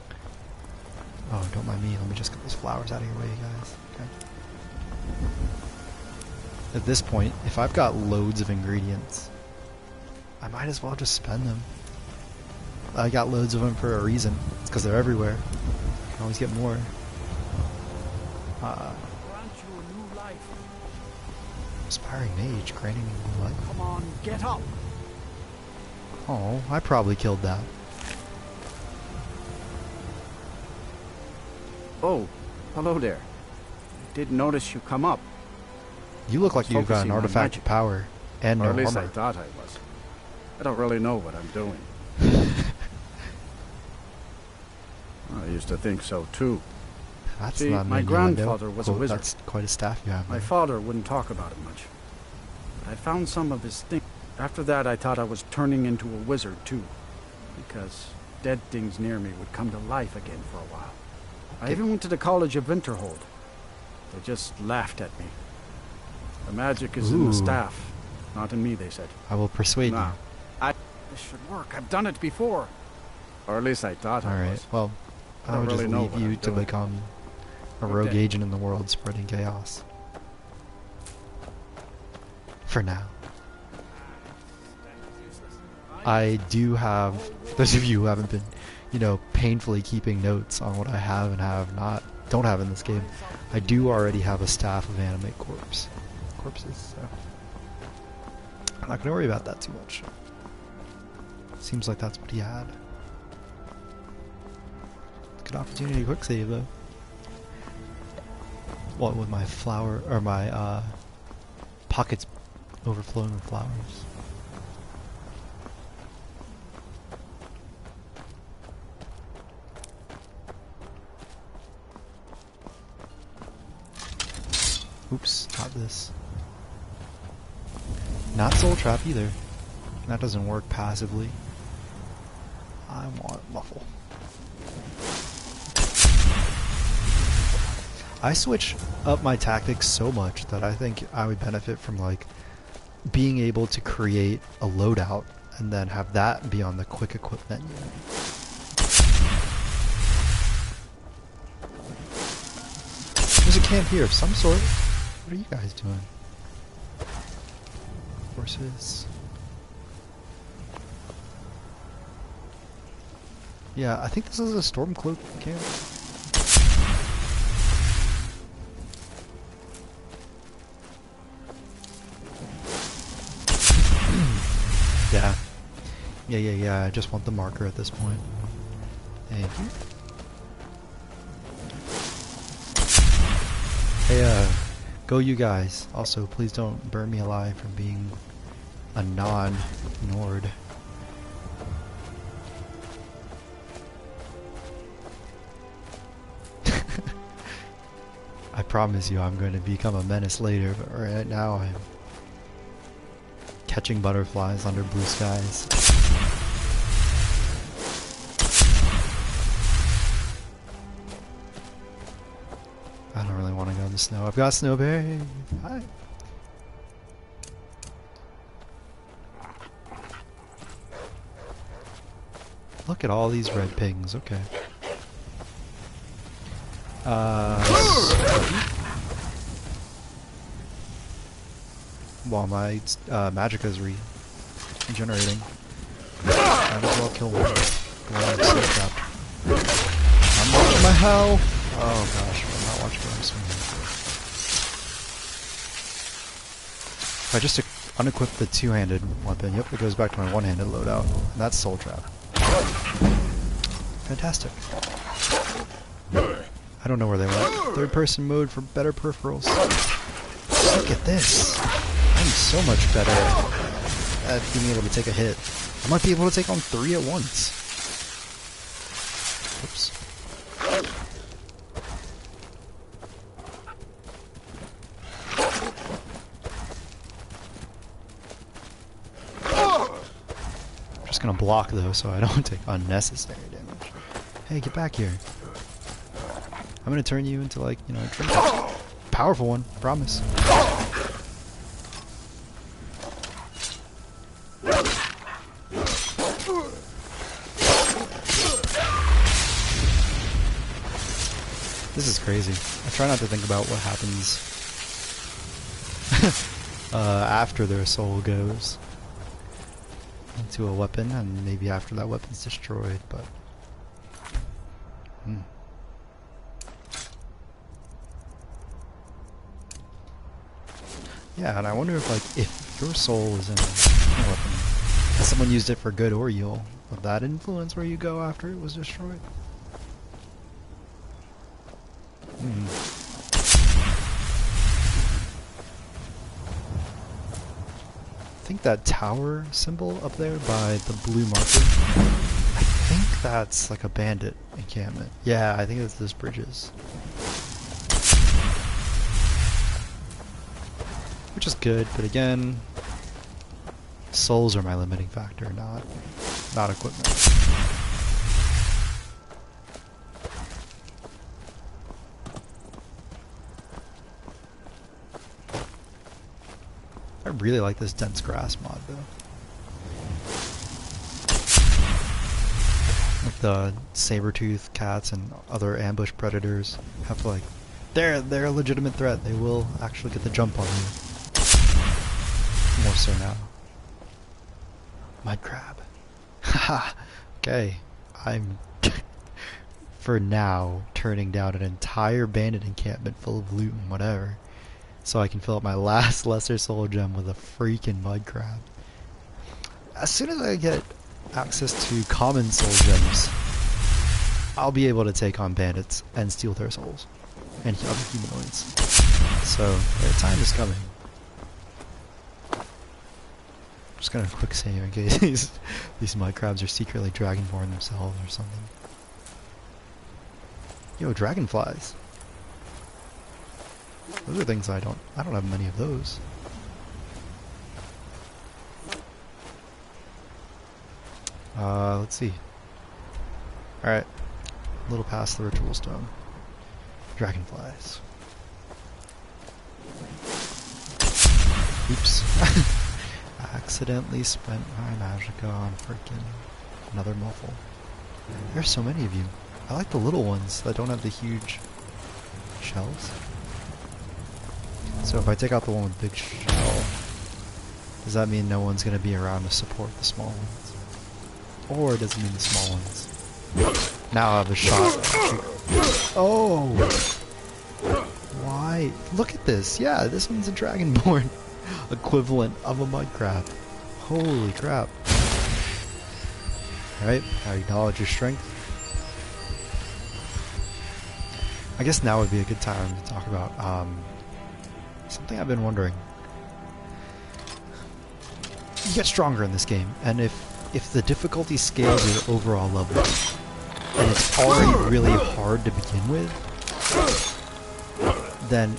Oh, don't mind me. Let me just get those flowers out of your way, guys. Okay. At this point, if I've got loads of ingredients, I might as well just spend them. I got loads of them for a reason. It's because they're everywhere. I can always get more. Aspiring mage, granting me new life. Come on, get up. Oh, I probably killed that. Oh, hello there. I did notice you come up. You look like you've got an Focusing on artifact of magic. power and Or no at least armor. I thought I was. I don't really know what I'm doing. I used to think so too. That's See, not an my innuendo. grandfather was a Quote, wizard. That's quite a staff you have My there. father wouldn't talk about it much. I found some of his things. After that, I thought I was turning into a wizard too, because dead things near me would come to life again for a while. I even went to the College of Winterhold. They just laughed at me. The magic is in Ooh. the staff, not in me, they said. I will persuade Nah, this should work. I've done it before. Or at least I thought you. I Alright, was. well, I I don't would really just know leave what you I'm to doing. become a Okay. rogue agent in the world spreading chaos. For now. I do have, those of you who haven't been, you know, painfully keeping notes on what I have and don't have in this game, I do already have a staff of animate corpses, so I'm not going to worry about that too much. Seems like that's what he had. Good opportunity to quick save though. What with my flower, or my pockets overflowing with flowers. Oops, not this. Not soul trap either. That doesn't work passively. I want muffle. I switch up my tactics so much that I think I would benefit from like being able to create a loadout and then have that be on the quick equip menu. There's a camp here of some sort. What are you guys doing? Horses. Yeah, I think this is a Stormcloak camp. Yeah. Yeah, I just want the marker at this point. Thank you. Hey, go you guys. Also, please don't burn me alive for being a non-Nord. I promise you I'm going to become a menace later, but right now I'm catching butterflies under blue skies. I don't really want to go in the snow. I've got Snowberry. Hi. Look at all these red pings. Okay. While my magicka is regenerating, might as well kill one. I'm watching my health. Oh gosh, I'm not watching what I'm swinging. If I just unequip the two-handed weapon, yep, it goes back to my one-handed loadout, and that's Soul Trap. Fantastic. I don't know where they went. Third-person mode for better peripherals. Look at this. I'm so much better at being able to take a hit. I might be able to take on 3 at once. Oops. I'm just gonna block though so I don't take unnecessary damage. Hey, get back here. I'm gonna turn you into, like, you know, a trinket. Powerful one, promise. This is crazy. I try not to think about what happens after their soul goes into a weapon, and maybe after that weapon's destroyed, but... Yeah, and I wonder if, like, if your soul is in a weapon, and someone used it for good or evil, would that influence where you go after it was destroyed? I think that tower symbol up there by the blue marker, I think that's like a bandit encampment. Yeah, I think it's those bridges. Which is good, but again, souls are my limiting factor, not equipment. I really like this dense grass mod though. Like the saber-tooth cats and other ambush predators have, like, they're a legitimate threat. They will actually get the jump on you. More so now. Mud crab. Haha. Okay. I'm for now turning down an entire bandit encampment full of loot and whatever, so I can fill up my last lesser soul gem with a freaking mud crab. As soon as I get access to common soul gems, I'll be able to take on bandits and steal their souls and other humanoids. So their time is coming. Just gonna quick save in case these mud crabs are secretly dragonborn themselves or something. Yo, dragonflies. Those are things I don't have many of those. Let's see. Alright. A little past the ritual stone. Dragonflies. Oops. accidentally spent my magicka on freaking another muffle. There's so many of you. I like the little ones that don't have the huge shells. So if I take out the one with big shell, does that mean no one's going to be around to support the small ones? Or does it mean the small ones now I have a shot? Oh! Why? Look at this. Yeah, this one's a Dragonborn equivalent of a mud crab. Holy crap. Alright, I acknowledge your strength. I guess now would be a good time to talk about something I've been wondering. You get stronger in this game, and if the difficulty scales your overall level, and it's already really hard to begin with, then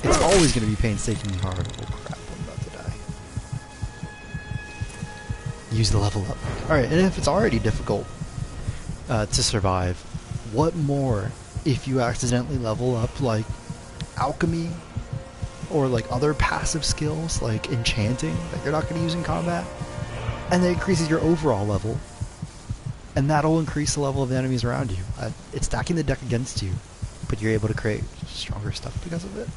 it's always going to be painstakingly hard. Oh crap, I'm about to die. Use the level up. Alright, and if it's already difficult to survive, what more if you accidentally level up like alchemy or like other passive skills like enchanting that you're not going to use in combat, and that increases your overall level, and that'll increase the level of the enemies around you. It's stacking the deck against you, but you're able to create stronger stuff because of it.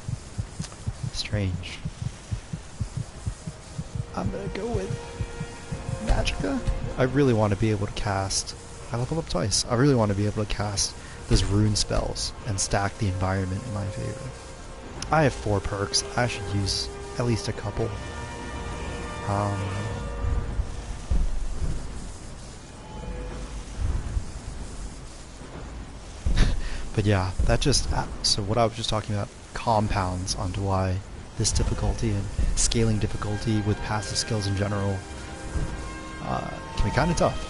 Strange. I'm gonna go with magicka. I really want to be able to cast. I leveled up twice. I really want to be able to cast those rune spells and stack the environment in my favor. I have 4 perks. I should use at least a couple. But yeah, that just, so what I was just talking about compounds onto why this difficulty and scaling difficulty with passive skills in general can be kind of tough.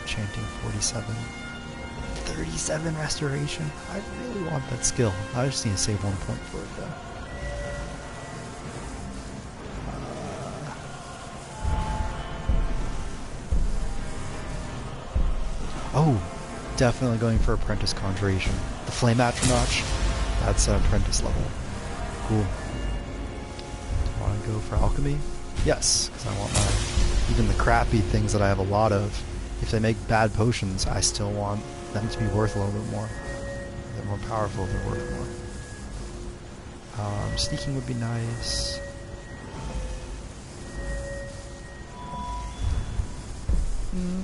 Chanting 47. 37 restoration. I really want that skill. I just need to save 1 point for it though. Oh, definitely going for Apprentice Conjuration. The Flame Atronach, that's an Apprentice level. Cool. Do I want to go for Alchemy? Yes, because I want even the crappy things that I have a lot of. If they make bad potions, I still want them to be worth a little bit more. They're more powerful, they're worth more. Sneaking would be nice.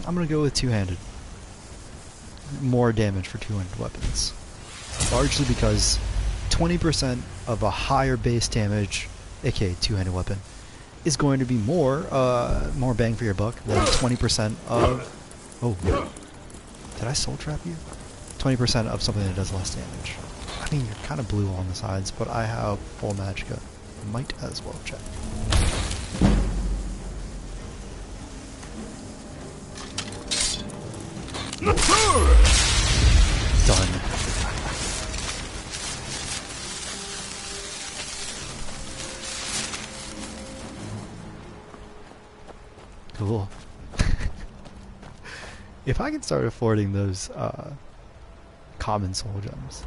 I'm gonna go with two-handed. More damage for two-handed weapons. Largely because 20% of a higher base damage, aka two-handed weapon, is going to be more bang for your buck than 20% of... Oh, did I soul trap you? 20% of something that does less damage. I mean, you're kind of blue on the sides, but I have full magicka. Might as well check. Done. Cool. If I can start affording those common soul gems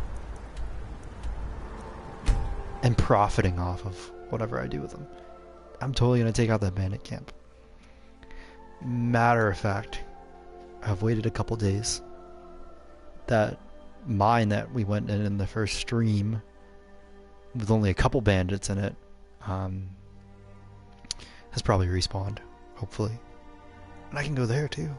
and profiting off of whatever I do with them, I'm totally going to take out that bandit camp. Matter of fact, I've waited a couple days. That mine that we went in the first stream with only a couple bandits in it has probably respawned, hopefully. And I can go there too.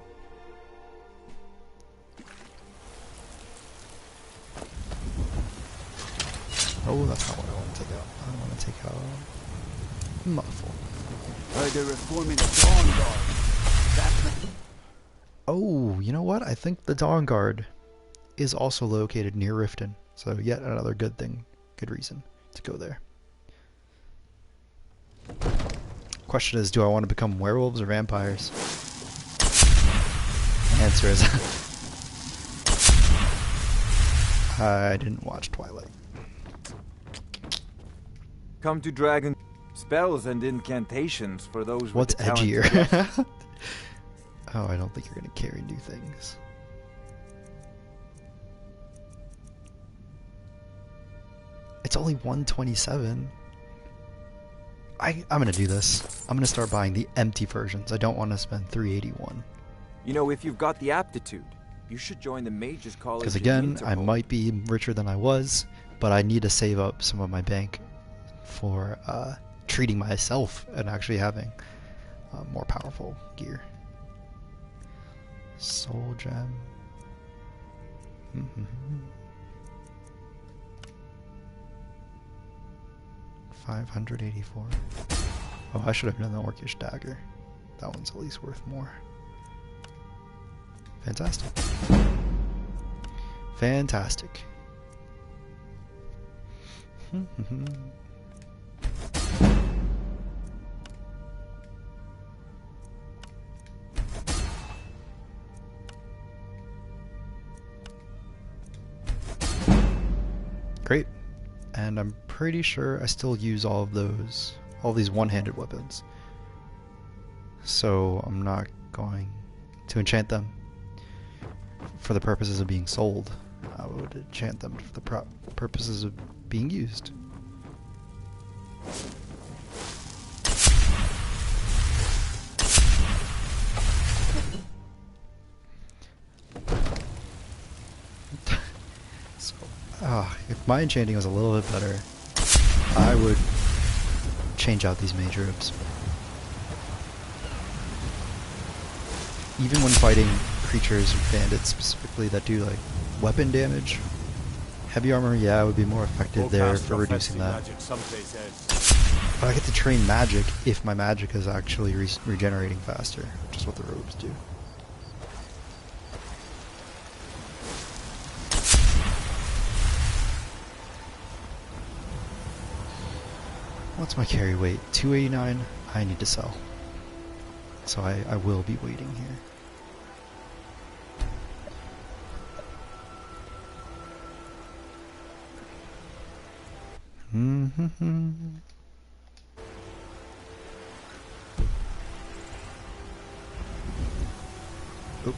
Oh, that's not what I want to take out. I want to take out Muffle. They're reforming the Dawn Guard. Oh, you know what? I think the Dawn Guard is also located near Riften. So yet another good thing, good reason to go there. Question is, do I want to become werewolves or vampires? The answer is I didn't watch Twilight. Come to Dragon spells and incantations for those with What's the talent edgier? to guess. Oh, I don't think you're going to carry new things. It's only 127. I'm gonna do this. I'm gonna start buying the empty versions. I don't want to spend 381. You know, if you've got the aptitude, you should join the Mages College. Because in again, I Interpol. might be richer than I was, but I need to save up some of my bank for treating myself and actually having more powerful gear. Soul gem. 584. Oh, I should have done the Orcish dagger. That one's at least worth more. Fantastic. Fantastic. Great. And I'm pretty sure I still use all these one-handed weapons. So I'm not going to enchant them for the purposes of being sold. I would enchant them for the purposes of being used. If my enchanting was a little bit better, I would change out these mage robes. Even when fighting creatures, bandits specifically, that do like weapon damage, heavy armor, yeah, would be more effective there for reducing that. But I get to train magic if my magic is actually regenerating faster, which is what the robes do. What's my carry weight? 289. I need to sell. So I will be waiting here. Oop.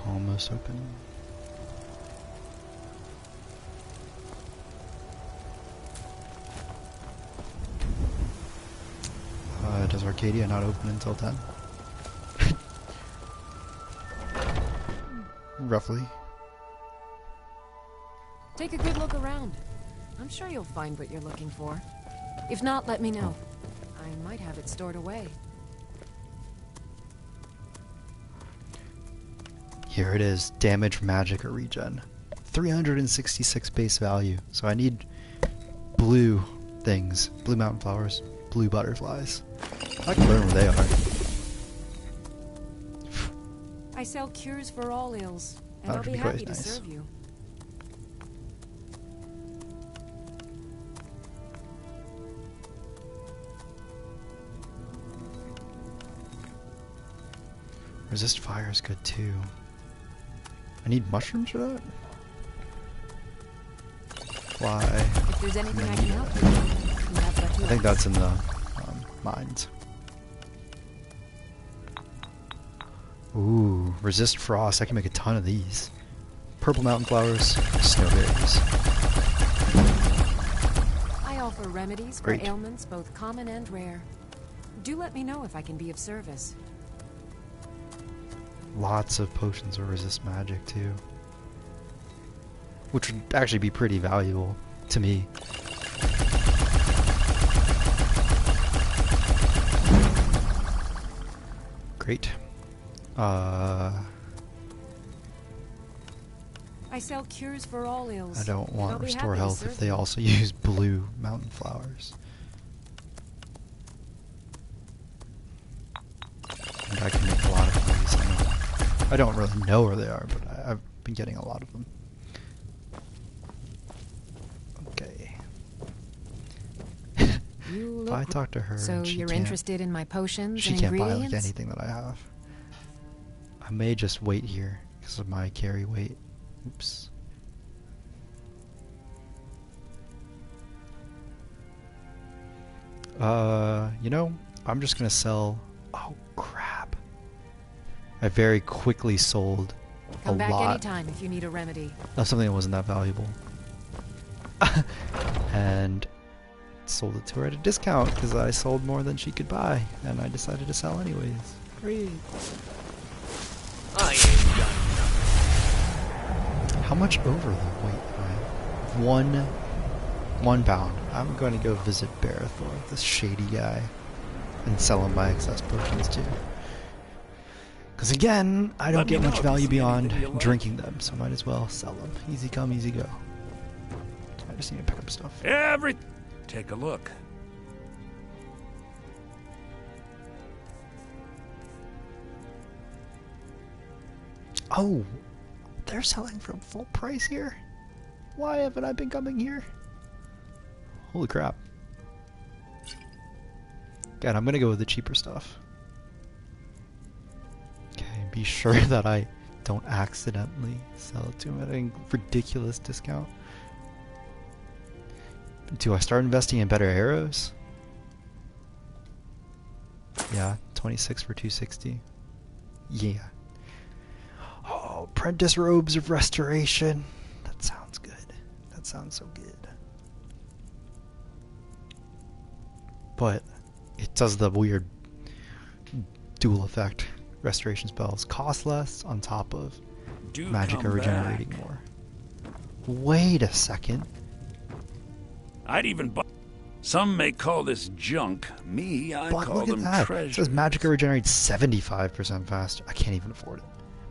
Almost open. Does Arcadia not open until 10? Roughly. Take a good look around. I'm sure you'll find what you're looking for. If not, let me know. I might have it stored away. Here it is, damage, magic, or regen. 366 base value. So I need blue things. Blue mountain flowers, blue butterflies. I can learn where they are. I sell cures for all ills, and That I'll would be be quite happy to nice. serve you. Resist fire is good too. I need mushrooms for that? Fly. If there's anything I can help you with, you have but to I think ask. that's in the mines. Ooh, resist frost. I can make a ton of these. Purple mountain flowers, snowberries. I offer remedies for Great. ailments both common and rare. Do let me know if I can be of service. Lots of potions of resist magic too. Which would actually be pretty valuable to me. Great. I sell cures for all ills. I don't and want I'll be restore happy to health if serve they you. also use blue mountain flowers. And I can make a lot of these. I don't really know where they are, but I've been getting a lot of them. Okay. You If look I talk to her, so and she you're can't, interested in my potions she and can't buy ingredients? like anything that I have. I may just wait here because of my carry weight. Oops. You know, I'm just gonna sell. Oh crap! I very quickly sold Come a back lot anytime if you need a remedy. of something that wasn't that valuable, and sold it to her at a discount because I sold more than she could buy, and I decided to sell anyways. Great. I ain't done How much over the weight am I? 1 pound. I'm going to go visit Barethor, this shady guy, and sell him my excess potions too. Because again, I don't get much value beyond drinking them, so might as well sell them. Easy come, easy go. I just need to pick up stuff. Take a look. Oh, they're selling for full price here? Why haven't I been coming here? Holy crap. God, I'm gonna go with the cheaper stuff. Okay, be sure that I don't accidentally sell it to him at a ridiculous discount. Do I start investing in better arrows? Yeah, 26 for 260. Yeah. Oh, Apprentice Robes of Restoration. That sounds good. That sounds so good. But it does the weird dual effect. Restoration spells cost less on top of Magicka regenerating more. Wait a second. I'd even buy. Some may call this junk. Me, I But call look at them that. It treasures. says Magicka regenerates 75% faster. I can't even afford it.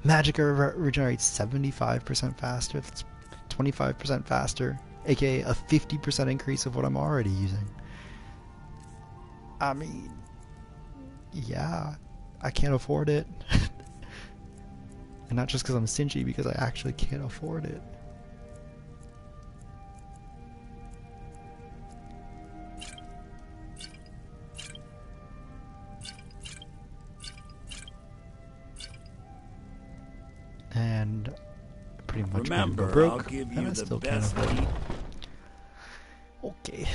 Magicka regenerates 75% faster. That's 25% faster. AKA a 50% increase of what I'm already using. I mean, yeah, I can't afford it. And not just because I'm stingy, because I actually can't afford it. And pretty much Remember, go broke, I'll give and you I the still can't best afford it. deal. Okay.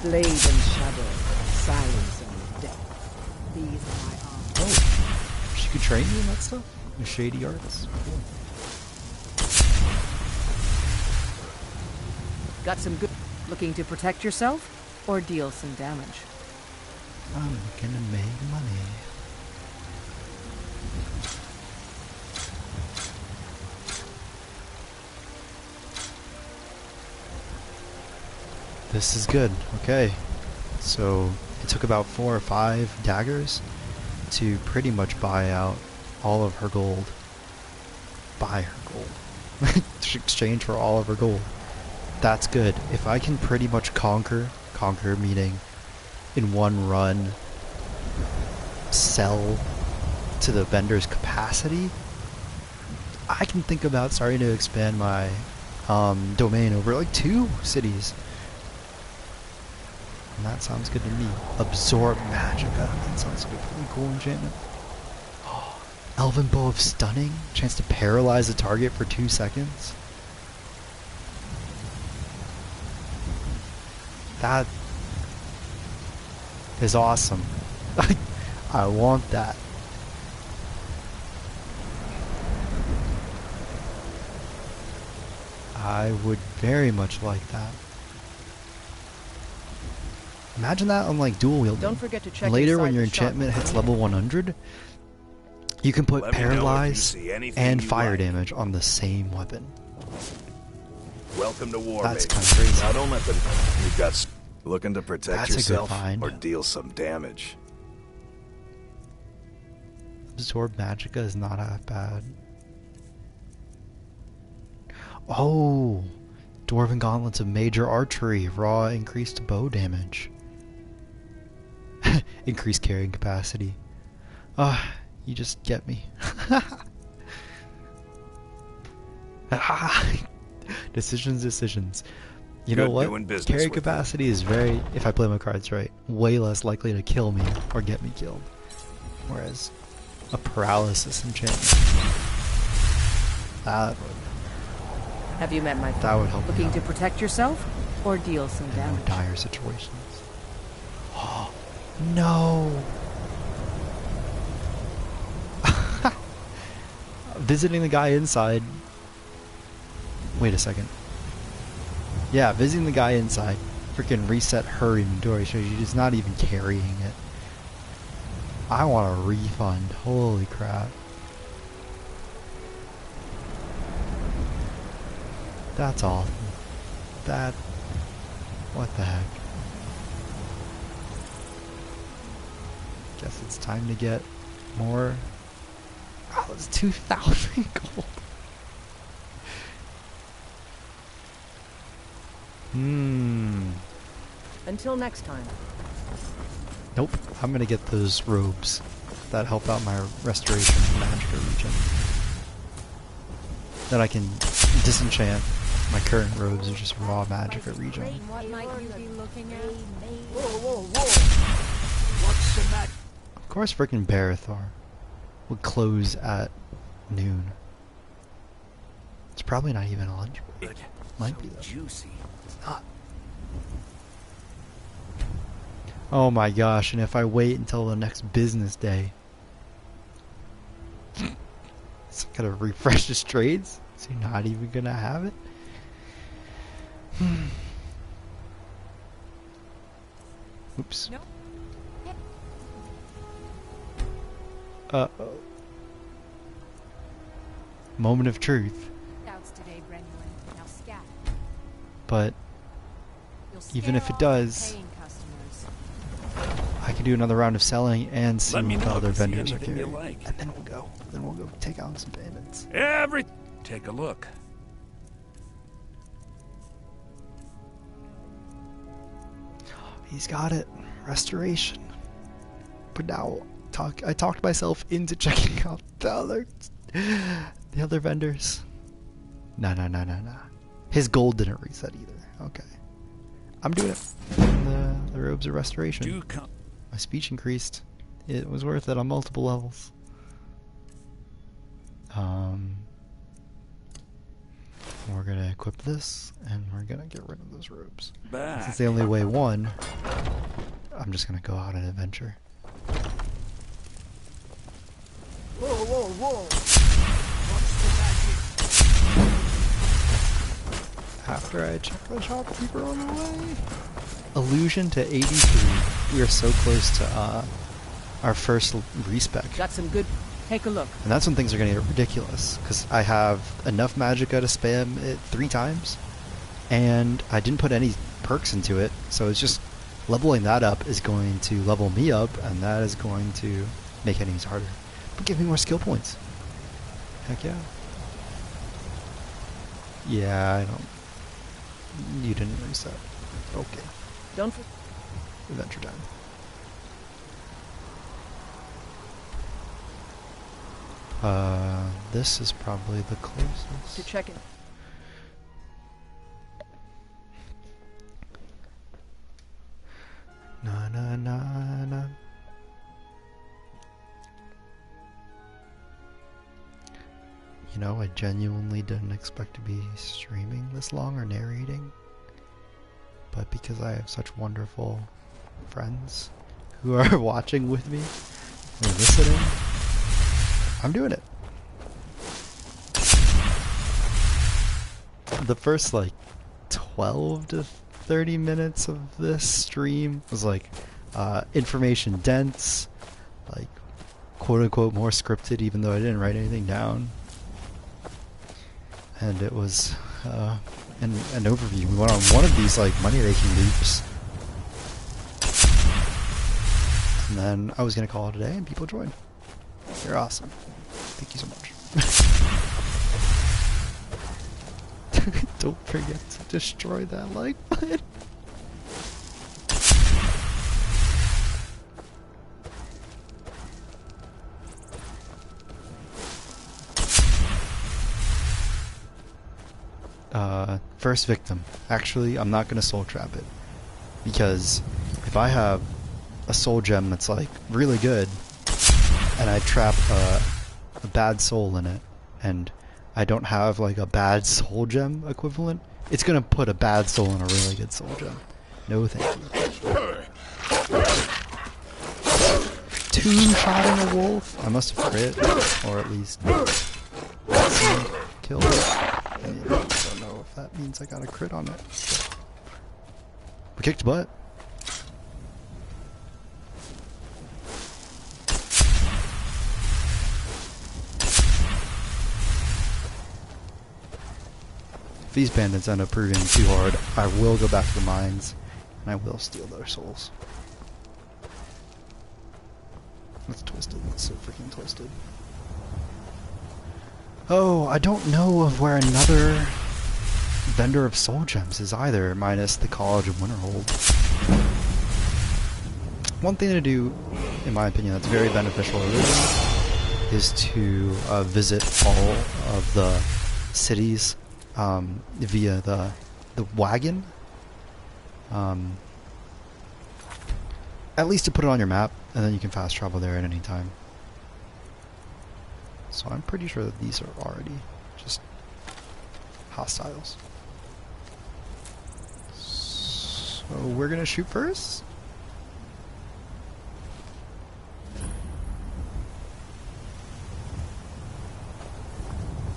Blade and shadow, silence and death. These are my arms. Oh, she could train you in that stuff? The shady arts? Cool. Got some good. Looking to protect yourself or deal some damage? I'm looking to make money. This is good. Okay. So it took about 4 or 5 daggers to pretty much buy out all of her gold. Buy her gold. To exchange for all of her gold. That's good. If I can pretty much conquer meaning in one run sell to the vendor's capacity, I can think about starting to expand my domain over like 2 cities. And that sounds good to me. Absorb Magicka. That sounds like a pretty cool enchantment. Oh, Elven Bow of Stunning. Chance to paralyze a target for 2 seconds. That is awesome. I want that. I would very much like that. Imagine that on like dual wielding. Don't forget to check Later inside when your the shop. enchantment hits level 100, you can put Let me know if you paralyze see anything and you fire like. damage on the same weapon. Welcome to war, That's mate. kinda crazy. Now don't let them. You've got looking to protect That's a good yourself find. or deal some damage. Absorb Magicka is not that bad. Oh! Dwarven Gauntlets of Major Archery. Raw increased bow damage. Increased carrying capacity. Ah, you just get me. Decisions. You know Good what? doing business Carry with you. capacity is very, if I play my cards right, way less likely to kill me or get me killed. Whereas a paralysis enchantment, Have you met my that would help me Looking out. to protect yourself Or deal some in more damage. dire situations. Oh, no! Visiting the guy inside. Wait a second. Yeah, visiting the guy inside. Freaking reset her inventory so she's not even carrying it. I want a refund. Holy crap. That's awesome. That... What the heck? Guess it's time to get more... Oh, it's 2,000 gold. Until next time. Nope. I'm gonna get those robes that help out my restoration magica region. Then I can disenchant my current robes of just raw magica region. What might you be looking at? Whoa. What's the matter? Of course frickin' Barathor would close at noon. It's probably not even a lunch break. Might be though. Juicy. It's not. Oh my gosh, and if I wait until the next business day, it's gonna refresh his trades? Is he not even gonna have it? Oops. Nope. Uh-oh. Moment of truth. Doubts today, Brenuin. Now scat. But You'll even if scare it off the does, paying customers. I can do another round of selling and see Let me what the know other if you see vendors are anything you carrying. like. And then we'll go. Then we'll go take out some bandits. Take a look. He's got it. Restoration. But now I talked myself into checking out the other vendors. Nah. His gold didn't reset either. Okay. I'm doing it. The robes of restoration. Do come. My speech increased. It was worth it on multiple levels. We're gonna equip this, and we're gonna get rid of those robes. Back. Since they only weigh one, I'm just gonna go out on an adventure. Whoa. What's After I check the shopkeeper on the way. Illusion to 83. We are so close to our first respec. Got some good... Take a look. And that's when things are going to get ridiculous, because I have enough magicka to spam it 3 times, and I didn't put any perks into it, so it's just leveling that up is going to level me up, and that is going to make enemies harder. But give me more skill points. Heck yeah. Yeah, I don't... You didn't reset. Okay. Don't... Adventure time. This is probably the closest. To check it. Na. You know, I genuinely didn't expect to be streaming this long or narrating. But because I have such wonderful friends who are watching with me, or listening, I'm doing it. The first like 12 to 30 minutes of this stream was like information dense, like quote unquote more scripted, even though I didn't write anything down. And it was an overview. We went on one of these like money making loops, and then I was gonna call it a day, and people joined. You're awesome. Thank you so much. Don't forget to destroy that like button. First victim. Actually, I'm not gonna soul trap it, because if I have a soul gem that's like really good, and I trap a bad soul in it, and I don't have like a bad soul gem equivalent, It's gonna put a bad soul in a really good soul gem. No thank you. Two-shotting a wolf? I must have crit, or at least killed it. I don't know if that means I got a crit on it. We kicked butt. If these bandits end up proving too hard, I will go back to the mines, and I will steal their souls. That's twisted. That's so freaking twisted. Oh, I don't know of where another vendor of soul gems is either, minus the College of Winterhold. One thing to do, in my opinion, that's very beneficial is to visit all of the cities via the wagon. At least to put it on your map, and then you can fast travel there at any time. So I'm pretty sure that these are already just hostiles. So we're gonna shoot first?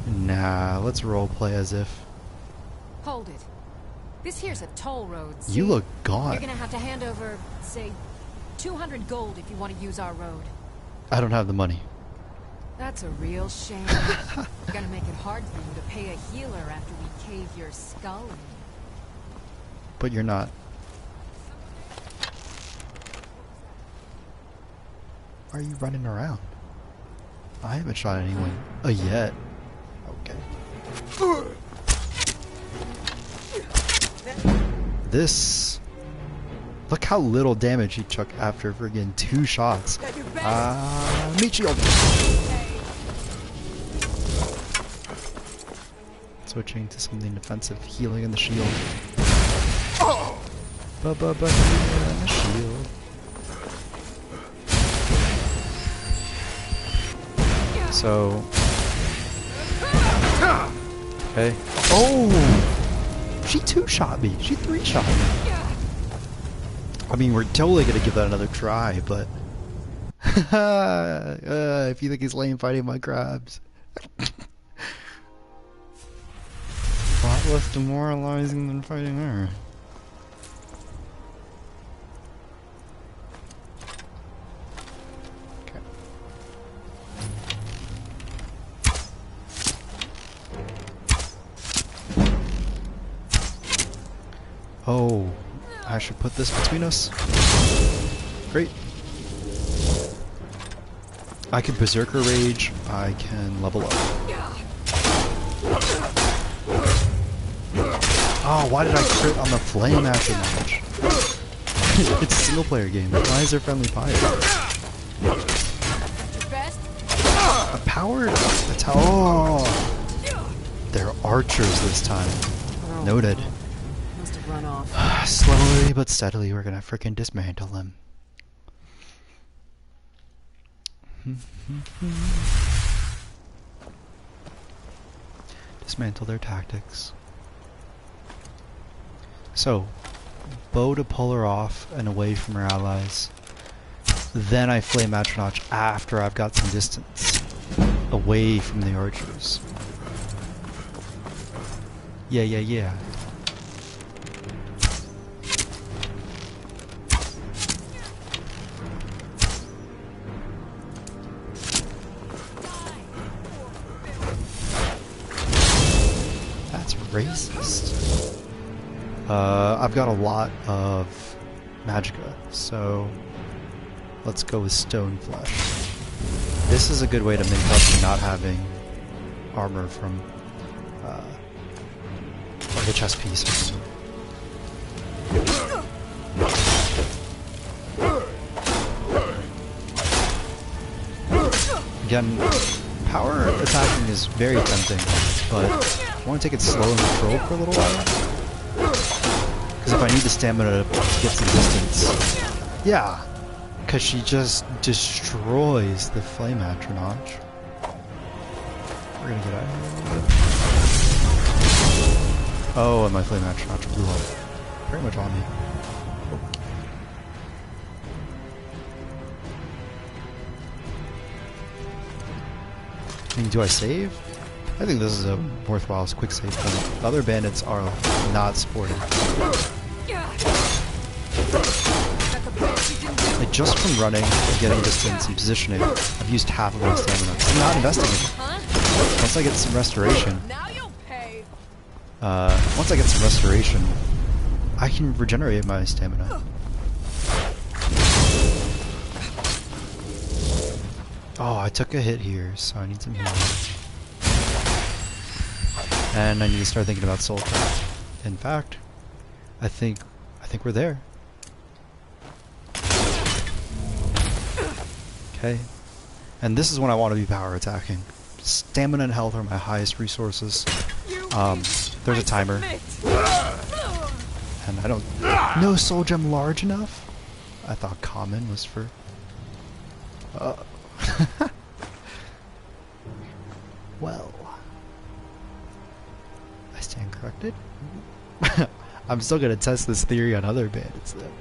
Nah, let's roleplay as if. Hold it. This here's a toll road. See? You look gone. You're gonna have to hand over, say, 200 gold if you want to use our road. I don't have the money. That's a real shame. You're gonna make it hard for you to pay a healer after we cave your skull in. But you're not. Why are you running around? I haven't shot anyone yet. Okay. This... Look how little damage he took after friggin' 2 shots. Meat shield! Switching to something defensive, healing in the shield. Healing in the shield. So... Okay. Oh! She 2-shot me. She 3-shot me. I mean, we're totally gonna give that another try, but... if you think he's lame fighting my crabs. A lot less demoralizing than fighting her. Okay. Oh, I should put this between us. Great. I can Berserker Rage, I can level up. Oh, why did I crit on the flame after match? It's a single player game. Why is there friendly fire? A powered attack. Oh! They're archers this time. Noted. Must have run off. Slowly but steadily, we're gonna frickin' dismantle them. Dismantle their tactics. So, bow to pull her off and away from her allies. Then I flame Atronach after I've got some distance away from the archers. Yeah. That's racist. I've got a lot of magicka, so let's go with stone flesh. This is a good way to make up for not having armor from like a chest piece or something. Again, power attacking is very tempting, but I want to take it slow and controlled for a little while. Because if I need the stamina to get some distance. Yeah, because she just destroys the flame Atronach. We're gonna get out of here a little bit. Oh, and my flame atronach blew up pretty much on me. Do I save? I think this is a worthwhile quick save point. The other bandits are not sporty. Like just from running and getting distance and positioning, I've used half of my stamina. I'm not investing in it. Once I get some restoration, I can regenerate my stamina. Oh, I took a hit here, so I need some healing. And I need to start thinking about soulcraft. In fact, I think we're there. Okay. And this is when I want to be power attacking. Stamina and health are my highest resources. There's a timer. And I don't... No soul gem large enough? I thought common was for... Well... I stand corrected. I'm still gonna test this theory on other bandits though.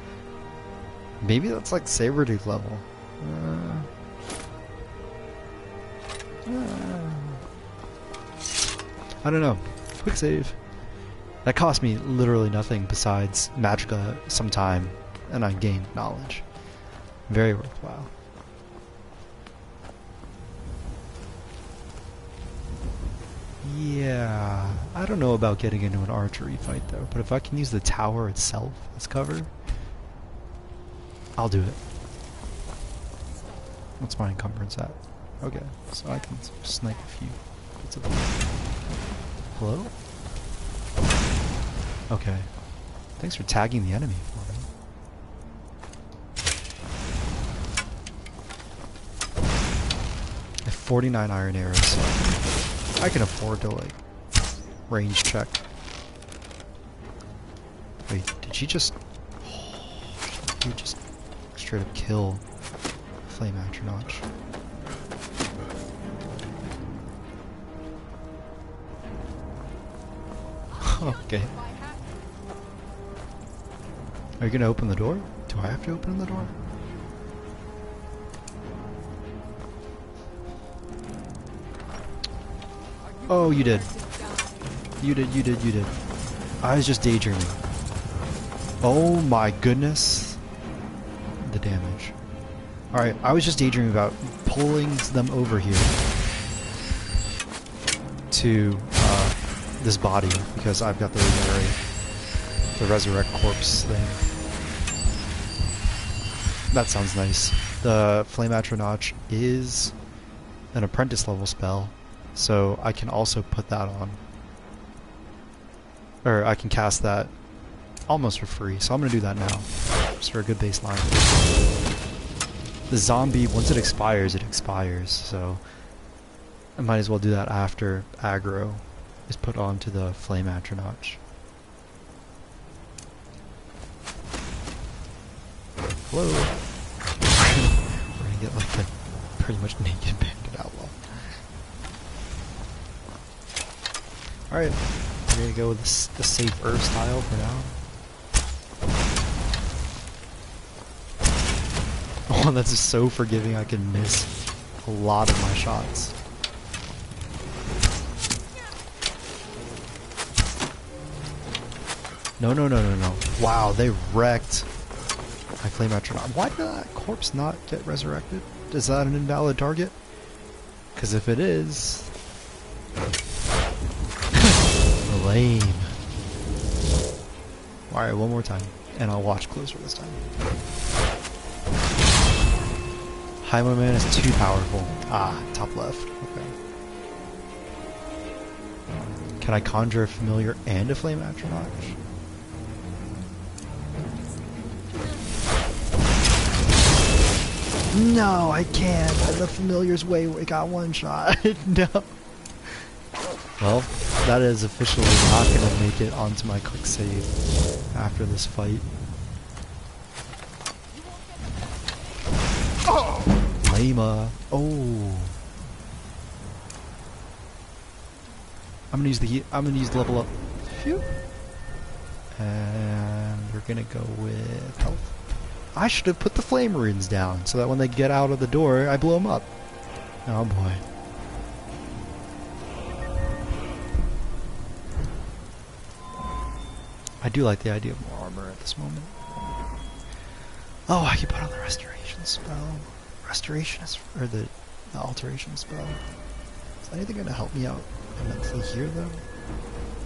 Maybe that's like Sabretooth level. I don't know. Quick save. That cost me literally nothing besides magicka some time, and I gained knowledge. Very worthwhile. Yeah, I don't know about getting into an archery fight though, but if I can use the tower itself as cover, I'll do it. What's my encumbrance at? Okay, so I can snipe a few bits of them. Hello? Okay. Thanks for tagging the enemy for me. I have 49 iron arrows. I can afford to, like, range check. Wait, did she just... He just straight up kill Flame Atronach. Okay. Are you gonna open the door? Do I have to open the door? Oh, you did. You did. I was just daydreaming. Oh my goodness. The damage. Alright, I was just daydreaming about pulling them over here to this body because I've got the resurrect corpse thing. That sounds nice. The Flame Atronach is an apprentice level spell. So I can also put that on. Or I can cast that almost for free. So I'm going to do that now. Just for a good baseline. The zombie, once it expires, so I might as well do that after aggro is put onto the Flame Atronach. Hello. We're going to get like the pretty much naked bandit outlaw. Alright, we're gonna go with the safer style for now. Oh, that's just so forgiving, I can miss a lot of my shots. No. Wow, they wrecked my Flame Atronach. Why did that corpse not get resurrected? Is that an invalid target? Because if it is... Lame. Alright, one more time. And I'll watch closer this time. Hymo Man is too powerful. Ah, top left. Okay. Can I conjure a familiar and a Flame Atronach? No, I can't. The familiar's way got one shot. No. Well, that is officially not going to make it onto my quick save after this fight. Oh! Lama. Oh. I'm gonna use the level up. Phew. And we're gonna go with health. I should have put the flame runes down so that when they get out of the door, I blow them up. Oh boy. I do like the idea of more armor at this moment. Oh, I can put on the restoration spell. Restoration is, or the alteration spell. Is anything gonna help me out immensely here though?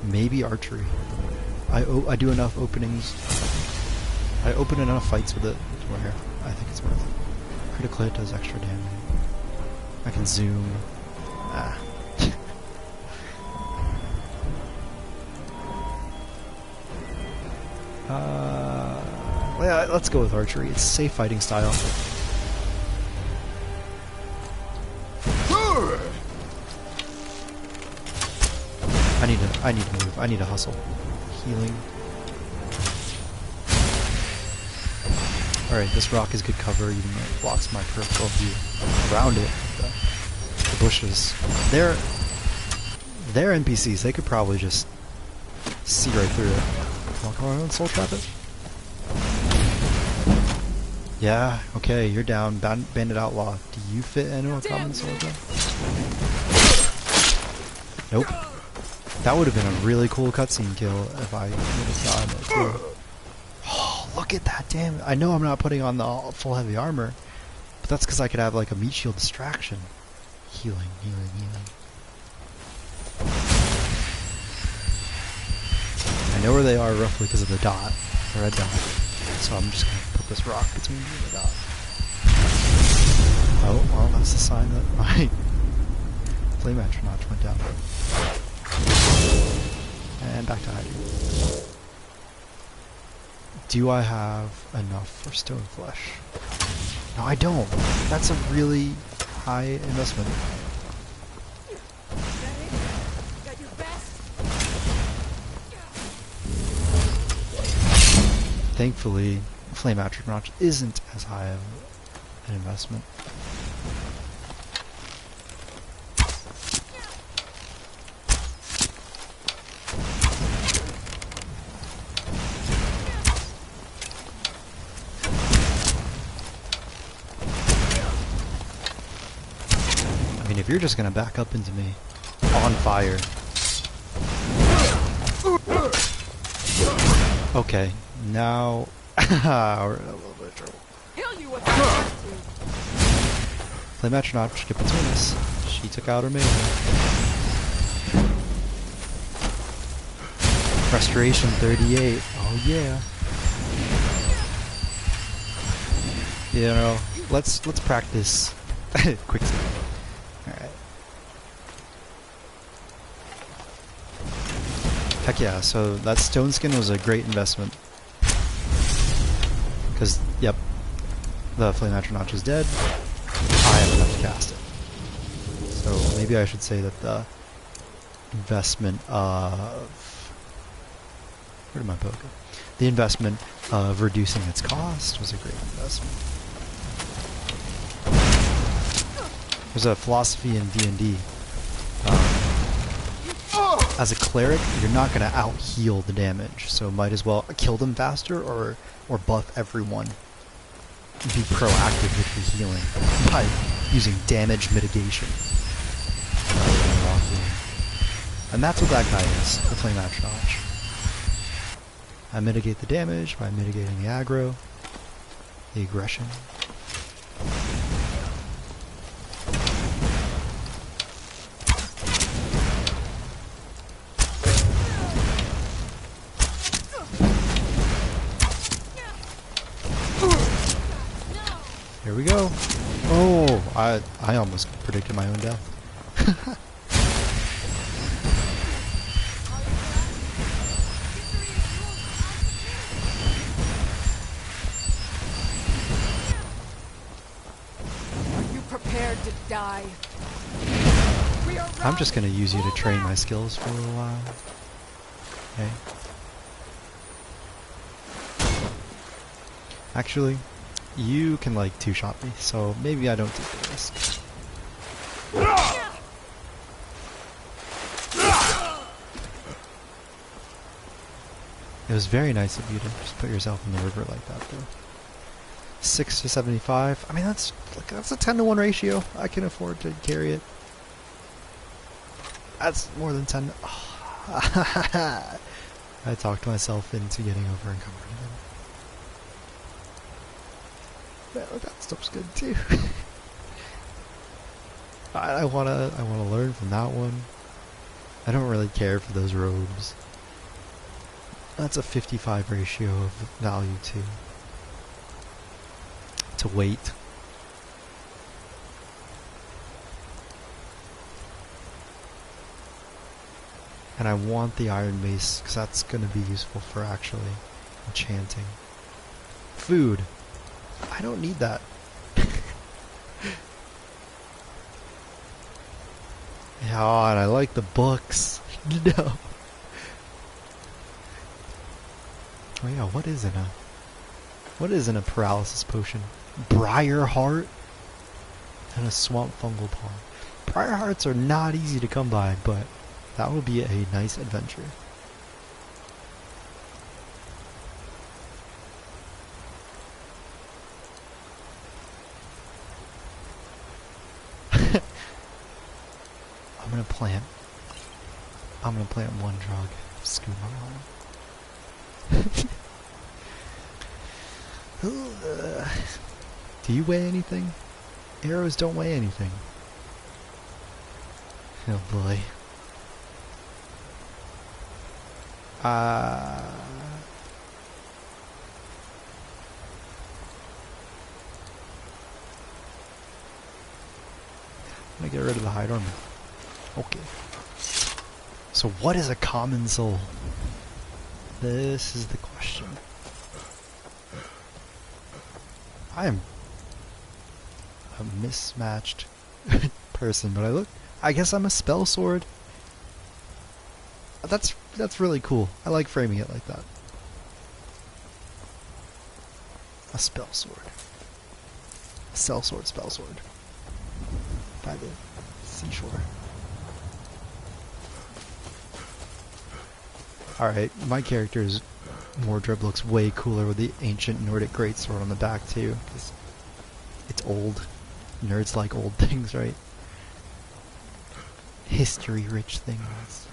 Maybe archery. I do enough openings. I open enough fights with it where I think it's worth it. Critical hit does extra damage. I can zoom. Ah. Yeah, let's go with archery. It's safe fighting style. I need to move. I need to hustle. Healing. Alright, this rock is good cover, even though it blocks my peripheral view around it. The bushes. They're NPCs. They could probably just see right through it. Come on, soul trap it. Yeah, okay, you're down. Bandit Outlaw. Do you fit into a common soldier? Nope. That would have been a really cool cutscene kill if I would have gotten it too. Oh, look at that, damn it. I know I'm not putting on the full heavy armor, but that's because I could have like a meat shield distraction. Healing, healing, healing. I know where they are roughly because of the dot, the red dot. So I'm just going to put this rock between you and the dot. Oh, well, that's a sign that my flame atronach went down. And back to hiding. Do I have enough for stone flesh? No, I don't. That's a really high investment. Thankfully, flame atronach isn't as high of an investment. I mean, if you're just gonna back up into me on fire. Okay, now we're in a little bit of trouble. Flame atronach get between us. She took out her maiden. Restoration 38. Oh yeah. You know, let's practice quick save. Alright. Heck yeah, so that stone skin was a great investment. Because, yep, the flame atronach is dead. I have enough to cast it. So maybe I should say that the investment of... Where did my bow go? The investment of reducing its cost was a great investment. There's a philosophy in D&D. As a cleric, you're not going to out-heal the damage, so might as well kill them faster or buff everyone. Be proactive with your healing by using damage mitigation. And that's what that guy is, the flame atronach. I mitigate the damage by mitigating the aggro, the aggression. Here we go. Oh, I almost predicted my own death. Are you prepared to die? I'm just gonna use you to train my skills for a little while. Okay. Actually, you can like two-shot me, so maybe I don't take the risk. It was very nice of you to just put yourself in the river like that, though. 6 to 75. I mean, that's a 10-to-1 ratio. I can afford to carry it. That's more than 10. Oh. I talked myself into getting over encumbered again. Man, that stuff's good too. I wanna learn from that one. I don't really care for those robes. That's a 55 ratio of value too. To weight. And I want the iron mace because that's going to be useful for actually enchanting. Food. I don't need that. Yeah, and I like the books. No. Oh yeah, what is in a paralysis potion? Briar heart and a swamp fungal palm. Briar hearts are not easy to come by, but that will be a nice adventure. I'm gonna plant one drug. Scoot on. Do you weigh anything? Arrows don't weigh anything. Oh boy. I'm gonna get rid of the hide armor. Okay. So what is a common soul? This is the question. I am a mismatched person, but I guess I'm a spell sword. That's really cool. I like framing it like that. A spell sword. A spell sword. By the seashore. Alright, my character's wardrobe looks way cooler with the ancient Nordic greatsword on the back too, because it's old. Nerds like old things, right? History-rich things.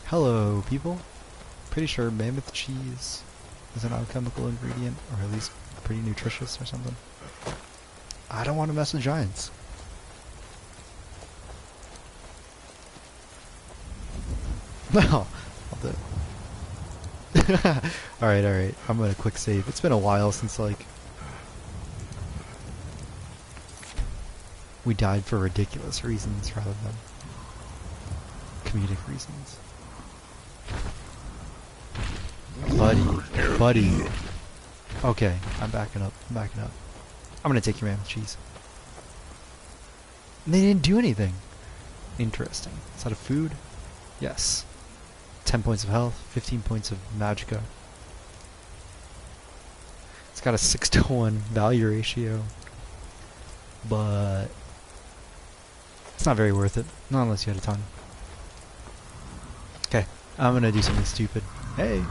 Hello, people. Pretty sure mammoth cheese is an alchemical ingredient, or at least pretty nutritious or something. I don't want to mess with giants. No, I'll do it. Alright. I'm gonna quick save. It's been a while since, like, we died for ridiculous reasons rather than comedic reasons. Buddy. Okay, I'm backing up. I'm gonna take your mammoth cheese. And they didn't do anything. Interesting. Is that a food? Yes. 10 points of health, 15 points of magicka. It's got a 6-to-1 value ratio. But it's not very worth it. Not unless you had a ton. Okay, I'm gonna do something stupid. Hey!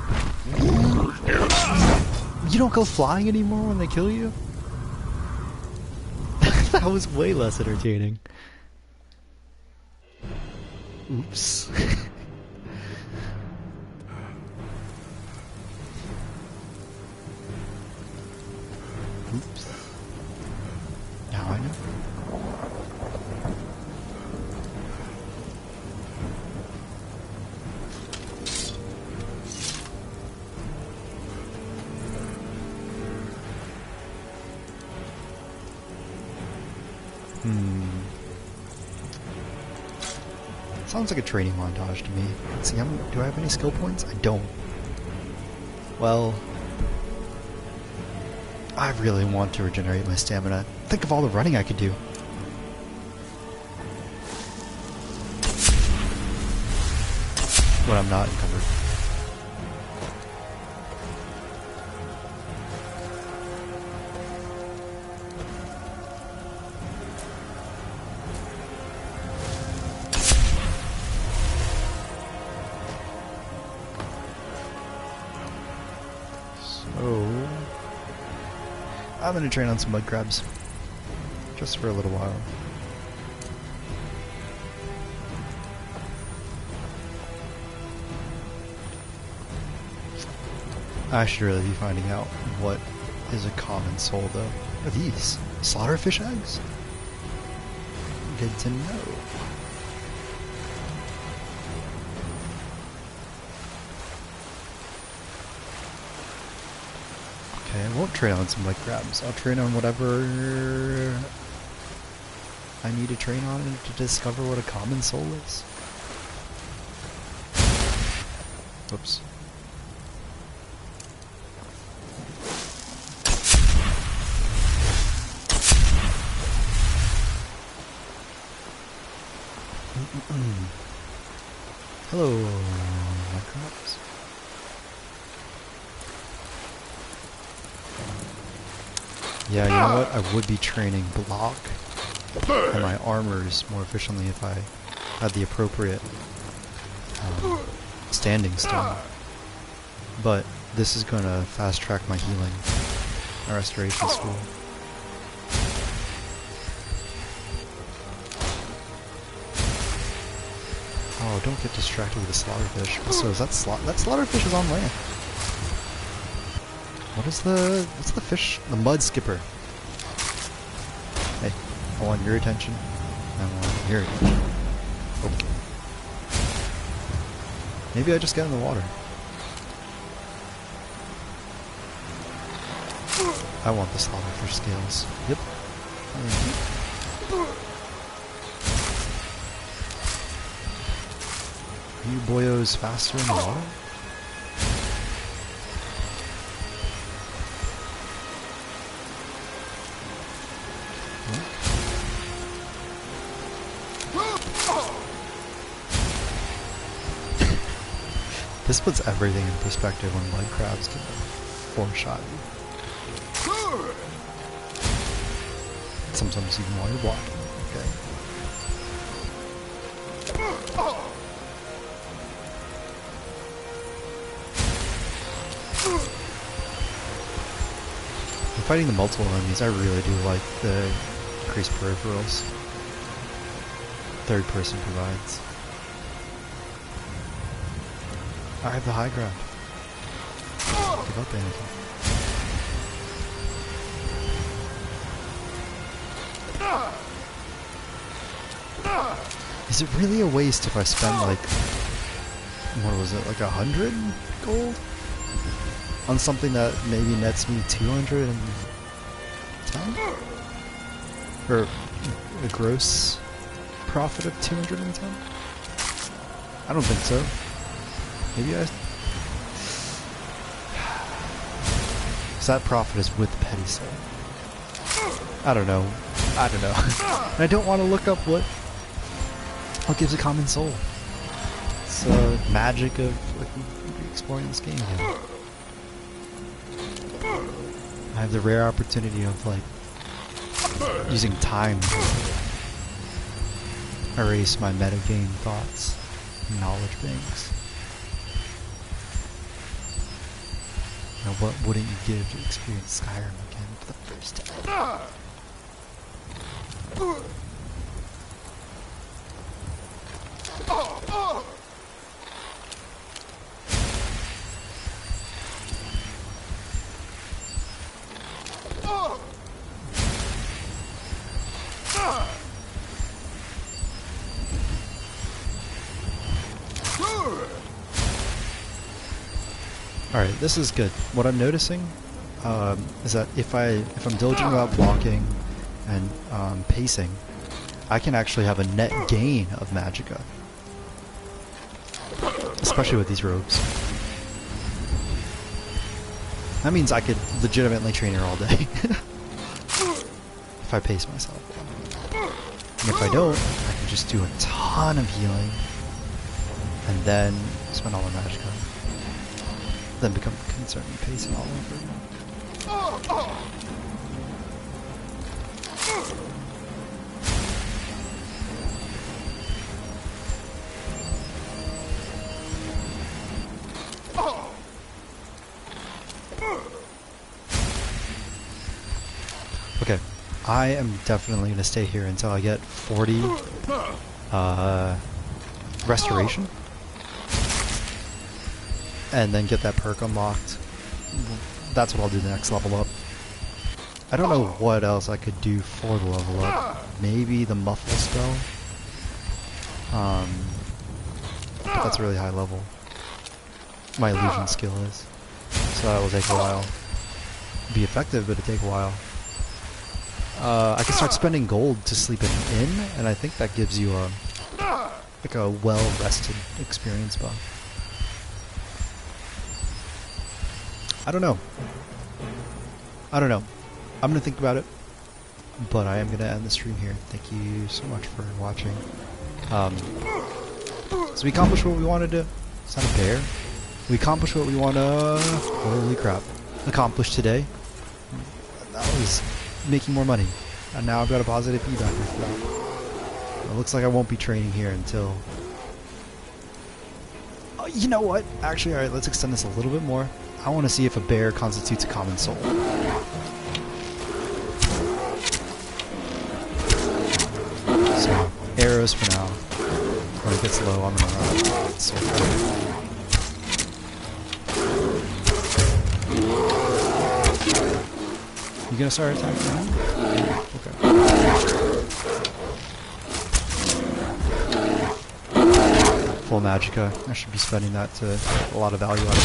You don't go flying anymore when they kill you? That was way less entertaining. Oops. Oops. Now I know. Sounds like a training montage to me. Let's see, do I have any skill points? I don't. Well, I really want to regenerate my stamina. Think of all the running I could do. When I'm not encumbered. I'm gonna train on some mud crabs. Just for a little while. I should really be finding out what is a common soul though. What are these? Slaughterfish eggs? Good to know. Okay, I won't train on some mud crabs. I'll train on whatever I need to train on to discover what a common soul is. Whoops. Hello, my crabs. Yeah, you know what? I would be training block and my armors more efficiently if I had the appropriate standing stone. But this is gonna fast track my healing, my restoration school. Oh, don't get distracted with the slaughterfish. So is that slaughterfish is on land. What's the fish? The mud skipper. Hey, I want your attention. I want your attention. Okay. Maybe I just got in the water. I want the slaughterfish scales. Yep. Are you boyos faster in the water? This puts everything in perspective when mud crabs can four-shot you. Sometimes even while you're blocking. Okay. When fighting the multiple enemies, I really do like the increased peripherals. Third person provides. I have the high ground. Give up anything. Is it really a waste if I spend like, what was it, like 100 gold? On something that maybe nets me 210? Or a gross profit of 210? I don't think so. Maybe I... Because that profit is with petty sale. I don't know. I don't know. And I don't want to look up what gives a common soul. It's the magic of exploring this game again. I have the rare opportunity of like using time to erase my metagame thoughts and knowledge banks. Now, what wouldn't you give to experience Skyrim again for the first time? Alright, this is good. What I'm noticing is that if I'm diligent about blocking and pacing, I can actually have a net gain of magicka. Especially with these robes. That means I could legitimately train here all day. If I pace myself. And if I don't, I can just do a ton of healing. And then spend all my magicka. Then become concerned with pacing all over again. Okay, I am definitely gonna stay here until I get 40 restoration, and then get that perk unlocked. That's what I'll do the next level up. I don't know what else I could do for the level up. Maybe the muffle spell. But that's really high level. My illusion skill is. So that will take a while. Be effective, but it'll take a while. I can start spending gold to sleep in an inn, and I think that gives you a like a well-rested experience buff. I don't know. I'm gonna think about it, but I am gonna end the stream here. Thank you so much for watching. So we accomplished what we wanted to. Is that a bear? We accomplished what we want to. Holy crap! Accomplished today. That was making more money, and now I've got a positive feedback for that. It looks like I won't be training here until. You know what? Actually, all right. Let's extend this a little bit more. I want to see if a bear constitutes a common soul. So, arrows for now. When it gets low, I'm gonna run. So you gonna start attacking now? Okay. Full magicka. I should be spending that to get a lot of value out of it.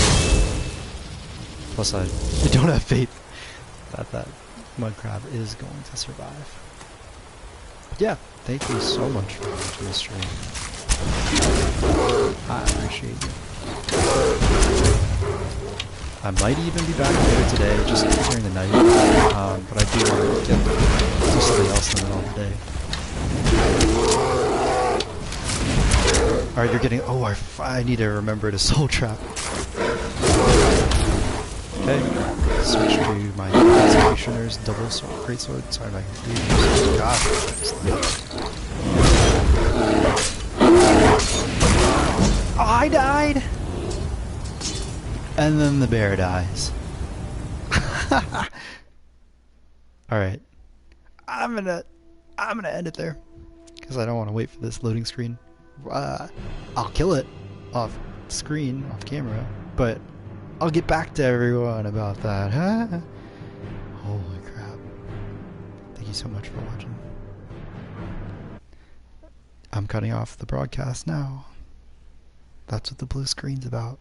Plus, I don't have faith that mud crab is going to survive. But yeah, thank you so much for watching this stream. I appreciate you. I might even be back later today, just during the night. But I do want to do something else in the middle of the day. Alright, you're getting... Oh, I need to remember to soul trap. Okay, switch to my executioner's double sword, greatsword. Sorry, my confusion. God. Oh, I died! And then the bear dies. Alright. I'm gonna end it there. Because I don't want to wait for this loading screen. I'll kill it off screen, off camera, but I'll get back to everyone about that. Holy crap. Thank you so much for watching. I'm cutting off the broadcast now. That's what the blue screen's about.